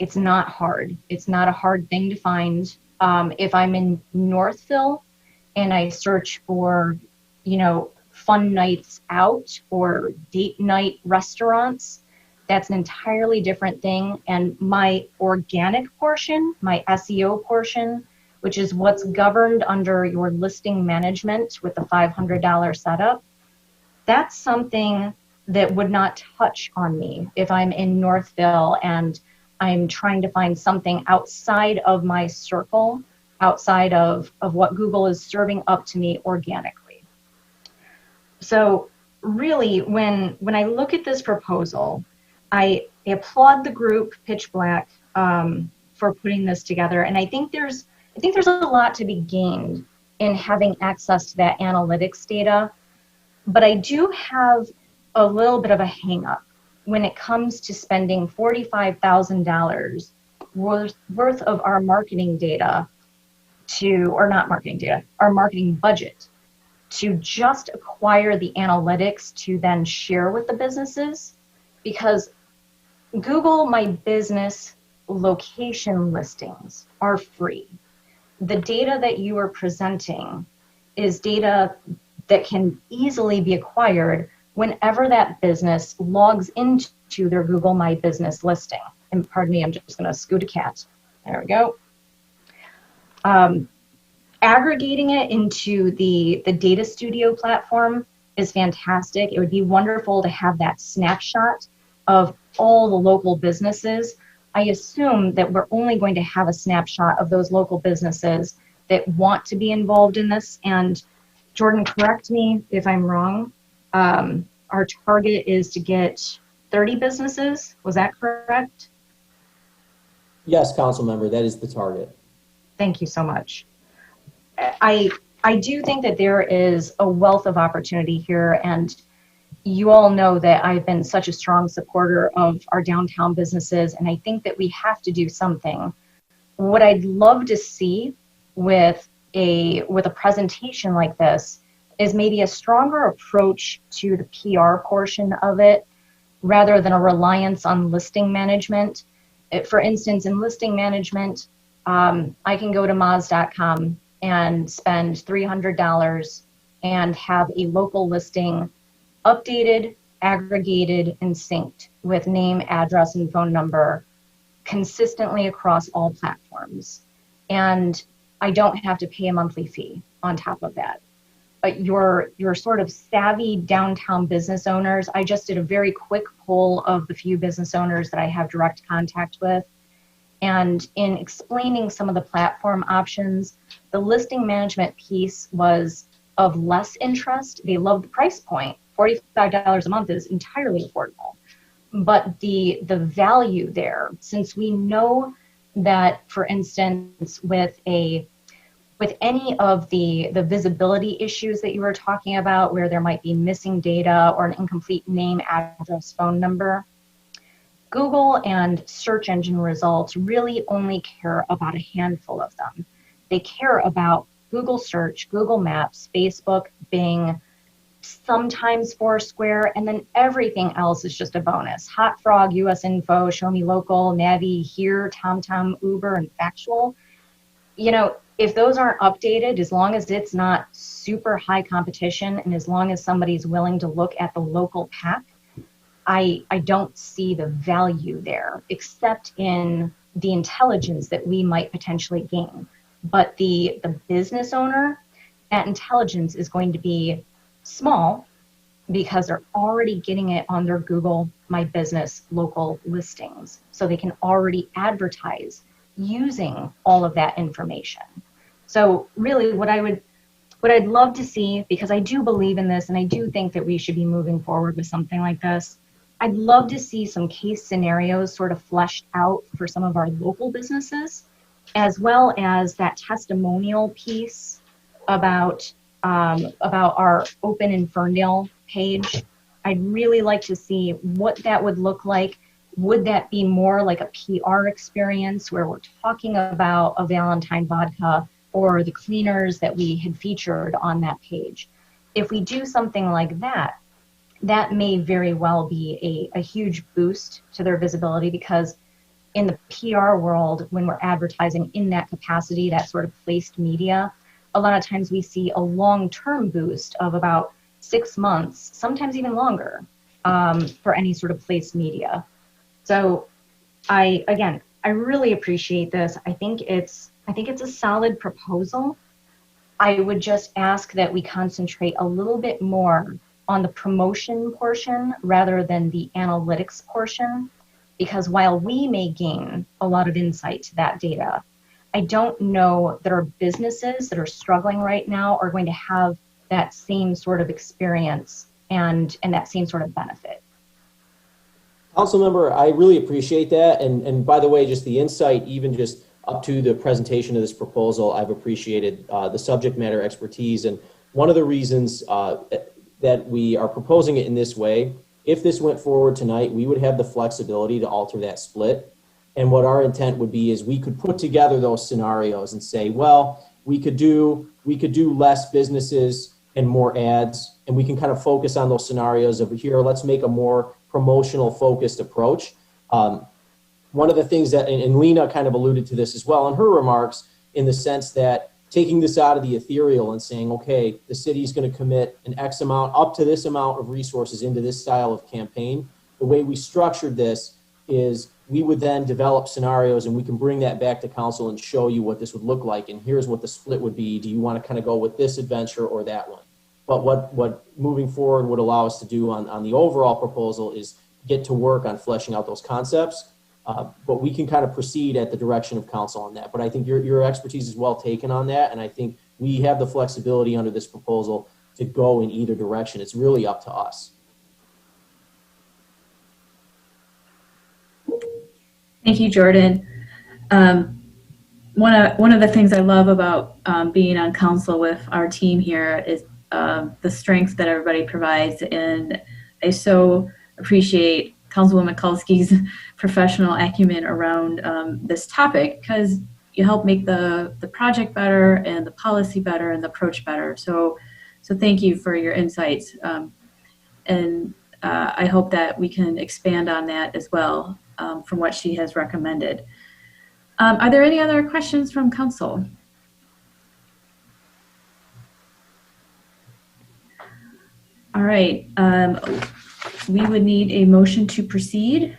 it's not hard. It's not a hard thing to find. If I'm in Northville and I search for, fun nights out or date night restaurants, that's an entirely different thing. And my organic portion, my SEO portion, which is what's governed under your listing management with the $500 setup, that's something that would not touch on me if I'm in Northville and I'm trying to find something outside of my circle, outside of what Google is serving up to me organically. So really, when I look at this proposal, I applaud the group Pitch Black for putting this together, and I think there's a lot to be gained in having access to that analytics data, but I do have a little bit of a hang up when it comes to spending $45,000 worth of our marketing data our marketing budget to just acquire the analytics to then share with the businesses, because Google My Business location listings are free. The data that you are presenting is data that can easily be acquired whenever that business logs into their Google My Business listing. And pardon me, I'm just going to scoot a cat. There we go. Aggregating it into the Data Studio platform is fantastic. It would be wonderful to have that snapshot of all the local businesses. I assume that we're only going to have a snapshot of those local businesses that want to be involved in this. And Jordan, correct me if I'm wrong. Our target is to get 30 businesses. Was that correct? Yes, council member, that is the target. Thank you so much. I do think that there is a wealth of opportunity here, and you all know that I've been such a strong supporter of our downtown businesses, and I think that we have to do something. What I'd love to see with a presentation like this is maybe a stronger approach to the PR portion of it rather than a reliance on listing management. For instance, in listing management, I can go to Moz.com and spend $300 and have a local listing updated, aggregated, and synced with name, address, and phone number consistently across all platforms. And I don't have to pay a monthly fee on top of that. But your sort of savvy downtown business owners, I just did a very quick poll of the few business owners that I have direct contact with. And in explaining some of the platform options, the listing management piece was of less interest. They love the price point. $45 a month is entirely affordable. But the value there, since we know that, for instance, with any of the visibility issues that you were talking about, where there might be missing data or an incomplete name, address, phone number, Google and search engine results really only care about a handful of them. They care about Google search, Google Maps, Facebook, Bing, sometimes Foursquare, and then everything else is just a bonus. Hot Frog, US Info, Show Me Local, Navi, Here, TomTom, Uber, and Factual. You know, if those aren't updated, as long as it's not super high competition and as long as somebody's willing to look at the local pack, I don't see the value there, except in the intelligence that we might potentially gain. But the business owner, that intelligence is going to be small because they're already getting it on their Google My Business local listings. So they can already advertise using all of that information. So really what I'd love to see, because I do believe in this and I do think that we should be moving forward with something like this, I'd love to see some case scenarios sort of fleshed out for some of our local businesses, as well as that testimonial piece about our Open in Ferndale page. I'd really like to see what that would look like. Would that be more like a PR experience where we're talking about a Valentine vodka or the cleaners that we had featured on that page? If we do something like that, that may very well be a huge boost to their visibility, because in the PR world, when we're advertising in that capacity, that sort of placed media, a lot of times we see a long-term boost of about 6 months, sometimes even longer, for any sort of placed media. So I really appreciate this. I think it's a solid proposal. I would just ask that we concentrate a little bit more on the promotion portion rather than the analytics portion, because while we may gain a lot of insight to that data, I don't know that our businesses that are struggling right now are going to have that same sort of experience and that same sort of benefit. Council member, I really appreciate that. And by the way, just the insight, even just up to the presentation of this proposal, I've appreciated the subject matter expertise. And one of the reasons that we are proposing it in this way, if this went forward tonight, we would have the flexibility to alter that split. And what our intent would be is we could put together those scenarios and say, well, we could do less businesses and more ads, and we can kind of focus on those scenarios over here. Let's make a more promotional focused approach. One of the things that, and Lena kind of alluded to this as well in her remarks, in the sense that taking this out of the ethereal and saying, okay, the city is going to commit an X amount, up to this amount of resources into this style of campaign. The way we structured this is we would then develop scenarios and we can bring that back to council and show you what this would look like. And here's what the split would be. Do you want to kind of go with this adventure or that one? But what moving forward would allow us to do on the overall proposal is get to work on fleshing out those concepts. But we can kind of proceed at the direction of council on that. But I think your expertise is well taken on that. And I think we have the flexibility under this proposal to go in either direction. It's really up to us. Thank you, Jordan. One of the things I love about being on council with our team here is the strength that everybody provides, and I so appreciate Councilwoman Mikulski's professional acumen around this topic, because you help make the project better and the policy better and the approach better. So thank you for your insights, and I hope that we can expand on that as well from what she has recommended. Are there any other questions from council? All right, we would need a motion to proceed.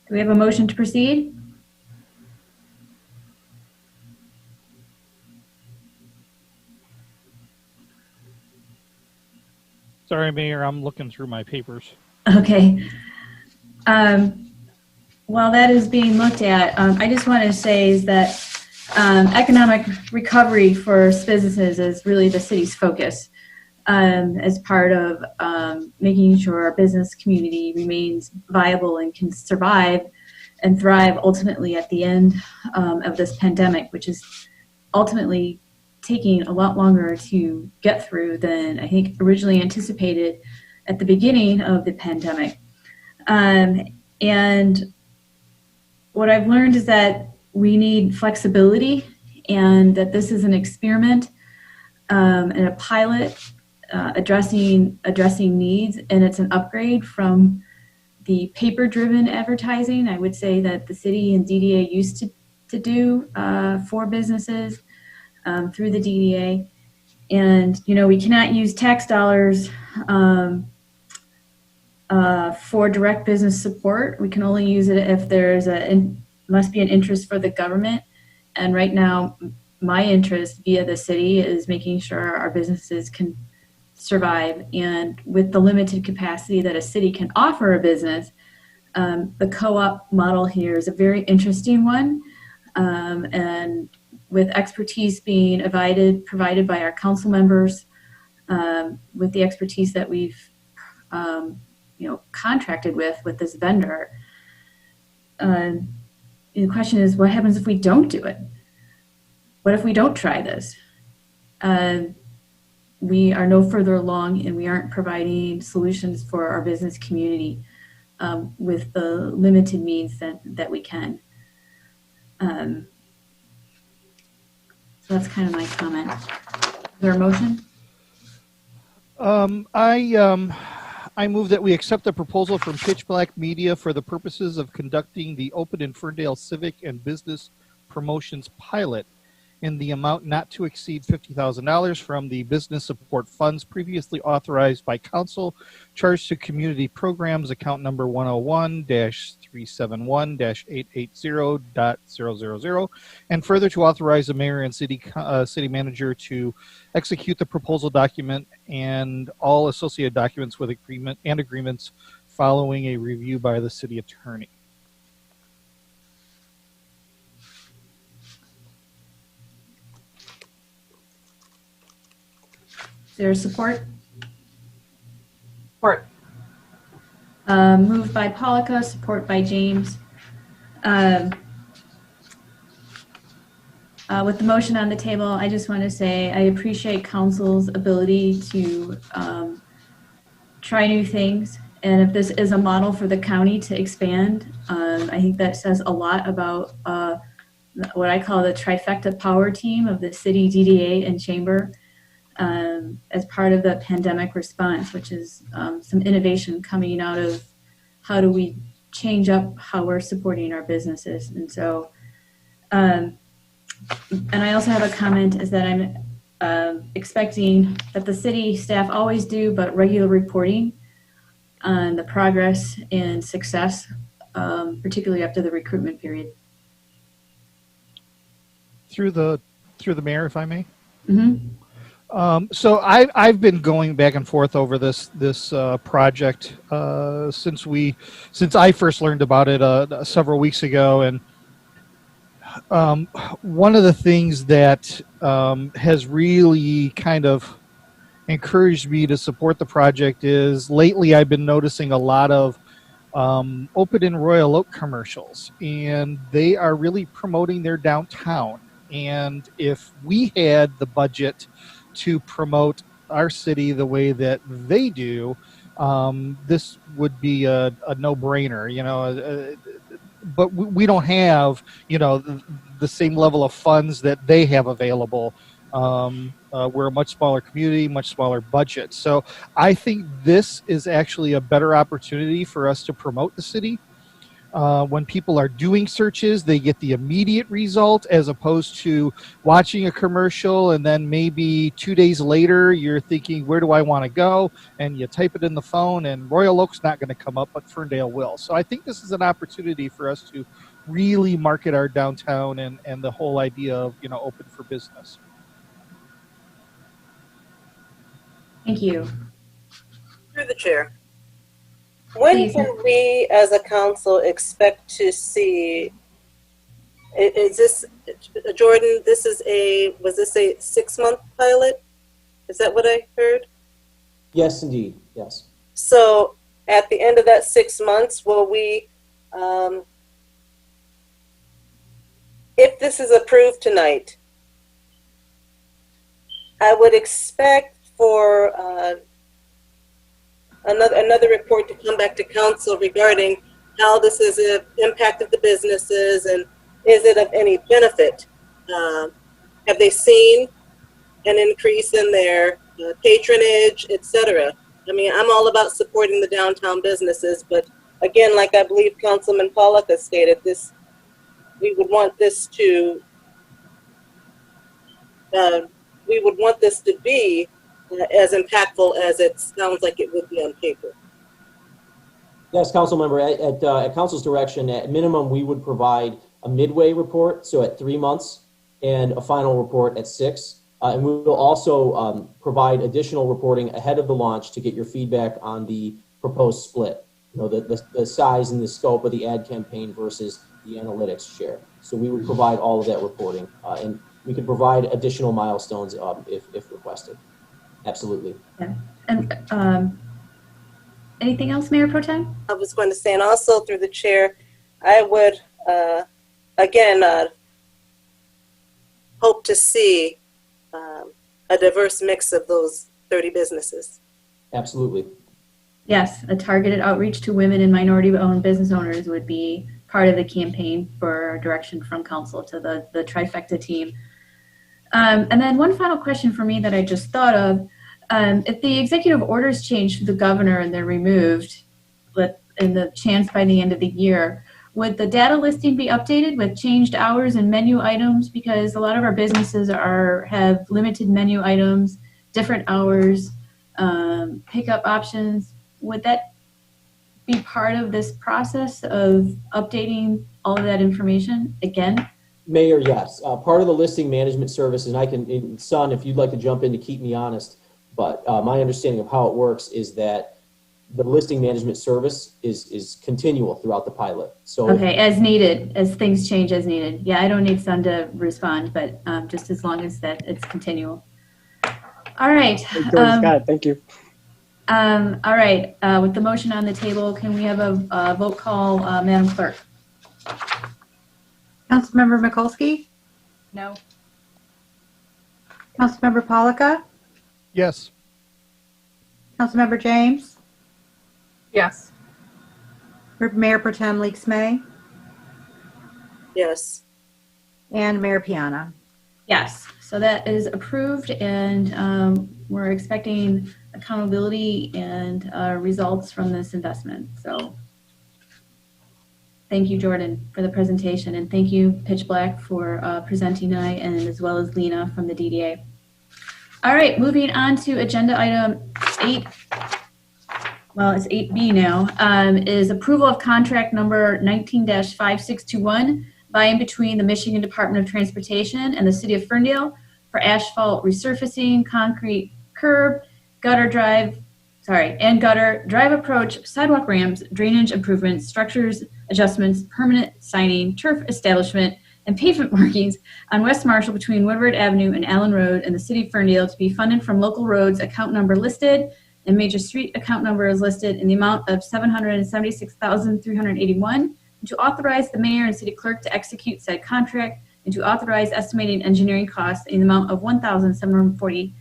Do we have a motion to proceed? Sorry, Mayor, I'm looking through my papers. Okay. While that is being looked at, I just want to say is that economic recovery for businesses is really the city's focus as part of making sure our business community remains viable and can survive and thrive ultimately at the end of this pandemic, which is ultimately taking a lot longer to get through than I think originally anticipated at the beginning of the pandemic. And what I've learned is that we need flexibility, and that this is an experiment and a pilot addressing needs, and it's an upgrade from the paper-driven advertising, I would say, that the city and DDA used to do for businesses through the DDA. And, you know, we cannot use tax dollars for direct business support. We can only use it if there's must be an interest for the government. And right now, my interest via the city is making sure our businesses can survive. And with the limited capacity that a city can offer a business, the co-op model here is a very interesting one. And with expertise being provided by our council members, with the expertise that we've contracted with this vendor, the question is, what happens if we don't do it? What if we don't try this? We are no further along, and we aren't providing solutions for our business community with the limited means that we can. So that's kind of my comment. Is there a motion? I move that we accept the proposal from Pitch Black Media for the purposes of conducting the Open in Ferndale Civic and Business Promotions Pilot in the amount not to exceed $50,000 from the business support funds previously authorized by council, charged to community programs, account number 101-371-880.000, and further to authorize the mayor and city manager to execute the proposal document and all associated documents with agreements following a review by the city attorney. Is there support? Support. Moved by Polika, support by James. With the motion on the table, I just want to say I appreciate council's ability to try new things. And if this is a model for the county to expand, I think that says a lot about what I call the trifecta power team of the city, DDA, and chamber. As part of the pandemic response, which is some innovation coming out of how do we change up how we're supporting our businesses. And so, and I also have a comment is that I'm expecting that the city staff always do, but regular reporting on the progress and success, particularly after the recruitment period. Through the mayor, if I may. Mm-hmm. So I've been going back and forth over this project since I first learned about it several weeks ago, and one of the things that has really kind of encouraged me to support the project is lately I've been noticing a lot of Open in Royal Oak commercials, and they are really promoting their downtown. And if we had the budget to promote our city the way that they do, this would be a no-brainer, you know. But we don't have, you know, the same level of funds that they have available. We're a much smaller community, much smaller budget. So I think this is actually a better opportunity for us to promote the city. When people are doing searches, they get the immediate result as opposed to watching a commercial and then maybe 2 days later you're thinking, where do I want to go? And you type it in the phone and Royal Oak's not going to come up, but Ferndale will. So I think this is an opportunity for us to really market our downtown and the whole idea of, you know, open for business. Thank you. Through the chair. When can we, as a council, expect to see? Is this, Jordan? Was this a 6-month pilot? Is that what I heard? Yes, indeed. Yes. So, at the end of that 6 months, will we? If this is approved tonight, I would expect for another report to come back to council regarding how this has impacted the businesses and is it of any benefit. Have they seen an increase in their patronage, etc.? I mean, I'm all about supporting the downtown businesses, but again, like I believe Councilman Pollack has stated, we would want this to be as impactful as it sounds like it would be on paper. Yes, council member, at council's direction, at minimum, we would provide a midway report, so at 3 months, and a final report at 6. And we will also provide additional reporting ahead of the launch to get your feedback on the proposed split, you know, the size and the scope of the ad campaign versus the analytics share. So we would provide all of that reporting, and we could provide additional milestones if requested. Absolutely. Yeah. And anything else, Mayor Pro Tem? I was going to say, and also through the chair, I would, again, hope to see a diverse mix of those 30 businesses. Absolutely. Yes, a targeted outreach to women and minority-owned business owners would be part of the campaign for direction from council to the trifecta team. And then one final question for me that I just thought of. If the executive orders change to the governor and they're removed, but in the chance by the end of the year, would the data listing be updated with changed hours and menu items? Because a lot of our businesses have limited menu items, different hours, pickup options. Would that be part of this process of updating all of that information again? Mayor, yes. Part of the listing management service, and I can, Son, if you'd like to jump in to keep me honest, but my understanding of how it works is that the listing management service is continual throughout the pilot. So okay, as needed, as things change as needed. Yeah, I don't need Son to respond, but just as long as that it's continual. All right. Got it. Thank you. All right. With the motion on the table, can we have a vote call, Madam Clerk? Councilmember Mikulski? No. Councilmember Polika? Yes. Councilmember James? Yes. Mayor Pro Tem Leaks May? Yes. And Mayor Piana? Yes. So that is approved, and we're expecting accountability and results from this investment. So thank you, Jordan, for the presentation, and thank you, Pitch Black, for presenting tonight, and as well as Lena from the DDA. All right, moving on to agenda item 8. Well, it's 8B now, is approval of contract number 19-5621 by and between the Michigan Department of Transportation and the City of Ferndale for asphalt resurfacing, concrete curb, drive approach, sidewalk ramps, drainage improvements, structures adjustments, permanent signing, turf establishment, and pavement markings on West Marshall between Woodward Avenue and Allen Road in the city of Ferndale to be funded from local roads account number listed and major street account number is listed in the amount of $776,381, and to authorize the mayor and city clerk to execute said contract, and to authorize estimating engineering costs in the amount of $1,740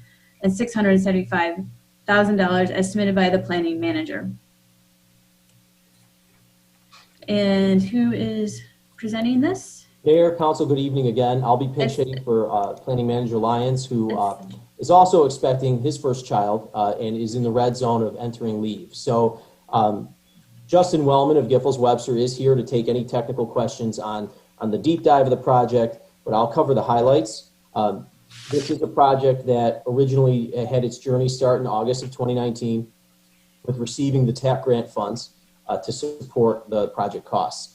and $675,000 as submitted by the planning manager. And who is presenting this? Mayor, Council, good evening again. I'll be pinch hitting for Planning Manager Lyons, who is also expecting his first child and is in the red zone of entering leave. So Justin Wellman of Giffords Webster is here to take any technical questions on the deep dive of the project, but I'll cover the highlights. This is a project that originally had its journey start in August of 2019 with receiving the TAP grant funds to support the project costs.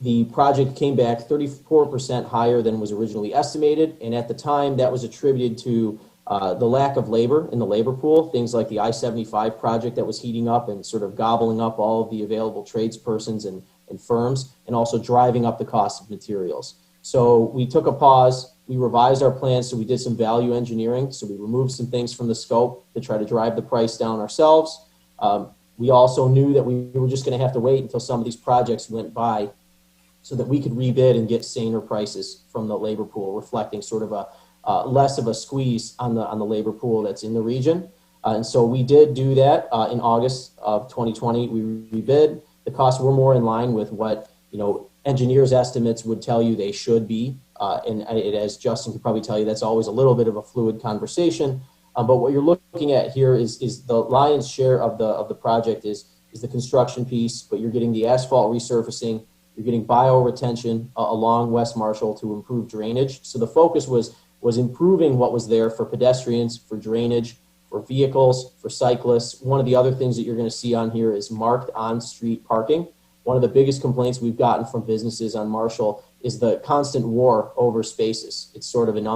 The project came back 34% higher than was originally estimated, and at the time that was attributed to the lack of labor in the labor pool, things like the I-75 project that was heating up and sort of gobbling up all of the available tradespersons and firms, and also driving up the cost of materials. So we took a pause, we revised our plans, so we did some value engineering, so we removed some things from the scope to try to drive the price down ourselves. We also knew that we were just going to have to wait until some of these projects went by so that we could rebid and get saner prices from the labor pool, reflecting sort of a less of a squeeze on the labor pool that's in the region. And so we did do that in August of 2020. We rebid. The costs were more in line with what engineers' estimates would tell you they should be. As Justin could probably tell you, that's always a little bit of a fluid conversation. But what you're looking at here is the lion's share of the project is the construction piece, but you're getting the asphalt resurfacing, you're getting bioretention along West Marshall to improve drainage. So the focus was improving what was there for pedestrians, for drainage, for vehicles, for cyclists. One of the other things that you're going to see on here is marked on-street parking. One of the biggest complaints we've gotten from businesses on Marshall is the constant war over spaces. It's sort of an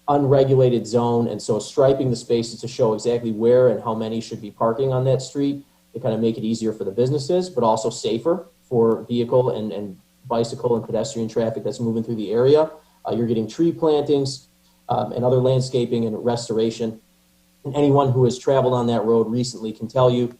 unregulated zone, and so striping the spaces to show exactly where and how many should be parking on that street to kind of make it easier for the businesses, but also safer for vehicle and bicycle and pedestrian traffic that's moving through the area. You're getting tree plantings and other landscaping and restoration. And anyone who has traveled on that road recently can tell you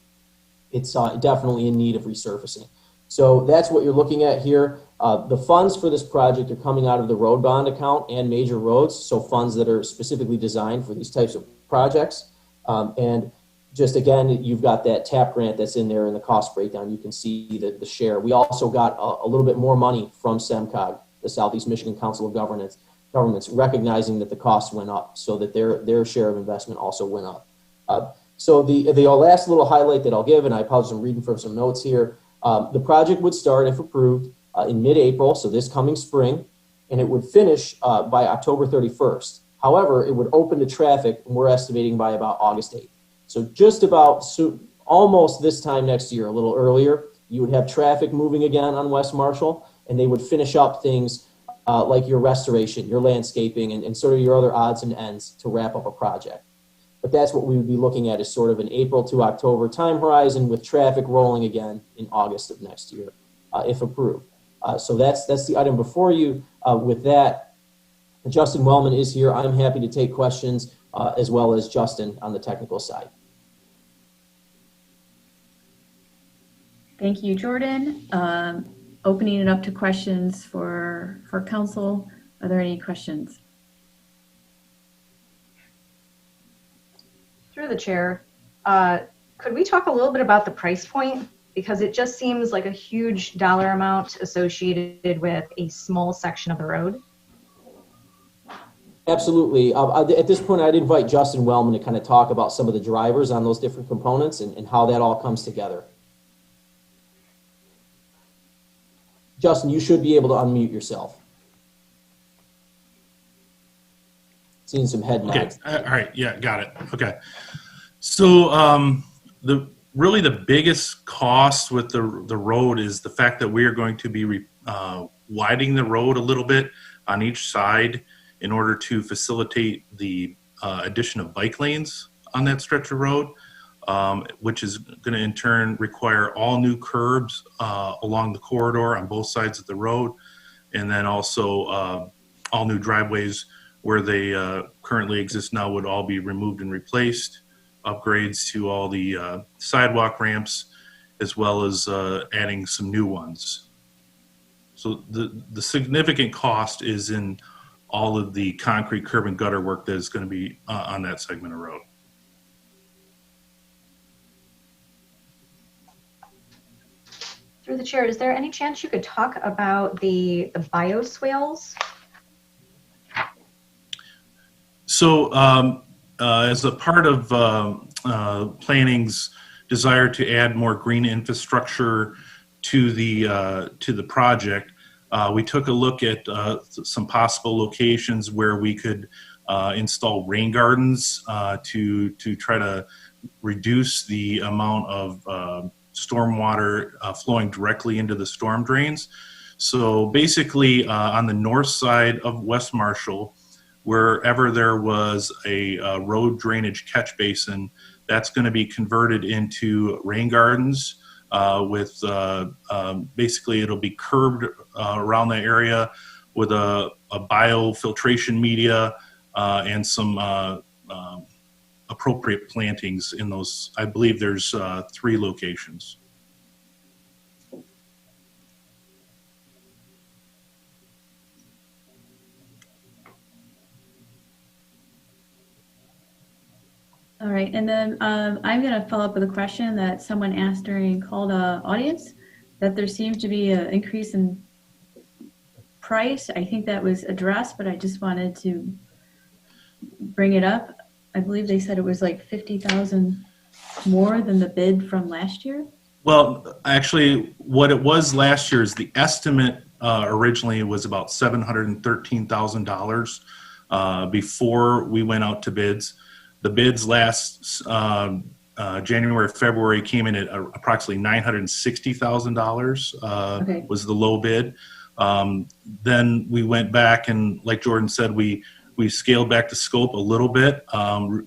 it's definitely in need of resurfacing. So that's what you're looking at here. The funds for this project are coming out of the road bond account and major roads, so funds that are specifically designed for these types of projects. And just again, you've got that TAP grant that's in there in the cost breakdown. You can see the share. We also got a little bit more money from SEMCOG, the Southeast Michigan Council of Governments, recognizing that the costs went up, so that their share of investment also went up. So the last little highlight that I'll give, and I apologize, I'm reading from some notes here. The project would start, if approved, in mid-April, so this coming spring, and it would finish by October 31st. However, it would open to traffic, and we're estimating by about August 8th. So just about almost this time next year, a little earlier, you would have traffic moving again on West Marshall, and they would finish up things like your restoration, your landscaping, and sort of your other odds and ends to wrap up a project. But that's what we would be looking at, is sort of an April to October time horizon, with traffic rolling again in August of next year, if approved. So that's the item before you. With that, Justin Wellman is here. I'm happy to take questions, as well as Justin on the technical side. Thank you, Jordan. Opening it up to questions for council. Are there any questions? Through the chair, could we talk a little bit about the price point? Because it just seems like a huge dollar amount associated with a small section of the road. Absolutely. At this point, I'd invite Justin Wellman to kind of talk about some of the drivers on those different components and how that all comes together. Justin, you should be able to unmute yourself. Seeing some head nods. Okay. All right. Yeah, got it. Okay. So really the biggest cost with the road is the fact that we are going to be widening the road a little bit on each side in order to facilitate the addition of bike lanes on that stretch of road, which is going to in turn require all new curbs along the corridor on both sides of the road. and then also all new driveways where they currently exist now would all be removed and replaced, upgrades to all the sidewalk ramps, as well as adding some new ones. So the significant cost is in all of the concrete curb and gutter work that is going to be on that segment of road. Through the chair, is there any chance you could talk about the bioswales? So as a part of planning's desire to add more green infrastructure to the project, we took a look at some possible locations where we could install rain gardens to try to reduce the amount of stormwater flowing directly into the storm drains. So basically on the north side of West Marshall, wherever there was a road drainage catch basin, that's going to be converted into rain gardens with basically it'll be curbed around the area with a biofiltration media and some appropriate plantings in those. I believe there's 3 locations. All right, and then I'm going to follow up with a question that someone asked during call to audience, that there seems to be an increase in price. I think that was addressed, but I just wanted to bring it up. I believe they said it was like 50,000 more than the bid from last year. Well, actually, what it was last year is the estimate originally was about $713,000 before we went out to bids. The bids last January, February came in at approximately $960,000 was the low bid. Then we went back and, like Jordan said, we scaled back the scope a little bit.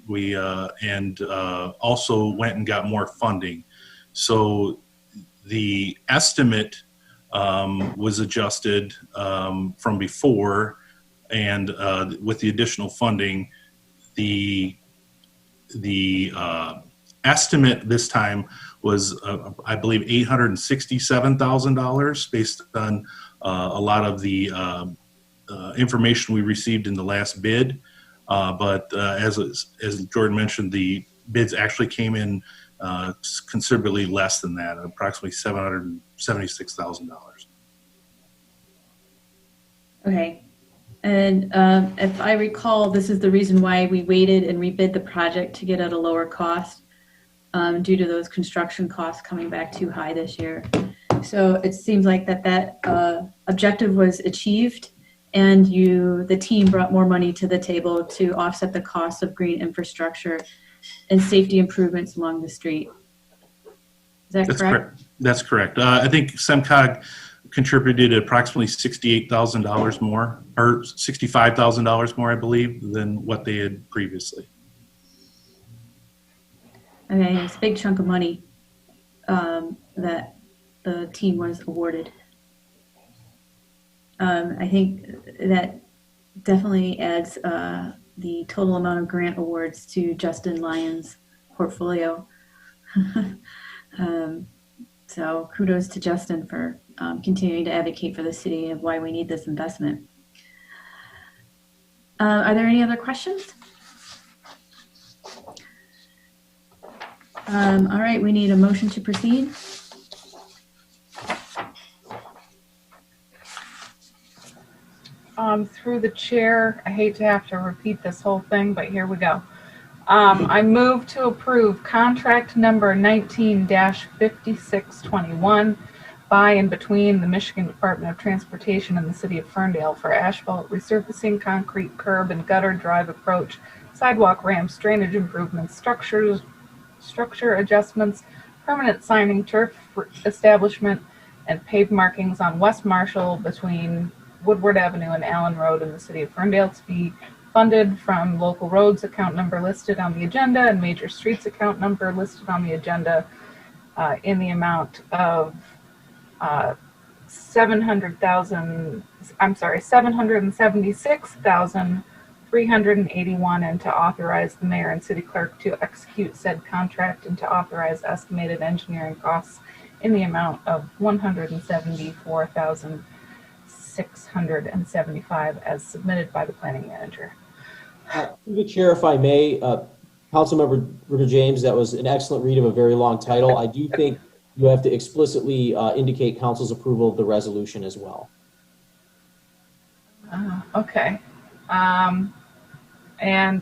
We also went and got more funding. So the estimate was adjusted from before, and with the additional funding, the estimate this time was, I believe, $867,000 based on a lot of the information we received in the last bid. But as Jordan mentioned, the bids actually came in considerably less than that, approximately $776,000. Okay. And if I recall, this is the reason why we waited and rebid the project to get at a lower cost due to those construction costs coming back too high this year. So it seems like that objective was achieved, and the team brought more money to the table to offset the cost of green infrastructure and safety improvements along the street. Is that correct? That's correct. I think SEMCOG contributed approximately $68,000 more, or $65,000 more, I believe, than what they had previously. Okay, it's a big chunk of money that the team was awarded. I think that definitely adds the total amount of grant awards to Justin Lyons' portfolio. So kudos to Justin for continuing to advocate for the city of why we need this investment. Are there any other questions? All right, we need a motion to proceed. Through the chair, I hate to have to repeat this whole thing, but here we go. I move to approve contract number 19-5621 by and between the Michigan Department of Transportation and the City of Ferndale for asphalt resurfacing, concrete curb and gutter drive approach, sidewalk ramps, drainage improvements, structure adjustments, permanent signing, turf establishment, and paved markings on West Marshall between Woodward Avenue and Allen Road in the City of Ferndale to be funded from local roads account number listed on the agenda and major streets account number listed on the agenda in the amount of $776,381, and to authorize the mayor and city clerk to execute said contract and to authorize estimated engineering costs in the amount of $174,675 as submitted by the planning manager. Through the chair, if I may, Councilmember Ritter James, that was an excellent read of a very long title. I do think you have to explicitly indicate council's approval of the resolution as well. Okay. And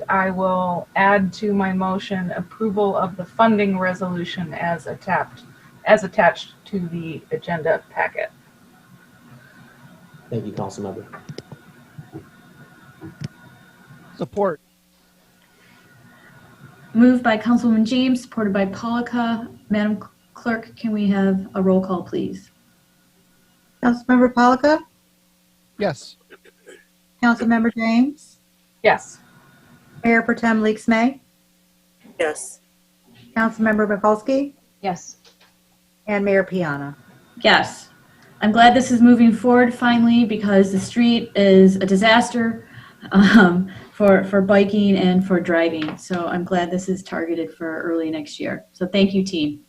I will add to my motion approval of the funding resolution as attached to the agenda packet. Thank you, Councilmember. Support. Moved by Councilwoman James, supported by Polika. Madam Clerk, can we have a roll call, please? Councilmember Polika? Yes. Councilmember James? Yes. Mayor Pro Tem Leaks May? Yes. Councilmember Mikulski? Yes. And Mayor Piana? Yes. I'm glad this is moving forward finally, because the street is a disaster for biking and for driving. So I'm glad this is targeted for early next year. So thank you, team.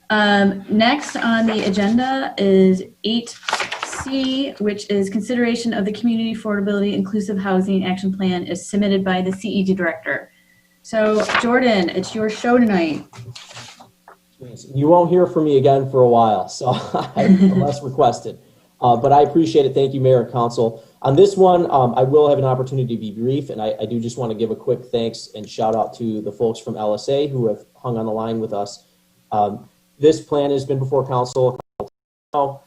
Next on the agenda is 8C, which is consideration of the Community Affordability Inclusive Housing Action Plan as submitted by the CED Director. So Jordan, it's your show tonight. You won't hear from me again for a while, so unless requested. But I appreciate it. Thank you, Mayor and Council. On this one, I will have an opportunity to be brief, and I do just want to give a quick thanks and shout out to the folks from LSA who have hung on the line with us. This plan has been before Council now,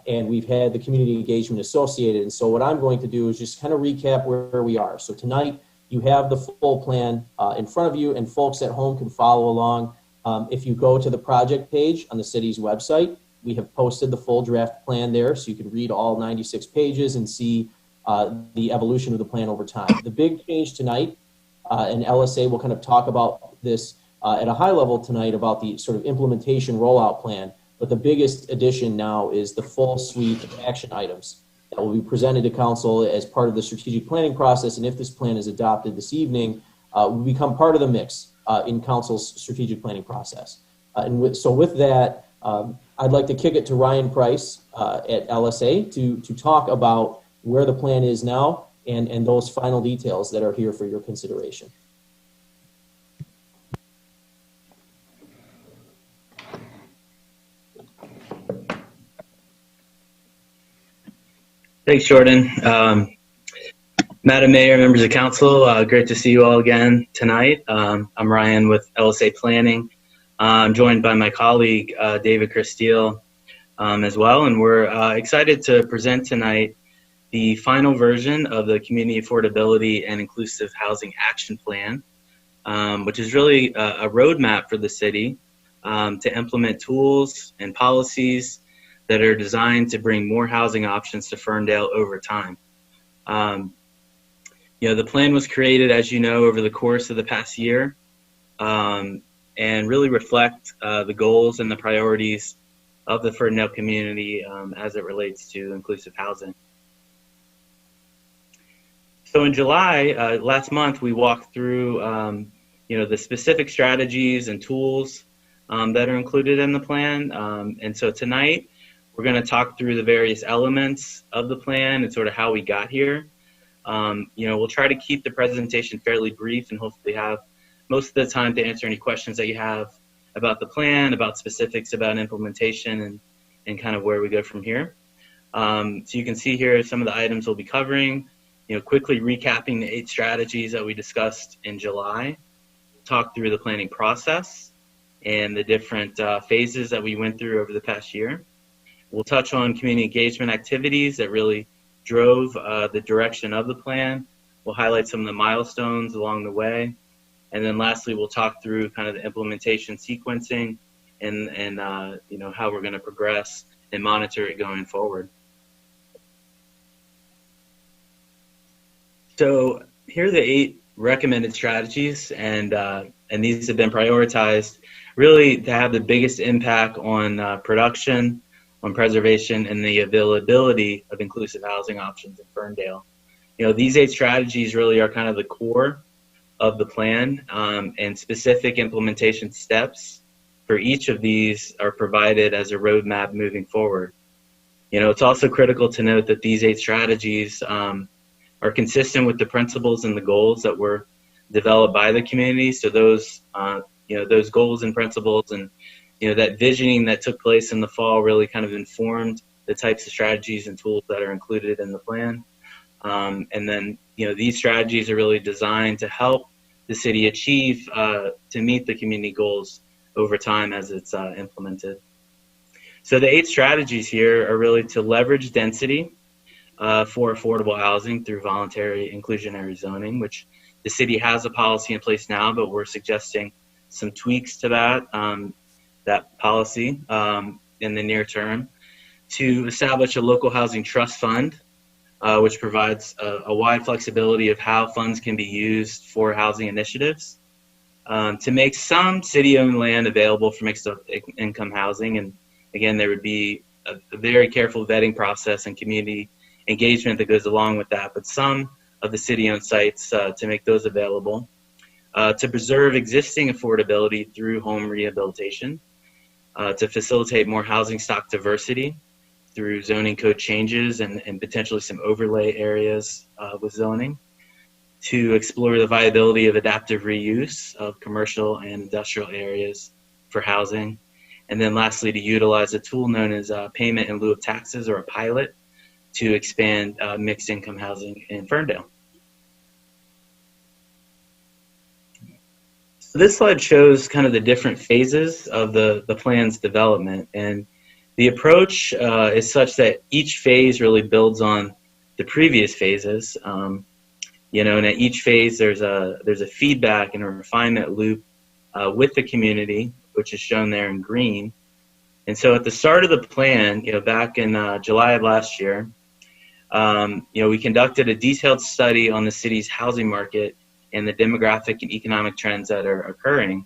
and we've had the community engagement associated. And so what I'm going to do is just kind of recap where we are. So tonight, you have the full plan in front of you, and folks at home can follow along. If you go to the project page on the city's website, we have posted the full draft plan there, so you can read all 96 pages and see the evolution of the plan over time. The big change tonight, and LSA will kind of talk about this at a high level tonight about the sort of implementation rollout plan, but the biggest addition now is the full suite of action items that will be presented to Council as part of the strategic planning process, and if this plan is adopted this evening, will become part of the mix in Council's strategic planning process. So with that, I'd like to kick it to Ryan Price at LSA to talk about where the plan is now and those final details that are here for your consideration. Thanks, Jordan. Madam Mayor, members of council, great to see you all again tonight. I'm Ryan with LSA Planning. I'm joined by my colleague, David Christile, as well, and we're excited to present tonight the final version of the Community Affordability and Inclusive Housing Action Plan, which is really a roadmap for the city to implement tools and policies that are designed to bring more housing options to Ferndale over time. The plan was created, as you know, over the course of the past year, and really reflect the goals and the priorities of the Ferndale community as it relates to inclusive housing. So in July, last month, we walked through the specific strategies and tools that are included in the plan. And so tonight, we're going to talk through the various elements of the plan and sort of how we got here. We'll try to keep the presentation fairly brief and hopefully have most of the time to answer any questions that you have about the plan, about specifics about implementation, and kind of where we go from here. So you can see here some of the items we'll be covering, quickly recapping the 8 strategies that we discussed in July, talk through the planning process and the different phases that we went through over the past year. We'll touch on community engagement activities that really drove the direction of the plan. We'll highlight some of the milestones along the way. And then lastly, we'll talk through kind of the implementation sequencing and how we're going to progress and monitor it going forward. So here are the 8 recommended strategies, and these have been prioritized really to have the biggest impact on production, on preservation and the availability of inclusive housing options in Ferndale. These 8 strategies really are kind of the core of the plan, and specific implementation steps for each of these are provided as a roadmap moving forward. It's also critical to note that these 8 strategies are consistent with the principles and the goals that were developed by the community. So those, those goals and principles and, that visioning that took place in the fall really kind of informed the types of strategies and tools that are included in the plan. And then, these strategies are really designed to help the city achieve, to meet the community goals over time as it's implemented. So the 8 strategies here are really to leverage density for affordable housing through voluntary inclusionary zoning, which the city has a policy in place now, but we're suggesting some tweaks to that policy in the near term. To establish a local housing trust fund, which provides a wide flexibility of how funds can be used for housing initiatives. To make some city-owned land available for mixed-income housing, and again, there would be a very careful vetting process and community engagement that goes along with that, but some of the city-owned sites to make those available. To preserve existing affordability through home rehabilitation. To facilitate more housing stock diversity through zoning code changes and potentially some overlay areas with zoning. To explore the viability of adaptive reuse of commercial and industrial areas for housing. And then lastly, to utilize a tool known as payment in lieu of taxes, or a pilot, to expand mixed income housing in Ferndale. So this slide shows kind of the different phases of the plan's development, and the approach is such that each phase really builds on the previous phases. And at each phase there's a feedback and a refinement loop with the community, which is shown there in green. And so at the start of the plan, back in July of last year, we conducted a detailed study on the city's housing market and the demographic and economic trends that are occurring,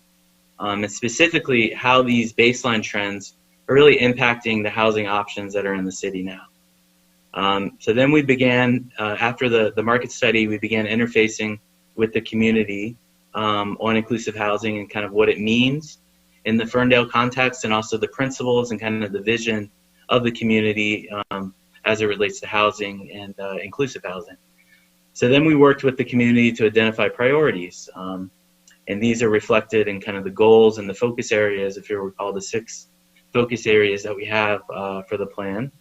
and specifically how these baseline trends are really impacting the housing options that are in the city now. So then we began, after the market study, we began interfacing with the community on inclusive housing and kind of what it means in the Ferndale context, and also the principles and kind of the vision of the community as it relates to housing and inclusive housing. So then we worked with the community to identify priorities, and these are reflected in kind of the goals and the focus areas, if you recall the 6 focus areas that we have for the plan.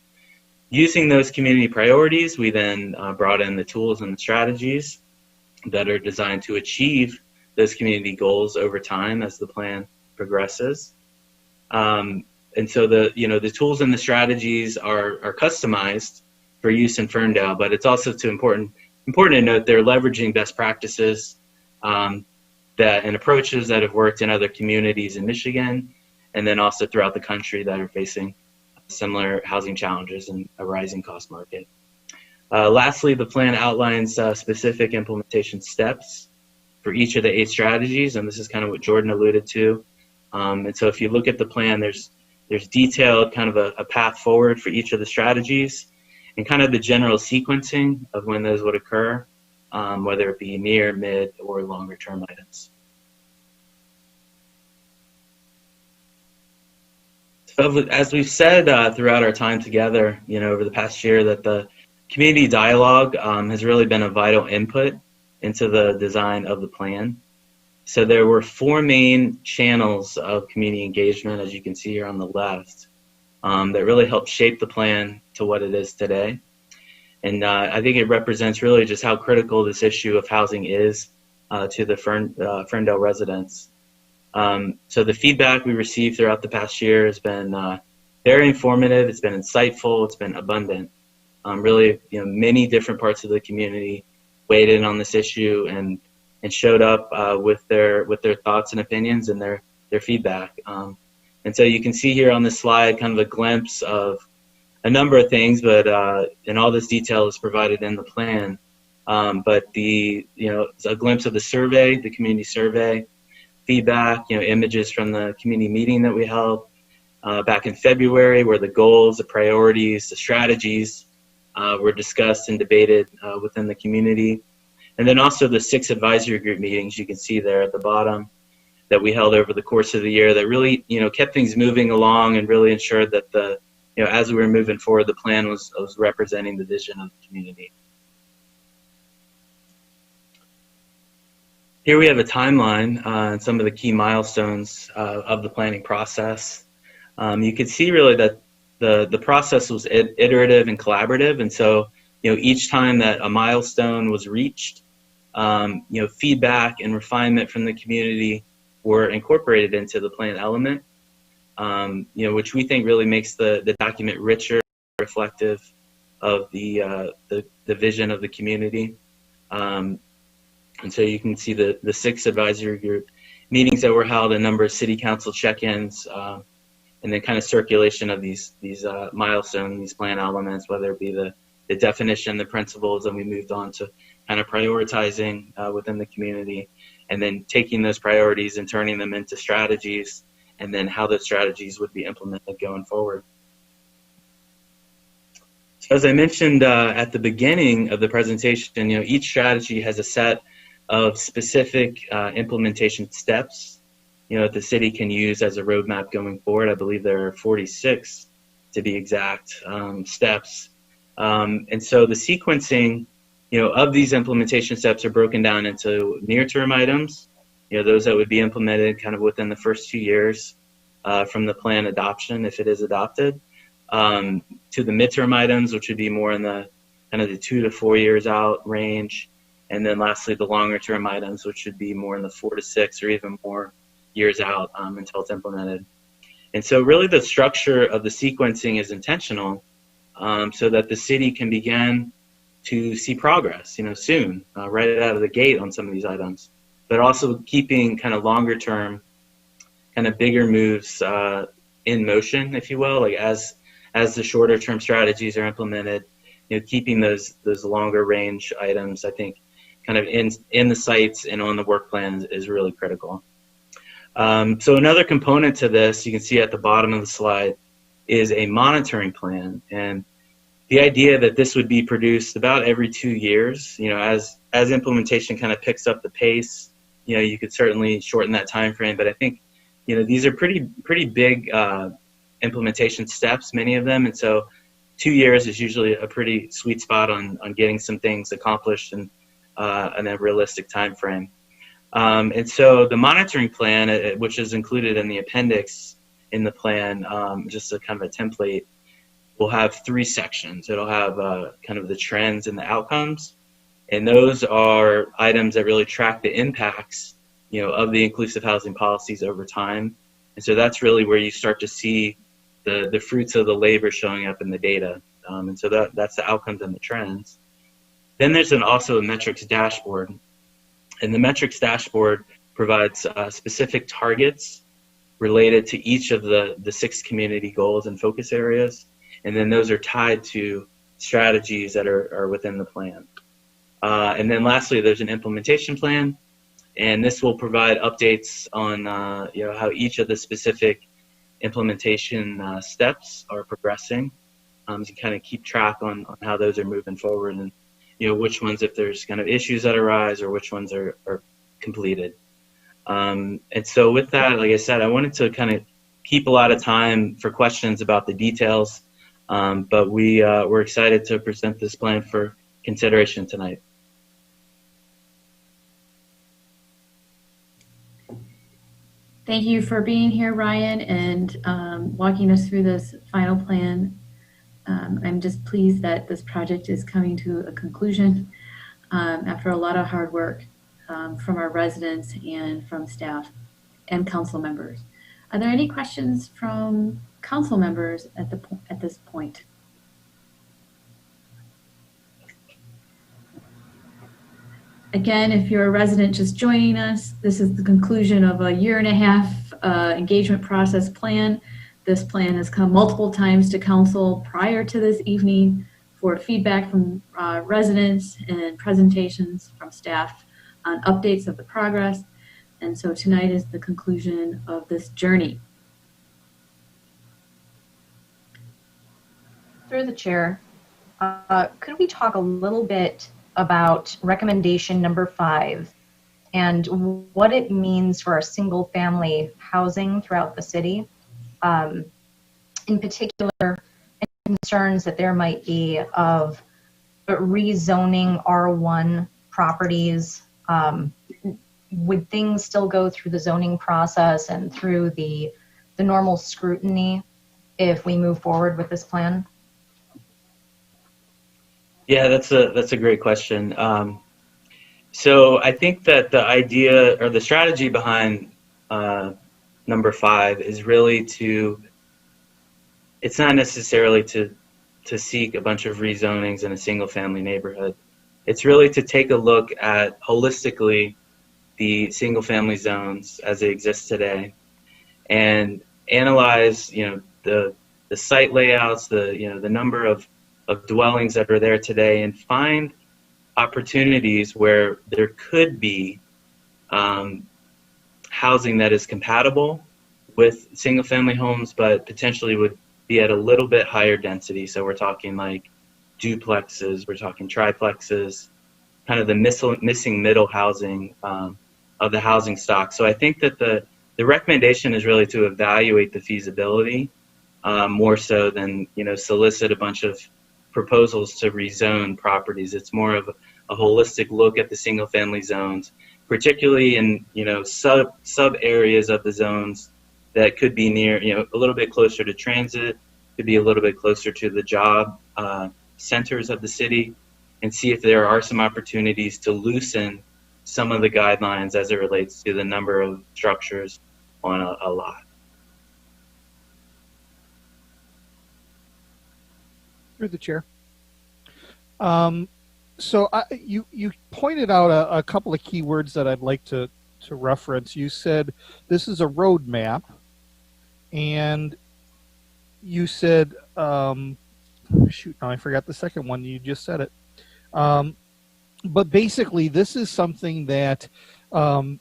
Using those community priorities, we then brought in the tools and the strategies that are designed to achieve those community goals over time as the plan progresses. And so the tools and the strategies are customized for use in Ferndale, but it's also important to note they're leveraging best practices and approaches that have worked in other communities in Michigan, and then also throughout the country that are facing similar housing challenges and a rising cost market. Lastly, the plan outlines specific implementation steps for each of the 8 strategies, and this is kind of what Jordan alluded to. And so if you look at the plan, there's detailed kind of a path forward for each of the strategies, and kind of the general sequencing of when those would occur, whether it be near, mid, or longer term items. So as we've said throughout our time together, over the past year, that the community dialogue has really been a vital input into the design of the plan. So there were 4 main channels of community engagement, as you can see here on the left, that really helped shape the plan to what it is today. And I think it represents really just how critical this issue of housing is to the Ferndale residents. So the feedback we received throughout the past year has been very informative, it's been insightful, it's been abundant. Really, many different parts of the community weighed in on this issue and showed up with their thoughts and opinions and their feedback. And so you can see here on this slide kind of a glimpse of a number of things, but and all this detail is provided in the plan. But it's a glimpse of the survey, the community survey, feedback, images from the community meeting that we held, back in February, where the goals, the priorities, the strategies were discussed and debated within the community. And then also the 6 advisory group meetings you can see there at the bottom that we held over the course of the year that really, kept things moving along and really ensured that as we were moving forward, the plan was representing the vision of the community. Here we have a timeline and some of the key milestones of the planning process. You can see really that the process was iterative and collaborative, and so each time that a milestone was reached, feedback and refinement from the community were incorporated into the plan element, which we think really makes the document richer, reflective of the vision of the community. And so you can see the 6 advisory group meetings that were held, a number of city council check-ins, and then kind of circulation of these milestones, these plan elements, whether it be the definition, the principles, and we moved on to kind of prioritizing within the community, and then taking those priorities and turning them into strategies, and then how those strategies would be implemented going forward. So as I mentioned at the beginning of the presentation, each strategy has a set of specific implementation steps that the city can use as a roadmap going forward. I believe there are 46 to be exact steps. And so the sequencing of these implementation steps are broken down into near-term items, those that would be implemented kind of within the first 2 years from the plan adoption, if it is adopted, to the midterm items, which would be more in the kind of the 2 to 4 years out range, and then lastly the longer-term items, which would be more in the 4 to 6 or even more years out until it's implemented. And so really the structure of the sequencing is intentional so that the city can begin to see progress, soon, right out of the gate on some of these items, but also keeping kind of longer term, kind of bigger moves in motion, if you will, like as the shorter term strategies are implemented, keeping those longer range items, I think, kind of in the sites and on the work plan is really critical. So another component to this, you can see at the bottom of the slide, is a monitoring plan. And the idea that this would be produced about every 2 years, as implementation kind of picks up the pace, you could certainly shorten that time frame. But I think, these are pretty big implementation steps, many of them. And so 2 years is usually a pretty sweet spot on getting some things accomplished in a realistic time frame. And so the monitoring plan, which is included in the appendix in the plan, just a kind of a template, will have 3 sections. It'll have kind of the trends and the outcomes. And those are items that really track the impacts, of the inclusive housing policies over time. And so that's really where you start to see the fruits of the labor showing up in the data. And so that's the outcomes and the trends. Then there's also a metrics dashboard. And the metrics dashboard provides specific targets related to each of the 6 community goals and focus areas. And then those are tied to strategies that are within the plan. And then lastly, there's an implementation plan. And this will provide updates on how each of the specific implementation steps are progressing. To kind of keep track on how those are moving forward, and which ones, if there's kind of issues that arise, or which ones are completed. And so with that, like I said, I wanted to kind of keep a lot of time for questions about the details, but we're excited to present this plan for consideration tonight. Thank you for being here, Ryan, and walking us through this final plan. I'm just pleased that this project is coming to a conclusion after a lot of hard work from our residents and from staff and council members. Are there any questions from council members at this point? Again, if you're a resident just joining us, this is the conclusion of a 1.5-year engagement process plan. This plan has come multiple times to council prior to this evening for feedback from residents and presentations from staff on updates of the progress. And so tonight is the conclusion of this journey. Through the chair, could we talk a little bit about recommendation number 5 and what it means for our single family housing throughout the city? In particular, concerns that there might be of rezoning R1 properties. Would things still go through the zoning process and through the normal scrutiny if we move forward with this plan? Yeah, that's a great question. So I think that the idea or the strategy behind number 5 is really it's not necessarily to seek a bunch of rezonings in a single family neighborhood. It's really to take a look at holistically the single family zones as they exist today and analyze, the site layouts, the number of dwellings that are there today, and find opportunities where there could be housing that is compatible with single family homes, but potentially would be at a little bit higher density. So we're talking like duplexes, we're talking triplexes, kind of the missing middle housing of the housing stock. So I think that the recommendation is really to evaluate the feasibility more so than solicit a bunch of proposals to rezone properties. It's more of a holistic look at the single family zones, particularly in sub areas of the zones that could be near, a little bit closer to transit, could be a little bit closer to the job centers of the city, and see if there are some opportunities to loosen some of the guidelines as it relates to the number of structures on a lot. Through the chair. So you pointed out a couple of keywords that I'd like to reference. You said this is a roadmap, and you said, shoot, now I forgot the second one. You just said it. But basically, this is something that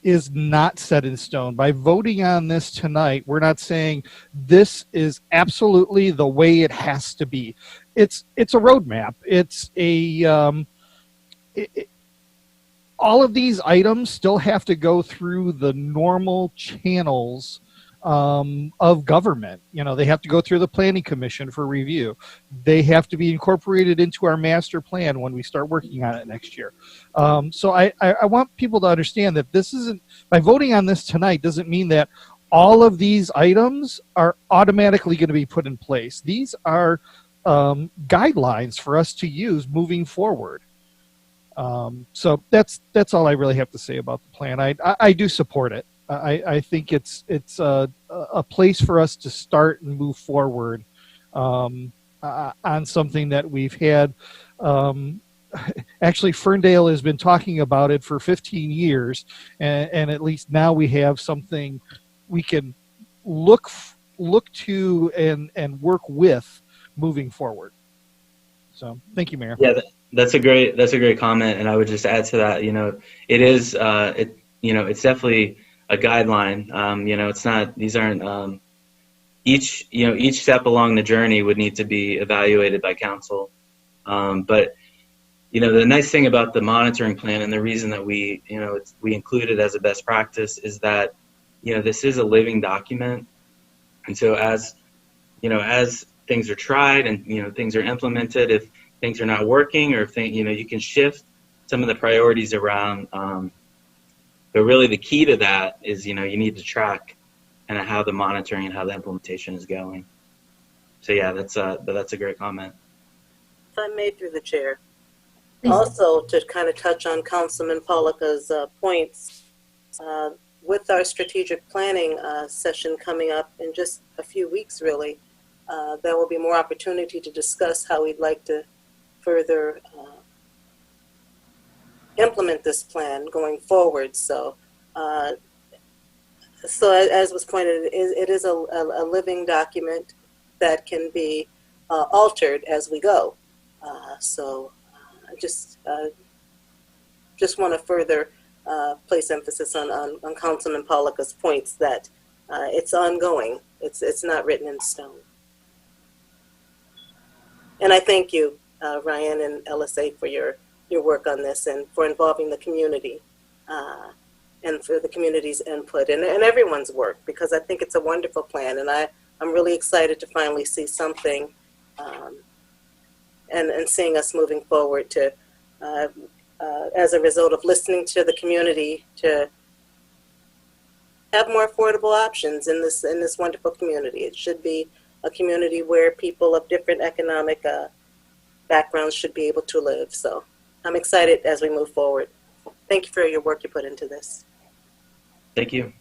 is not set in stone. By voting on this tonight, we're not saying this is absolutely the way it has to be. It's a roadmap. It's all of these items still have to go through the normal channels of government. They have to go through the Planning Commission for review. They have to be incorporated into our master plan when we start working on it next year. So I want people to understand that this isn't, by voting on this tonight doesn't mean that all of these items are automatically going to be put in place. These are guidelines for us to use moving forward. So that's all I really have to say about the plan. I do support it. I think it's a place for us to start and move forward on something that we've had. Actually, Ferndale has been talking about it for 15 years, and at least now we have something we can look to and work with moving forward. So, thank you, Mayor. Yeah, that's a great comment, and I would just add to that. It is it's definitely a guideline. It's not, these aren't, each step along the journey would need to be evaluated by council. But, the nice thing about the monitoring plan, and the reason that we include it as a best practice, is that, this is a living document. And so as things are tried and, things are implemented, if things are not working, or if you can shift some of the priorities around. But really the key to that is, you need to track kind of how the monitoring and how the implementation is going. So yeah, that's a great comment. If I may, through the chair. Also, to kind of touch on Councilman Polika's points, with our strategic planning session coming up in just a few weeks, really, there will be more opportunity to discuss how we'd like to further implement this plan going forward. So, as was pointed, it is a living document that can be altered as we go. Just want to further place emphasis on Councilman Polika's points that it's ongoing. It's not written in stone. And I thank you, Ryan and LSA, for your work on this and for involving the community and for the community's input and everyone's work, because I think it's a wonderful plan. And I'm really excited to finally see something and seeing us moving forward to, as a result of listening to the community, to have more affordable options in this wonderful community. It should be a community where people of different economic backgrounds should be able to live. So I'm excited as we move forward. Thank you for your work you put into this. Thank you.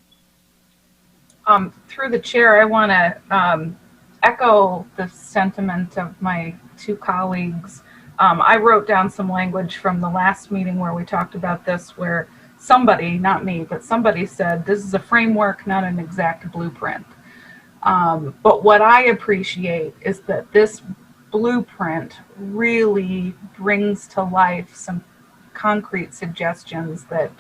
Through the chair, I want to echo the sentiment of my two colleagues. I wrote down some language from the last meeting where we talked about this, where somebody, not me, but somebody said, this is a framework, not an exact blueprint. But what I appreciate is that this blueprint really brings to life some concrete suggestions that,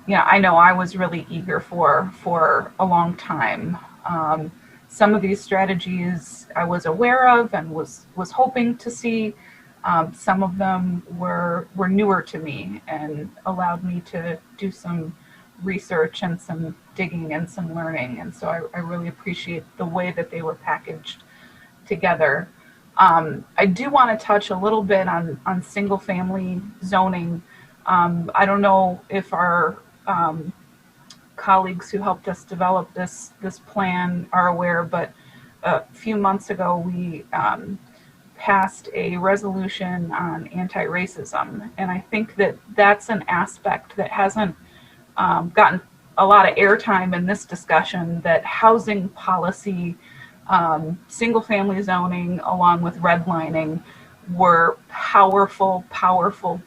you know, I know I was really eager for a long time. Some of these strategies I was aware of and was hoping to see. Some of them were newer to me and allowed me to do some research and some digging and some learning. And so I really appreciate the way that they were packaged together. I do want to touch a little bit on single family zoning. I don't know if our colleagues who helped us develop this plan are aware, but a few months ago we passed a resolution on anti-racism, and I think that that's an aspect that hasn't gotten a lot of airtime in this discussion, that housing policy, single family zoning along with redlining were powerful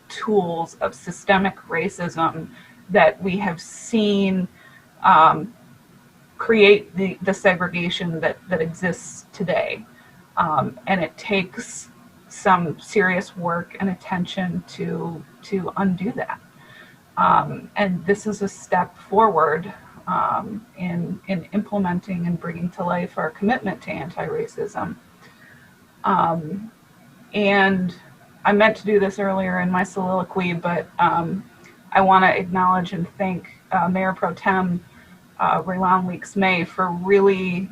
tools of systemic racism that we have seen create the segregation that exists today. And it takes some serious work and attention to undo that. And this is a step forward in implementing and bringing to life our commitment to anti-racism. And I meant to do this earlier in my soliloquy, but I want to acknowledge and thank Mayor Pro Tem Raylan Weeks-May for really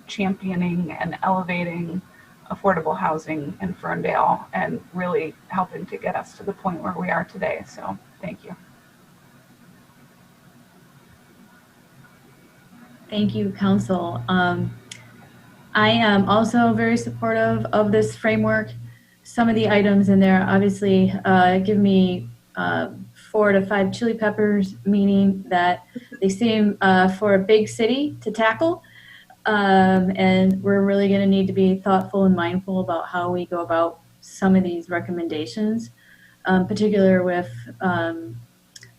championing and elevating affordable housing in Ferndale and really helping to get us to the point where we are today. So thank you. Thank you, Council. I am also very supportive of this framework. Some of the items in there obviously give me 4 to 5 chili peppers, meaning that they seem for a big city to tackle. And we're really going to need to be thoughtful and mindful about how we go about some of these recommendations, particularly with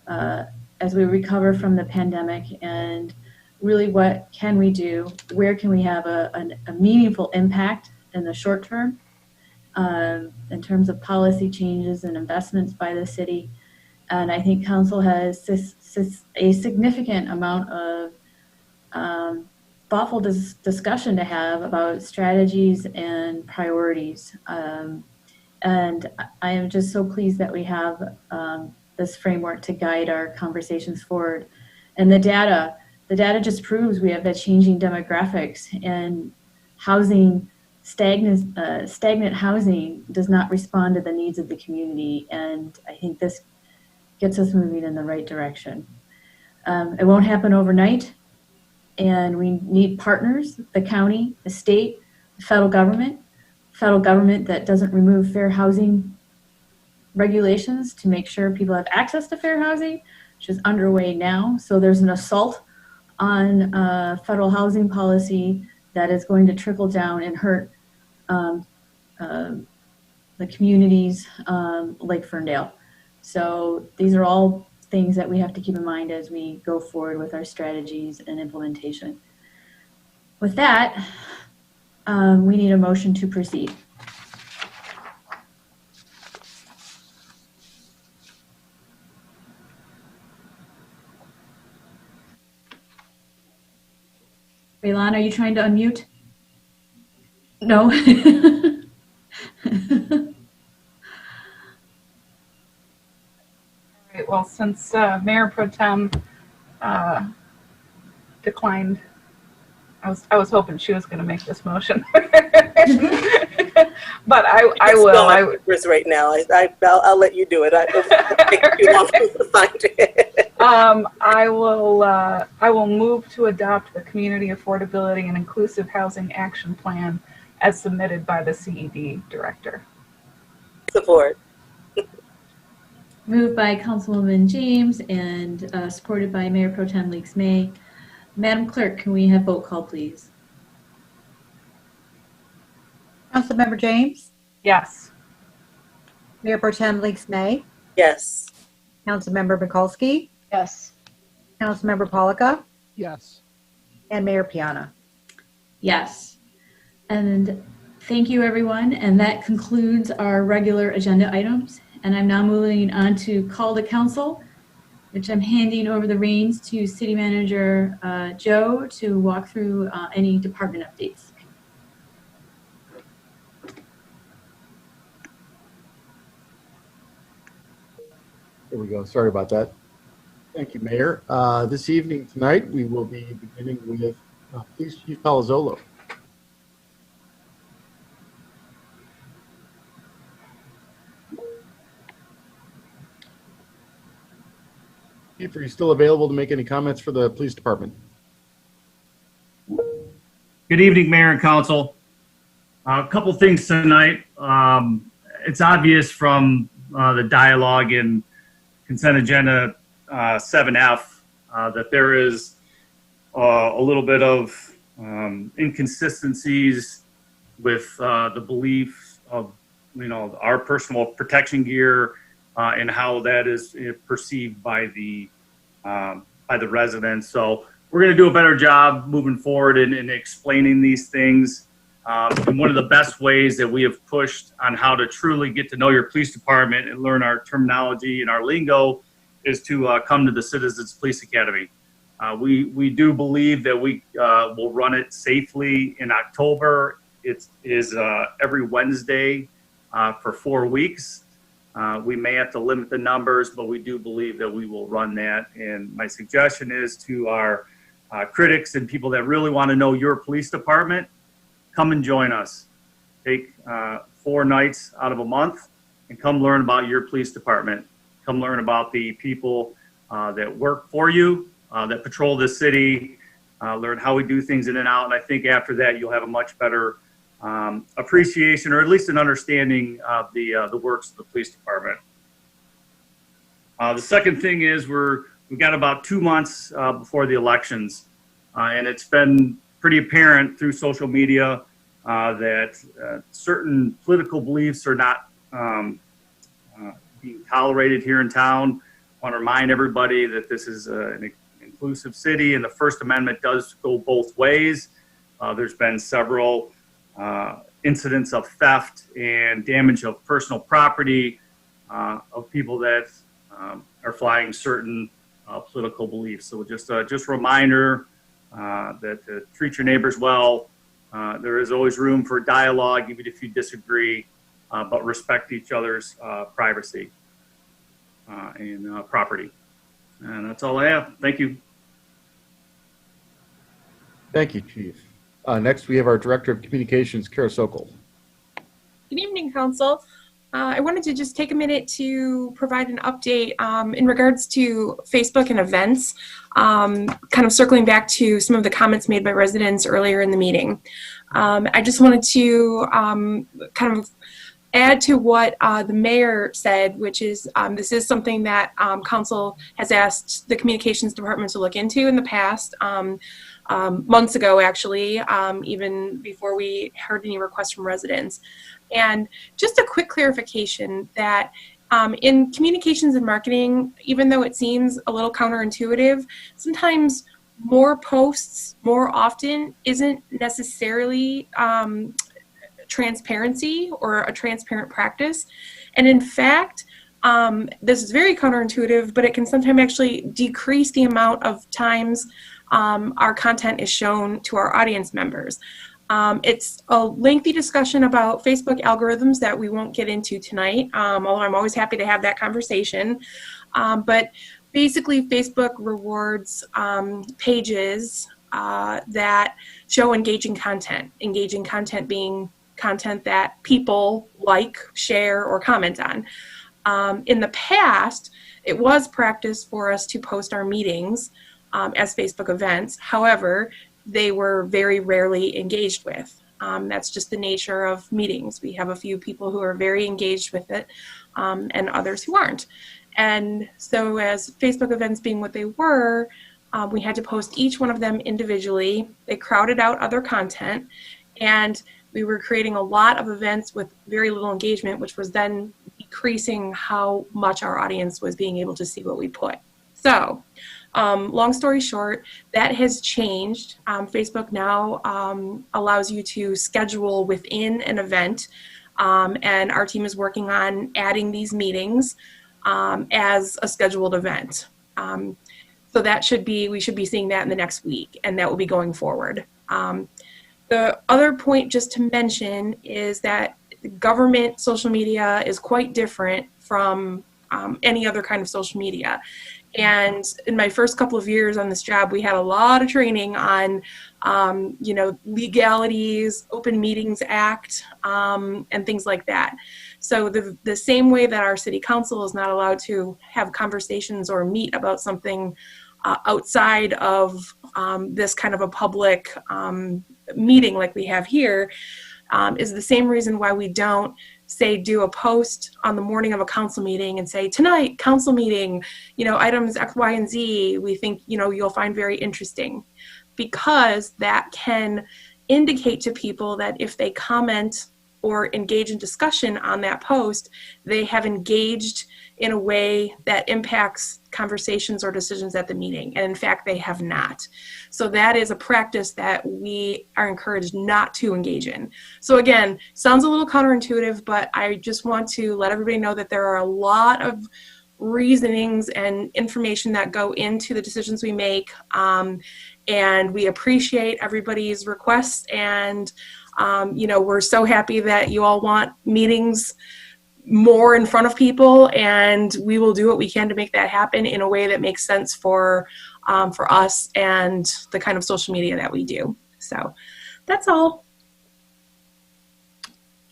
as we recover from the pandemic, and really what can we do, where can we have a meaningful impact in the short term in terms of policy changes and investments by the city. And I think Council has a significant amount of thoughtful discussion to have about strategies and priorities. And I am just so pleased that we have this framework to guide our conversations forward. And the data just proves we have that changing demographics, and housing, stagnant housing does not respond to the needs of the community. And I think this gets us moving in the right direction. It won't happen overnight. And we need partners, the county, the state, the federal government that doesn't remove fair housing regulations to make sure people have access to fair housing, which is underway now. So there's an assault on federal housing policy that is going to trickle down and hurt the communities like Ferndale. So these are all things that we have to keep in mind as we go forward with our strategies and implementation. With that, we need a motion to proceed. Raylan, are you trying to unmute? No. Well, since Mayor Pro Tem declined, I was hoping she was going to make this motion. But I will. Right now, I'll let you do it. I'll take you off to find it. I will move to adopt the Community Affordability and Inclusive Housing Action Plan as submitted by the CED Director. Support. Moved by Councilwoman James and supported by Mayor Pro Tem Leaks May. Madam Clerk, can we have vote call, please? Councilmember James? Yes. Mayor Pro Tem Leaks May? Yes. Councilmember Mikulski? Yes. Councilmember Polika? Yes. And Mayor Piana? Yes. And thank you, everyone. And that concludes our regular agenda items. And I'm now moving on to call to council, which I'm handing over the reins to City Manager Joe to walk through any department updates. There we go. Sorry about that. Thank you, Mayor. This evening, tonight, we will be beginning with Police Chief Palazzolo. Chief, are you still available to make any comments for the police department? Good evening, Mayor and Council. A couple things tonight. It's obvious from the dialogue in consent agenda 7F that there is a little bit of inconsistencies with the belief of, our personal protection gear and how that is perceived by the residents. So we're going to do a better job moving forward in explaining these things. And one of the best ways that we have pushed on how to truly get to know your police department and learn our terminology and our lingo is to come to the Citizens Police Academy. We do believe that we will run it safely in October. It is every Wednesday for 4 weeks. We may have to limit the numbers, but we do believe that we will run that. And my suggestion is to our critics and people that really want to know your police department, come and join us. Take 4 nights out of a month and come learn about your police department. Come learn about the people that work for you, that patrol this city, learn how we do things in and out. And I think after that, you'll have a much better appreciation, or at least an understanding of the works of the police department. The second thing is we've got about 2 months before the elections, and it's been pretty apparent through social media that certain political beliefs are not being tolerated here in town. I want to remind everybody that this is an inclusive city, and the First Amendment does go both ways. There's been several incidents of theft and damage of personal property of people that are flying certain political beliefs. So just a reminder that to treat your neighbors well. There is always room for dialogue, even if you disagree, but respect each other's privacy and property. And that's all I have. Thank you. Thank you, Chief. Next, we have our Director of Communications, Kara Sokol. Good evening, Council. I wanted to just take a minute to provide an update in regards to Facebook and events, kind of circling back to some of the comments made by residents earlier in the meeting. I just wanted to kind of add to what the mayor said, which is this is something that Council has asked the communications department to look into in the past. Months ago, actually, even before we heard any requests from residents. And just a quick clarification that in communications and marketing, even though it seems a little counterintuitive, sometimes more posts more often isn't necessarily transparency or a transparent practice. And in fact, this is very counterintuitive, but it can sometimes actually decrease the amount of times our content is shown to our audience members. It's a lengthy discussion about Facebook algorithms that we won't get into tonight, although I'm always happy to have that conversation. But basically, Facebook rewards pages that show engaging content. Engaging content being content that people like, share, or comment on. In the past, it was practice for us to post our meetings as Facebook events. However, they were very rarely engaged with. That's just the nature of meetings. We have a few people who are very engaged with it and others who aren't. And so as Facebook events being what they were, we had to post each one of them individually. They crowded out other content, and we were creating a lot of events with very little engagement, which was then decreasing how much our audience was being able to see what we put. So long story short, that has changed. Facebook now allows you to schedule within an event, and our team is working on adding these meetings as a scheduled event. So that we should be seeing that in the next week, and that will be going forward. The other point just to mention is that government social media is quite different from any other kind of social media. And in my first couple of years on this job, we had a lot of training on, legalities, Open Meetings Act, and things like that. So the same way that our city council is not allowed to have conversations or meet about something outside of this kind of a public meeting like we have here, is the same reason why we don't do a post on the morning of a council meeting and say, tonight, council meeting, items X, Y, and Z, we think, you'll find very interesting, because that can indicate to people that if they comment or engage in discussion on that post, they have engaged in a way that impacts conversations or decisions at the meeting. And in fact, they have not. So that is a practice that we are encouraged not to engage in. So again, sounds a little counterintuitive, but I just want to let everybody know that there are a lot of reasonings and information that go into the decisions we make. And we appreciate everybody's requests, and we're so happy that you all want meetings more in front of people, and we will do what we can to make that happen in a way that makes sense for us and the kind of social media that we do. So that's all.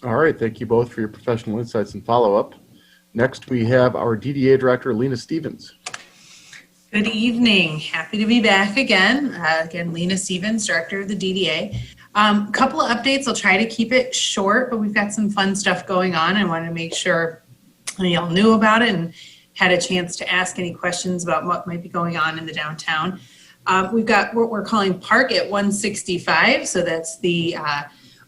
All right, thank you both for your professional insights and follow-up. Next, we have our DDA Director, Lena Stevens. Good evening. Happy to be back again. Again, Lena Stevens, Director of the DDA. Couple of updates. I'll try to keep it short, but we've got some fun stuff going on. I want to make sure y'all knew about it and had a chance to ask any questions about what might be going on in the downtown. We've got what we're calling Park at 165. So that's the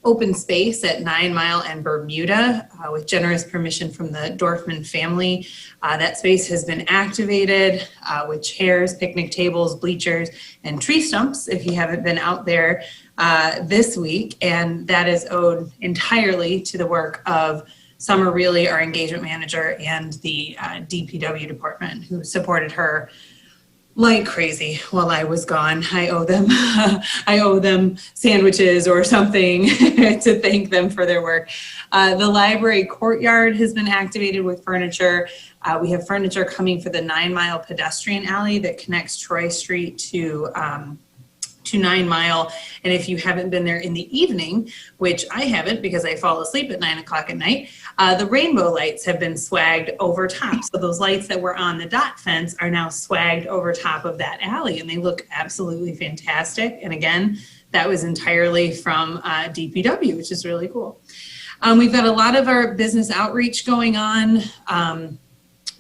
open space at 9 Mile and Bermuda with generous permission from the Dorfman family. That space has been activated with chairs, picnic tables, bleachers, and tree stumps if you haven't been out there this week. And that is owed entirely to the work of Summer Reilly, our engagement manager, and the DPW department, who supported her like crazy while I was gone. I owe them sandwiches or something to thank them for their work. The library courtyard has been activated with furniture. We have furniture coming for the 9 Mile pedestrian alley that connects Troy Street to 9 Mile. And if you haven't been there in the evening, which I haven't because I fall asleep at 9 o'clock at night, the rainbow lights have been swagged over top. So those lights that were on the dot fence are now swagged over top of that alley, and they look absolutely fantastic. And again, that was entirely from DPW, which is really cool. We've got a lot of our business outreach going on.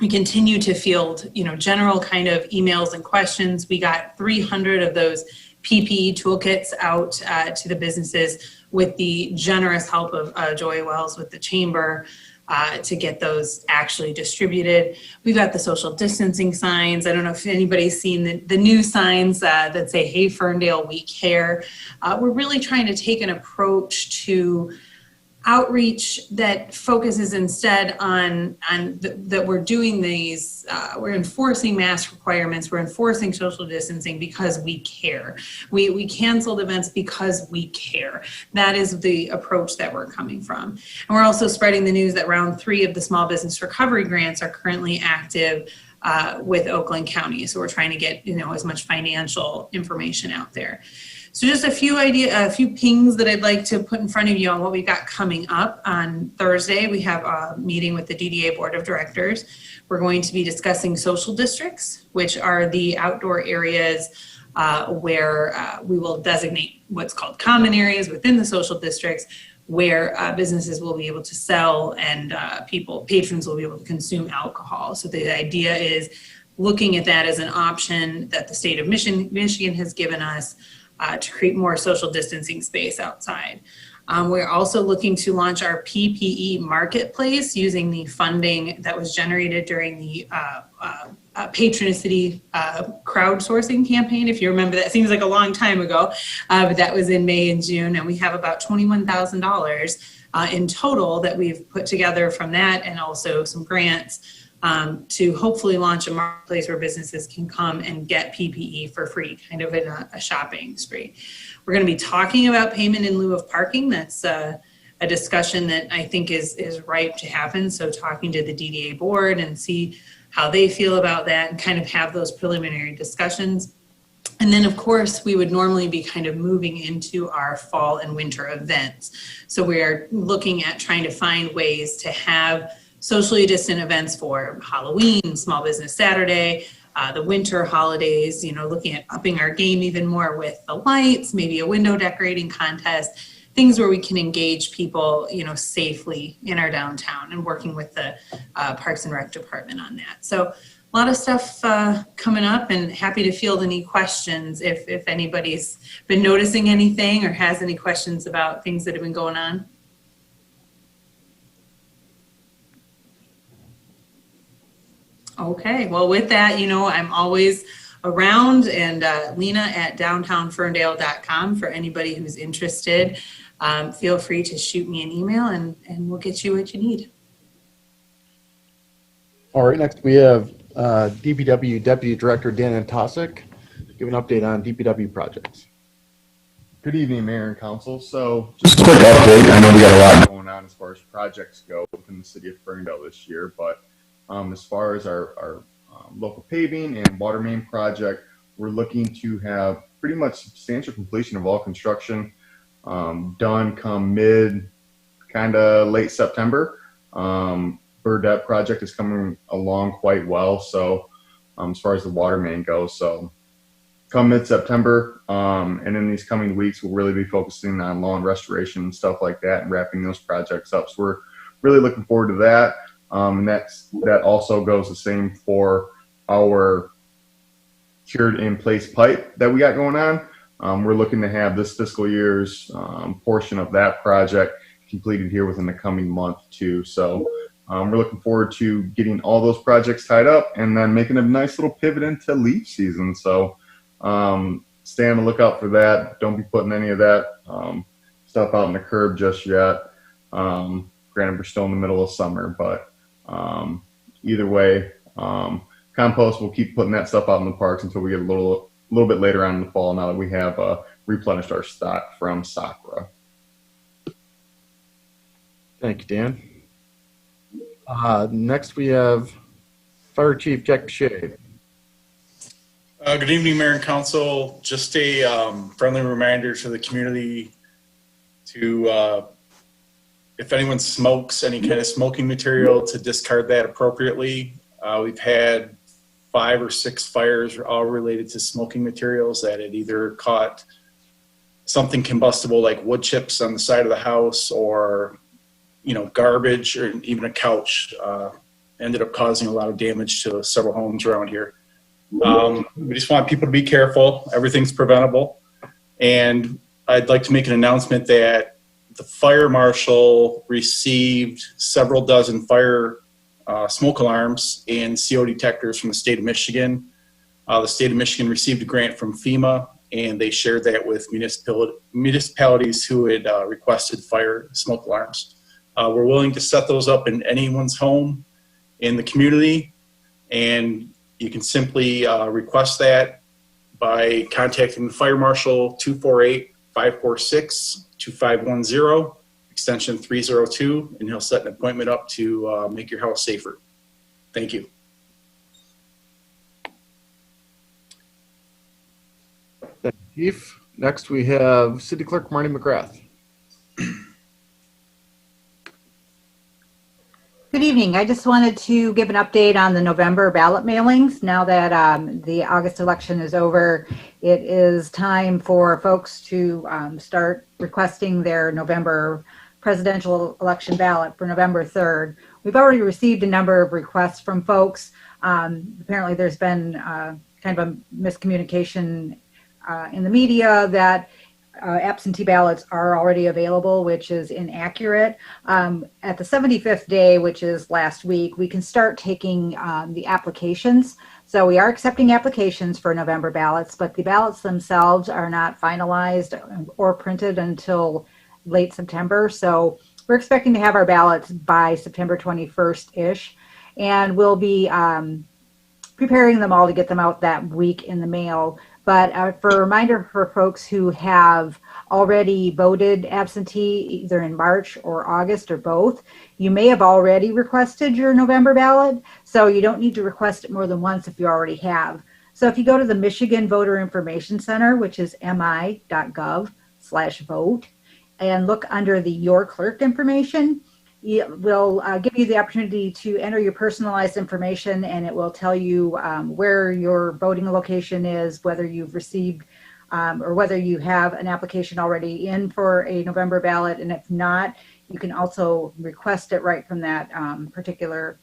We continue to field, general kind of emails and questions. We got 300 of those PPE toolkits out to the businesses with the generous help of Joy Wells with the chamber to get those actually distributed. We've got the social distancing signs. I don't know if anybody's seen the new signs that say, "Hey, Ferndale, we care." We're really trying to take an approach to outreach that focuses instead on that we're doing these, we're enforcing mask requirements, we're enforcing social distancing because we care. We canceled events because we care. That is the approach that we're coming from. And we're also spreading the news that round 3 of the small business recovery grants are currently active. with Oakland County. So we're trying to get, as much financial information out there. So just a few pings that I'd like to put in front of you on what we've got coming up. On Thursday, we have a meeting with the DDA Board of Directors. We're going to be discussing social districts, which are the outdoor areas where we will designate what's called common areas within the social districts, where businesses will be able to sell and patrons will be able to consume alcohol. So the idea is looking at that as an option that the state of Michigan has given us to create more social distancing space outside. We're also looking to launch our PPE marketplace using the funding that was generated during the Patronicity crowdsourcing campaign. If you remember, that seems like a long time ago, but that was in May and June, and we have about $21,000 in total that we've put together from that, and also some grants to hopefully launch a marketplace where businesses can come and get PPE for free, kind of in a shopping spree. We're going to be talking about payment in lieu of parking. That's a discussion that I think is ripe to happen. So talking to the DDA board and see how they feel about that and kind of have those preliminary discussions. And then, of course, we would normally be kind of moving into our fall and winter events. So we are looking at trying to find ways to have socially distant events for Halloween, Small Business Saturday, the winter holidays, looking at upping our game even more with the lights, maybe a window decorating contest, things where we can engage people, safely in our downtown, and working with the Parks and Rec department on that. So a lot of stuff coming up, and happy to field any questions if anybody's been noticing anything or has any questions about things that have been going on. Okay, well, with that, I'm always around, and Lena at downtownferndale.com for anybody who's interested. Feel free to shoot me an email, and we'll get you what you need. All right, next we have DPW Deputy Director Dan Antosik to give an update on DPW projects. Good evening, Mayor and Council. So just a quick update. I know we got a lot going on as far as projects go within the city of Ferndale this year, but as far as our local paving and water main project, we're looking to have pretty much substantial completion of all construction done come late September. Burdette project is coming along quite well. So as far as the water main goes, so come mid-September, and in these coming weeks, we'll really be focusing on lawn restoration and stuff like that and wrapping those projects up. So we're really looking forward to that. And that also goes the same for our cured in place pipe that we got going on. We're looking to have this fiscal year's portion of that project completed here within the coming month too. So we're looking forward to getting all those projects tied up and then making a nice little pivot into leaf season. So stay on the lookout for that. Don't be putting any of that stuff out on the curb just yet. Granted, we're still in the middle of summer, but either way, compost, we'll keep putting that stuff out in the parks until we get a little bit later on in the fall, now that we have replenished our stock from Sakura. Thank you, Dan. Next we have Fire Chief Jack Shea. Good evening, Mayor and Council. Just a friendly reminder to the community to if anyone smokes any kind of smoking material, to discard that appropriately. We've had 5 or 6 fires, all related to smoking materials, that had either caught something combustible like wood chips on the side of the house, or garbage, or even a couch. Ended up causing a lot of damage to several homes around here. We just want people to be careful. Everything's preventable. And I'd like to make an announcement that the fire marshal received several dozen fire smoke alarms and CO detectors from the state of Michigan. The state of Michigan received a grant from FEMA, and they shared that with municipalities who had requested fire smoke alarms. We're willing to set those up in anyone's home in the community, and you can simply request that by contacting the fire marshal 248-546-2510, extension 302, and he'll set an appointment up to make your house safer. Thank you. Heath. Next, we have City Clerk Marty McGrath. Good evening. I just wanted to give an update on the November ballot mailings. Now that the August election is over, it is time for folks to start requesting their November presidential election ballot for November 3rd. We've already received a number of requests from folks. Apparently there's been kind of a miscommunication in the media that absentee ballots are already available, which is inaccurate. At the 75th day, which is last week, we can start taking the applications. So we are accepting applications for November ballots, but the ballots themselves are not finalized or printed until late September. So we're expecting to have our ballots by September 21st-ish, and we'll be preparing them all to get them out that week in the mail. But for a reminder for folks who have already voted absentee either in March or August or both, you may have already requested your November ballot, so you don't need to request it more than once if you already have. So if you go to the Michigan Voter Information Center, which is mi.gov/vote, and look under the Your Clerk information, it will give you the opportunity to enter your personalized information, and it will tell you where your voting location is, whether you've received or whether you have an application already in for a November ballot. And if not, you can also request it right from that particular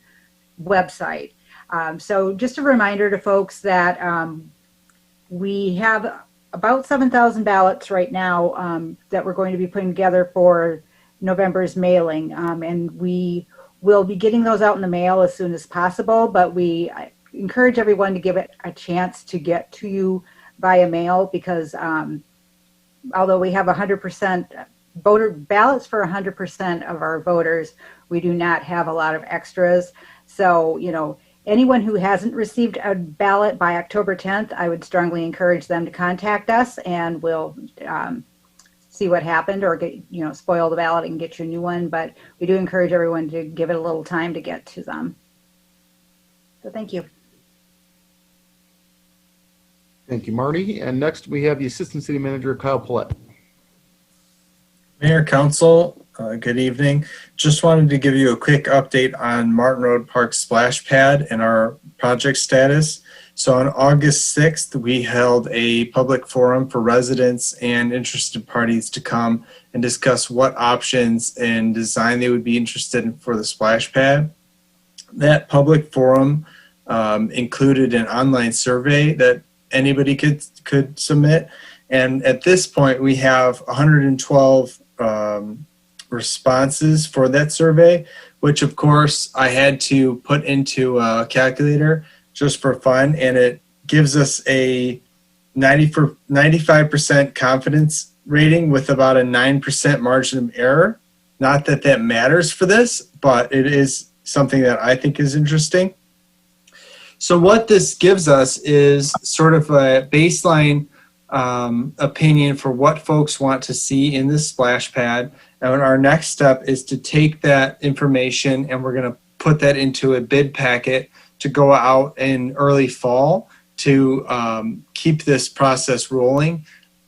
website. So just a reminder to folks that we have about 7,000 ballots right now that we're going to be putting together for November's mailing, and we will be getting those out in the mail as soon as possible, but we encourage everyone to give it a chance to get to you via mail, because although we have 100% voter ballots for 100% of our voters, we do not have a lot of extras. So, you know, anyone who hasn't received a ballot by October 10th, I would strongly encourage them to contact us, and we'll see what happened, or get, you know, spoil the ballot and get you a new one. But we do encourage everyone to give it a little time to get to them. So thank you. Thank you, Marty. And next we have the Assistant City Manager, Kyle Paulette. Mayor, Council, good evening. Just wanted to give you a quick update on Martin Road Park splash pad and our project status. So on August 6th, we held a public forum for residents and interested parties to come and discuss what options and design they would be interested in for the splash pad. That public forum included an online survey that anybody could submit. And at this point, we have 112 responses for that survey, which of course I had to put into a calculator just for fun, and it gives us a 95% confidence rating with about a 9% margin of error. Not that that matters for this, but it is something that I think is interesting. So what this gives us is sort of a baseline opinion for what folks want to see in this splash pad. And our next step is to take that information, and we're going to put that into a bid packet to go out in early fall to keep this process rolling.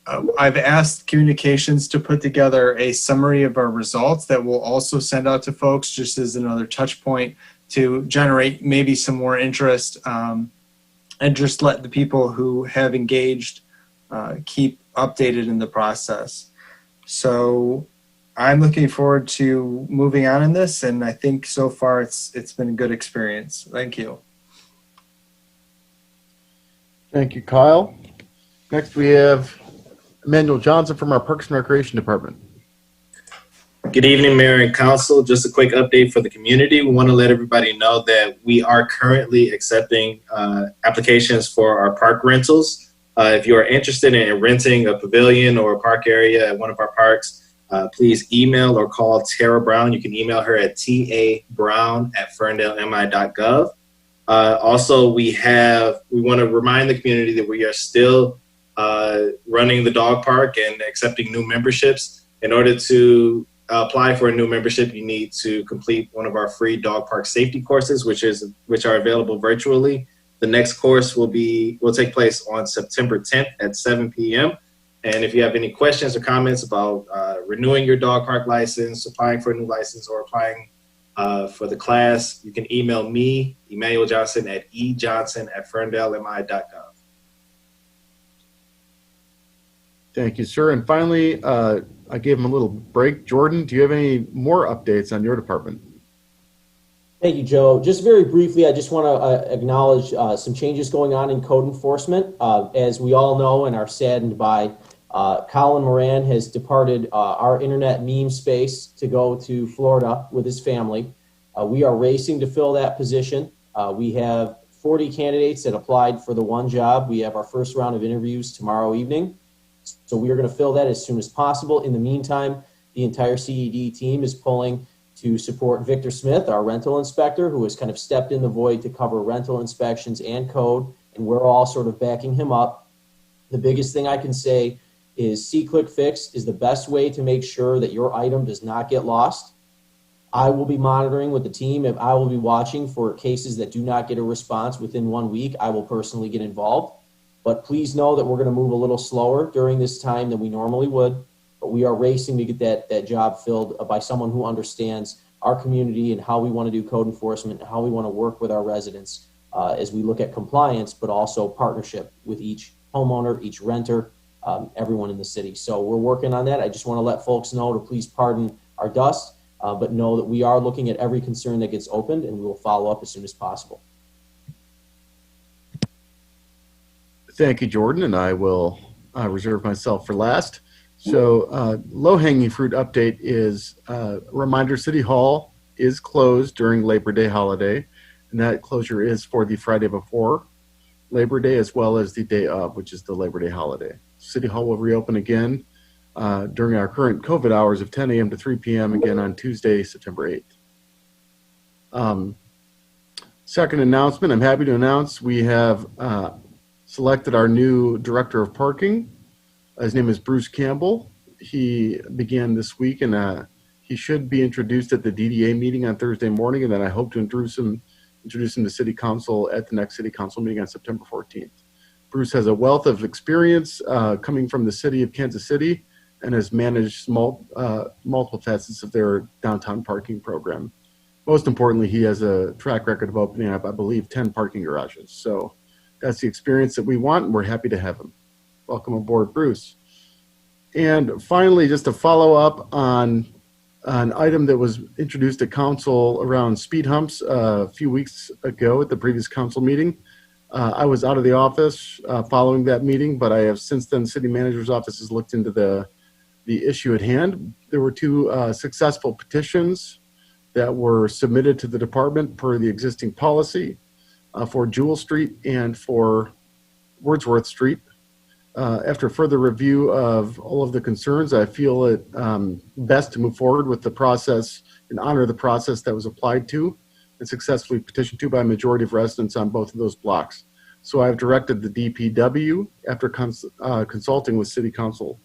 I've asked communications to put together a summary of our results that we'll also send out to folks just as another touch point to generate maybe some more interest, and just let the people who have engaged keep updated in the process. So I'm looking forward to moving on in this, and I think so far it's been a good experience. Thank you. Thank you, Kyle. Next we have Emmanuel Johnson from our Parks and Recreation Department. Good evening, Mayor and Council. Just a quick update for the community. We want to let everybody know that we are currently accepting applications for our park rentals. If you are interested in renting a pavilion or a park area at one of our parks, please email or call Tara Brown. You can email her at tabrown@ferndalemi.gov. Also, we want to remind the community that we are still running the dog park and accepting new memberships. In order to apply for a new membership, you need to complete one of our free dog park safety courses, which are available virtually. The next course will take place on September 10th at 7 p.m. And if you have any questions or comments about renewing your dog park license, applying for a new license, or applying for the class, you can email me, Emmanuel Johnson, at ejohnson@ferndalemI.gov. Thank you, sir. And finally, I gave him a little break. Jordan, do you have any more updates on your department? Thank you, Joe. Just very briefly, I just want to acknowledge some changes going on in code enforcement. As we all know and are saddened by, Colin Moran has departed our internet meme space to go to Florida with his family. We are racing to fill that position. We have 40 candidates that applied for the one job. We have our first round of interviews tomorrow evening. So we are going to fill that as soon as possible. In the meantime, the entire CED team is pulling to support Victor Smith, our rental inspector, who has kind of stepped in the void to cover rental inspections and code, and we're all sort of backing him up. The biggest thing I can say is See-Click Fix is the best way to make sure that your item does not get lost. I will be monitoring with the team, and I will be watching for cases that do not get a response within 1 week. I will personally get involved. But please know that we're going to move a little slower during this time than we normally would. But we are racing to get that job filled by someone who understands our community and how we want to do code enforcement and how we want to work with our residents as we look at compliance, but also partnership with each homeowner, each renter, everyone in the city. So we're working on that. I just want to let folks know to please pardon our dust, but know that we are looking at every concern that gets opened, and we will follow up as soon as possible. Thank you, Jordan, and I will reserve myself for last. So low-hanging fruit update is reminder, City Hall is closed during Labor Day holiday, and that closure is for the Friday before Labor Day as well as the day of, which is the Labor Day holiday. City Hall will reopen again during our current COVID hours of 10 a.m. to 3 p.m. again on Tuesday, September 8th. Second announcement, I'm happy to announce we have selected our new Director of Parking. His name is Bruce Campbell. He began this week, and he should be introduced at the DDA meeting on Thursday morning, and then I hope to introduce him to City Council at the next City Council meeting on September 14th. Bruce has a wealth of experience coming from the city of Kansas City and has managed multiple facets of their downtown parking program. Most importantly, he has a track record of opening up, I believe, 10 parking garages. So that's the experience that we want, and we're happy to have him. Welcome aboard, Bruce. And finally, just to follow up on an item that was introduced to council around speed humps a few weeks ago at the previous council meeting. I was out of the office following that meeting, but I have since then, city manager's office has looked into the issue at hand. There were two successful petitions that were submitted to the department per the existing policy for Jewel Street and for Wordsworth Street. After further review of all of the concerns, I feel it best to move forward with the process and honor the process that was applied to and successfully petitioned to by a majority of residents on both of those blocks. So I've directed the DPW, after consulting with City Council,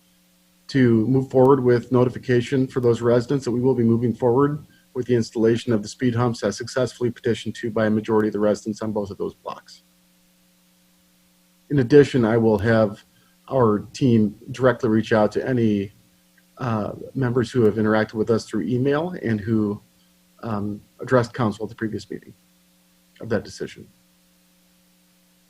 to move forward with notification for those residents that we will be moving forward with the installation of the speed humps as successfully petitioned to by a majority of the residents on both of those blocks. In addition, I will have our team directly reach out to any members who have interacted with us through email and who addressed council at the previous meeting of that decision.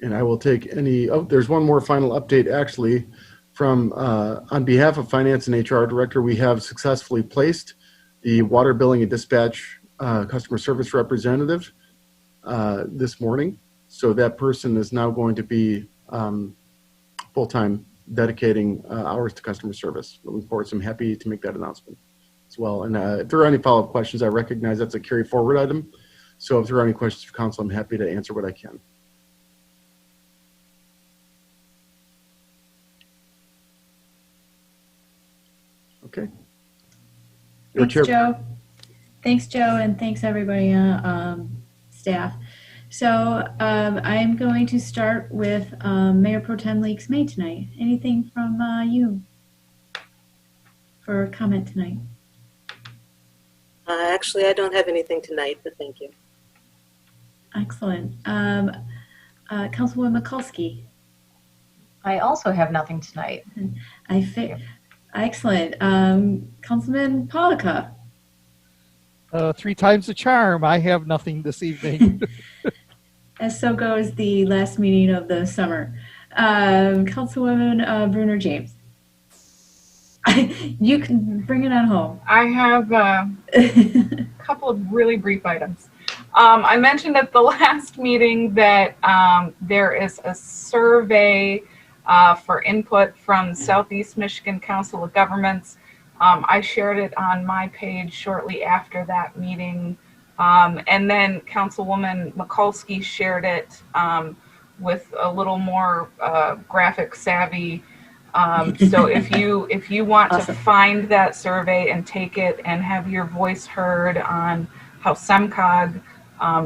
And I will take any, there's one more final update actually from, on behalf of Finance and HR Director, we have successfully placed the water billing and dispatch customer service representative this morning. So that person is now going to be full-time dedicating hours to customer service. Looking forward, so I'm happy to make that announcement as well. And if there are any follow-up questions, I recognize that's a carry forward item. So if there are any questions for council, I'm happy to answer what I can. Okay. Thanks, Joe. Thanks, Joe, and thanks everybody, staff. So I'm going to start with Mayor Pro Tem Leaks May tonight. Anything from you for comment tonight? Actually, I don't have anything tonight, but thank you. Excellent. Councilwoman Mikulski. I also have nothing tonight. Excellent. Councilman Polika. 3 times the charm. I have nothing this evening. As so goes the last meeting of the summer. Councilwoman Bruner James. You can bring it on home. I have a couple of really brief items. I mentioned at the last meeting that there is a survey for input from Southeast Michigan Council of Governments. I shared it on my page shortly after that meeting. And then Councilwoman Mikulski shared it with a little more graphic savvy. So if you want to find that survey and take it and have your voice heard on how SEMCOG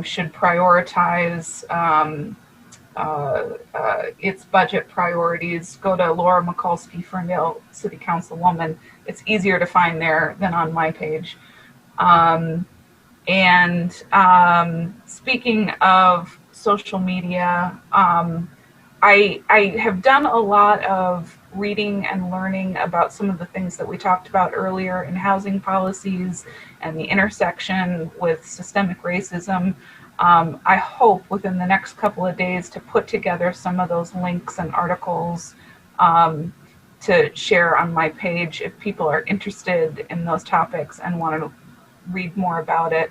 should prioritize its budget priorities, go to Laura Mikulski, Ferndale City Councilwoman. It's easier to find there than on my page. Speaking of social media, I have done a lot of reading and learning about some of the things that we talked about earlier in housing policies and the intersection with systemic racism. I hope within the next couple of days to put together some of those links and articles to share on my page if people are interested in those topics and want to read more about it.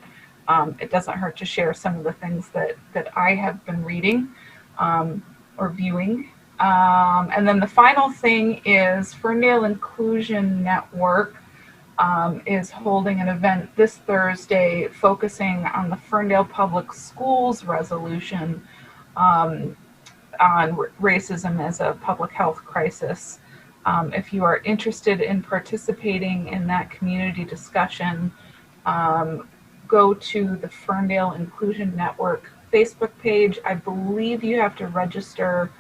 It doesn't hurt to share some of the things that I have been reading or viewing. And then the final thing is Ferndale Inclusion Network is holding an event this Thursday focusing on the Ferndale Public Schools resolution on racism as a public health crisis. If you are interested in participating in that community discussion, go to the Ferndale Inclusion Network Facebook page. I believe you have to register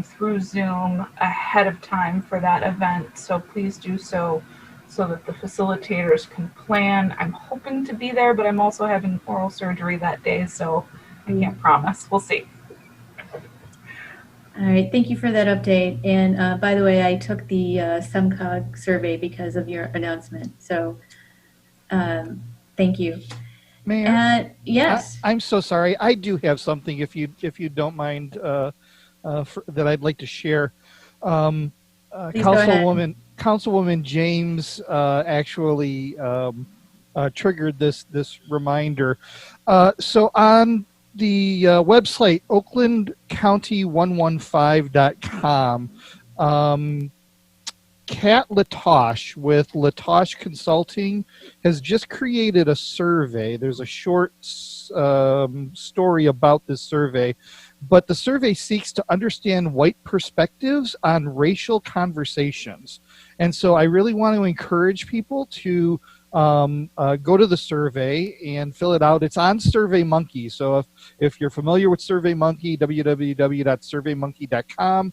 through Zoom ahead of time for that event, so please do so that the facilitators can plan. I'm hoping to be there, but I'm also having oral surgery that day, so I can't promise. We'll see. All right, thank you for that update. And by the way, I took the SEMCOG survey because of your announcement. So thank you. Mayor, yes. I'm so sorry. I do have something, if you don't mind, that I'd like to share. Councilwoman James actually triggered this reminder. So on the website oaklandcounty115.com, Kat Latosh with Latosh Consulting has just created a survey. There's a short story about this survey, but the survey seeks to understand white perspectives on racial conversations. And so I really want to encourage people to go to the survey and fill it out. It's on SurveyMonkey. So if you're familiar with SurveyMonkey, www.surveymonkey.com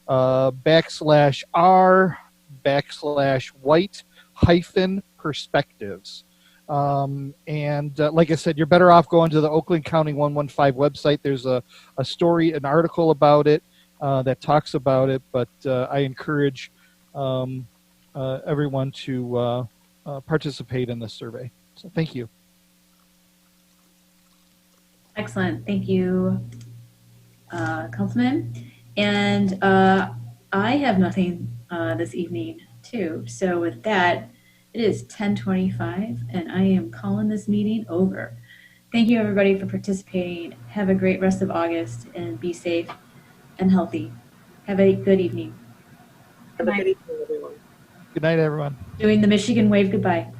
/r/white-perspectives. Like I said, you're better off going to the Oakland County 115 website. There's a story, an article about it that talks about it, but I encourage everyone to participate in this survey. So thank you. Excellent. Thank you, Councilman. And I have nothing this evening, too. So with that, it is 10:25, and I am calling this meeting over. Thank you, everybody, for participating. Have a great rest of August, and be safe and healthy. Have a good evening. Have a good evening, everyone. Good night, everyone. Doing the Michigan wave goodbye.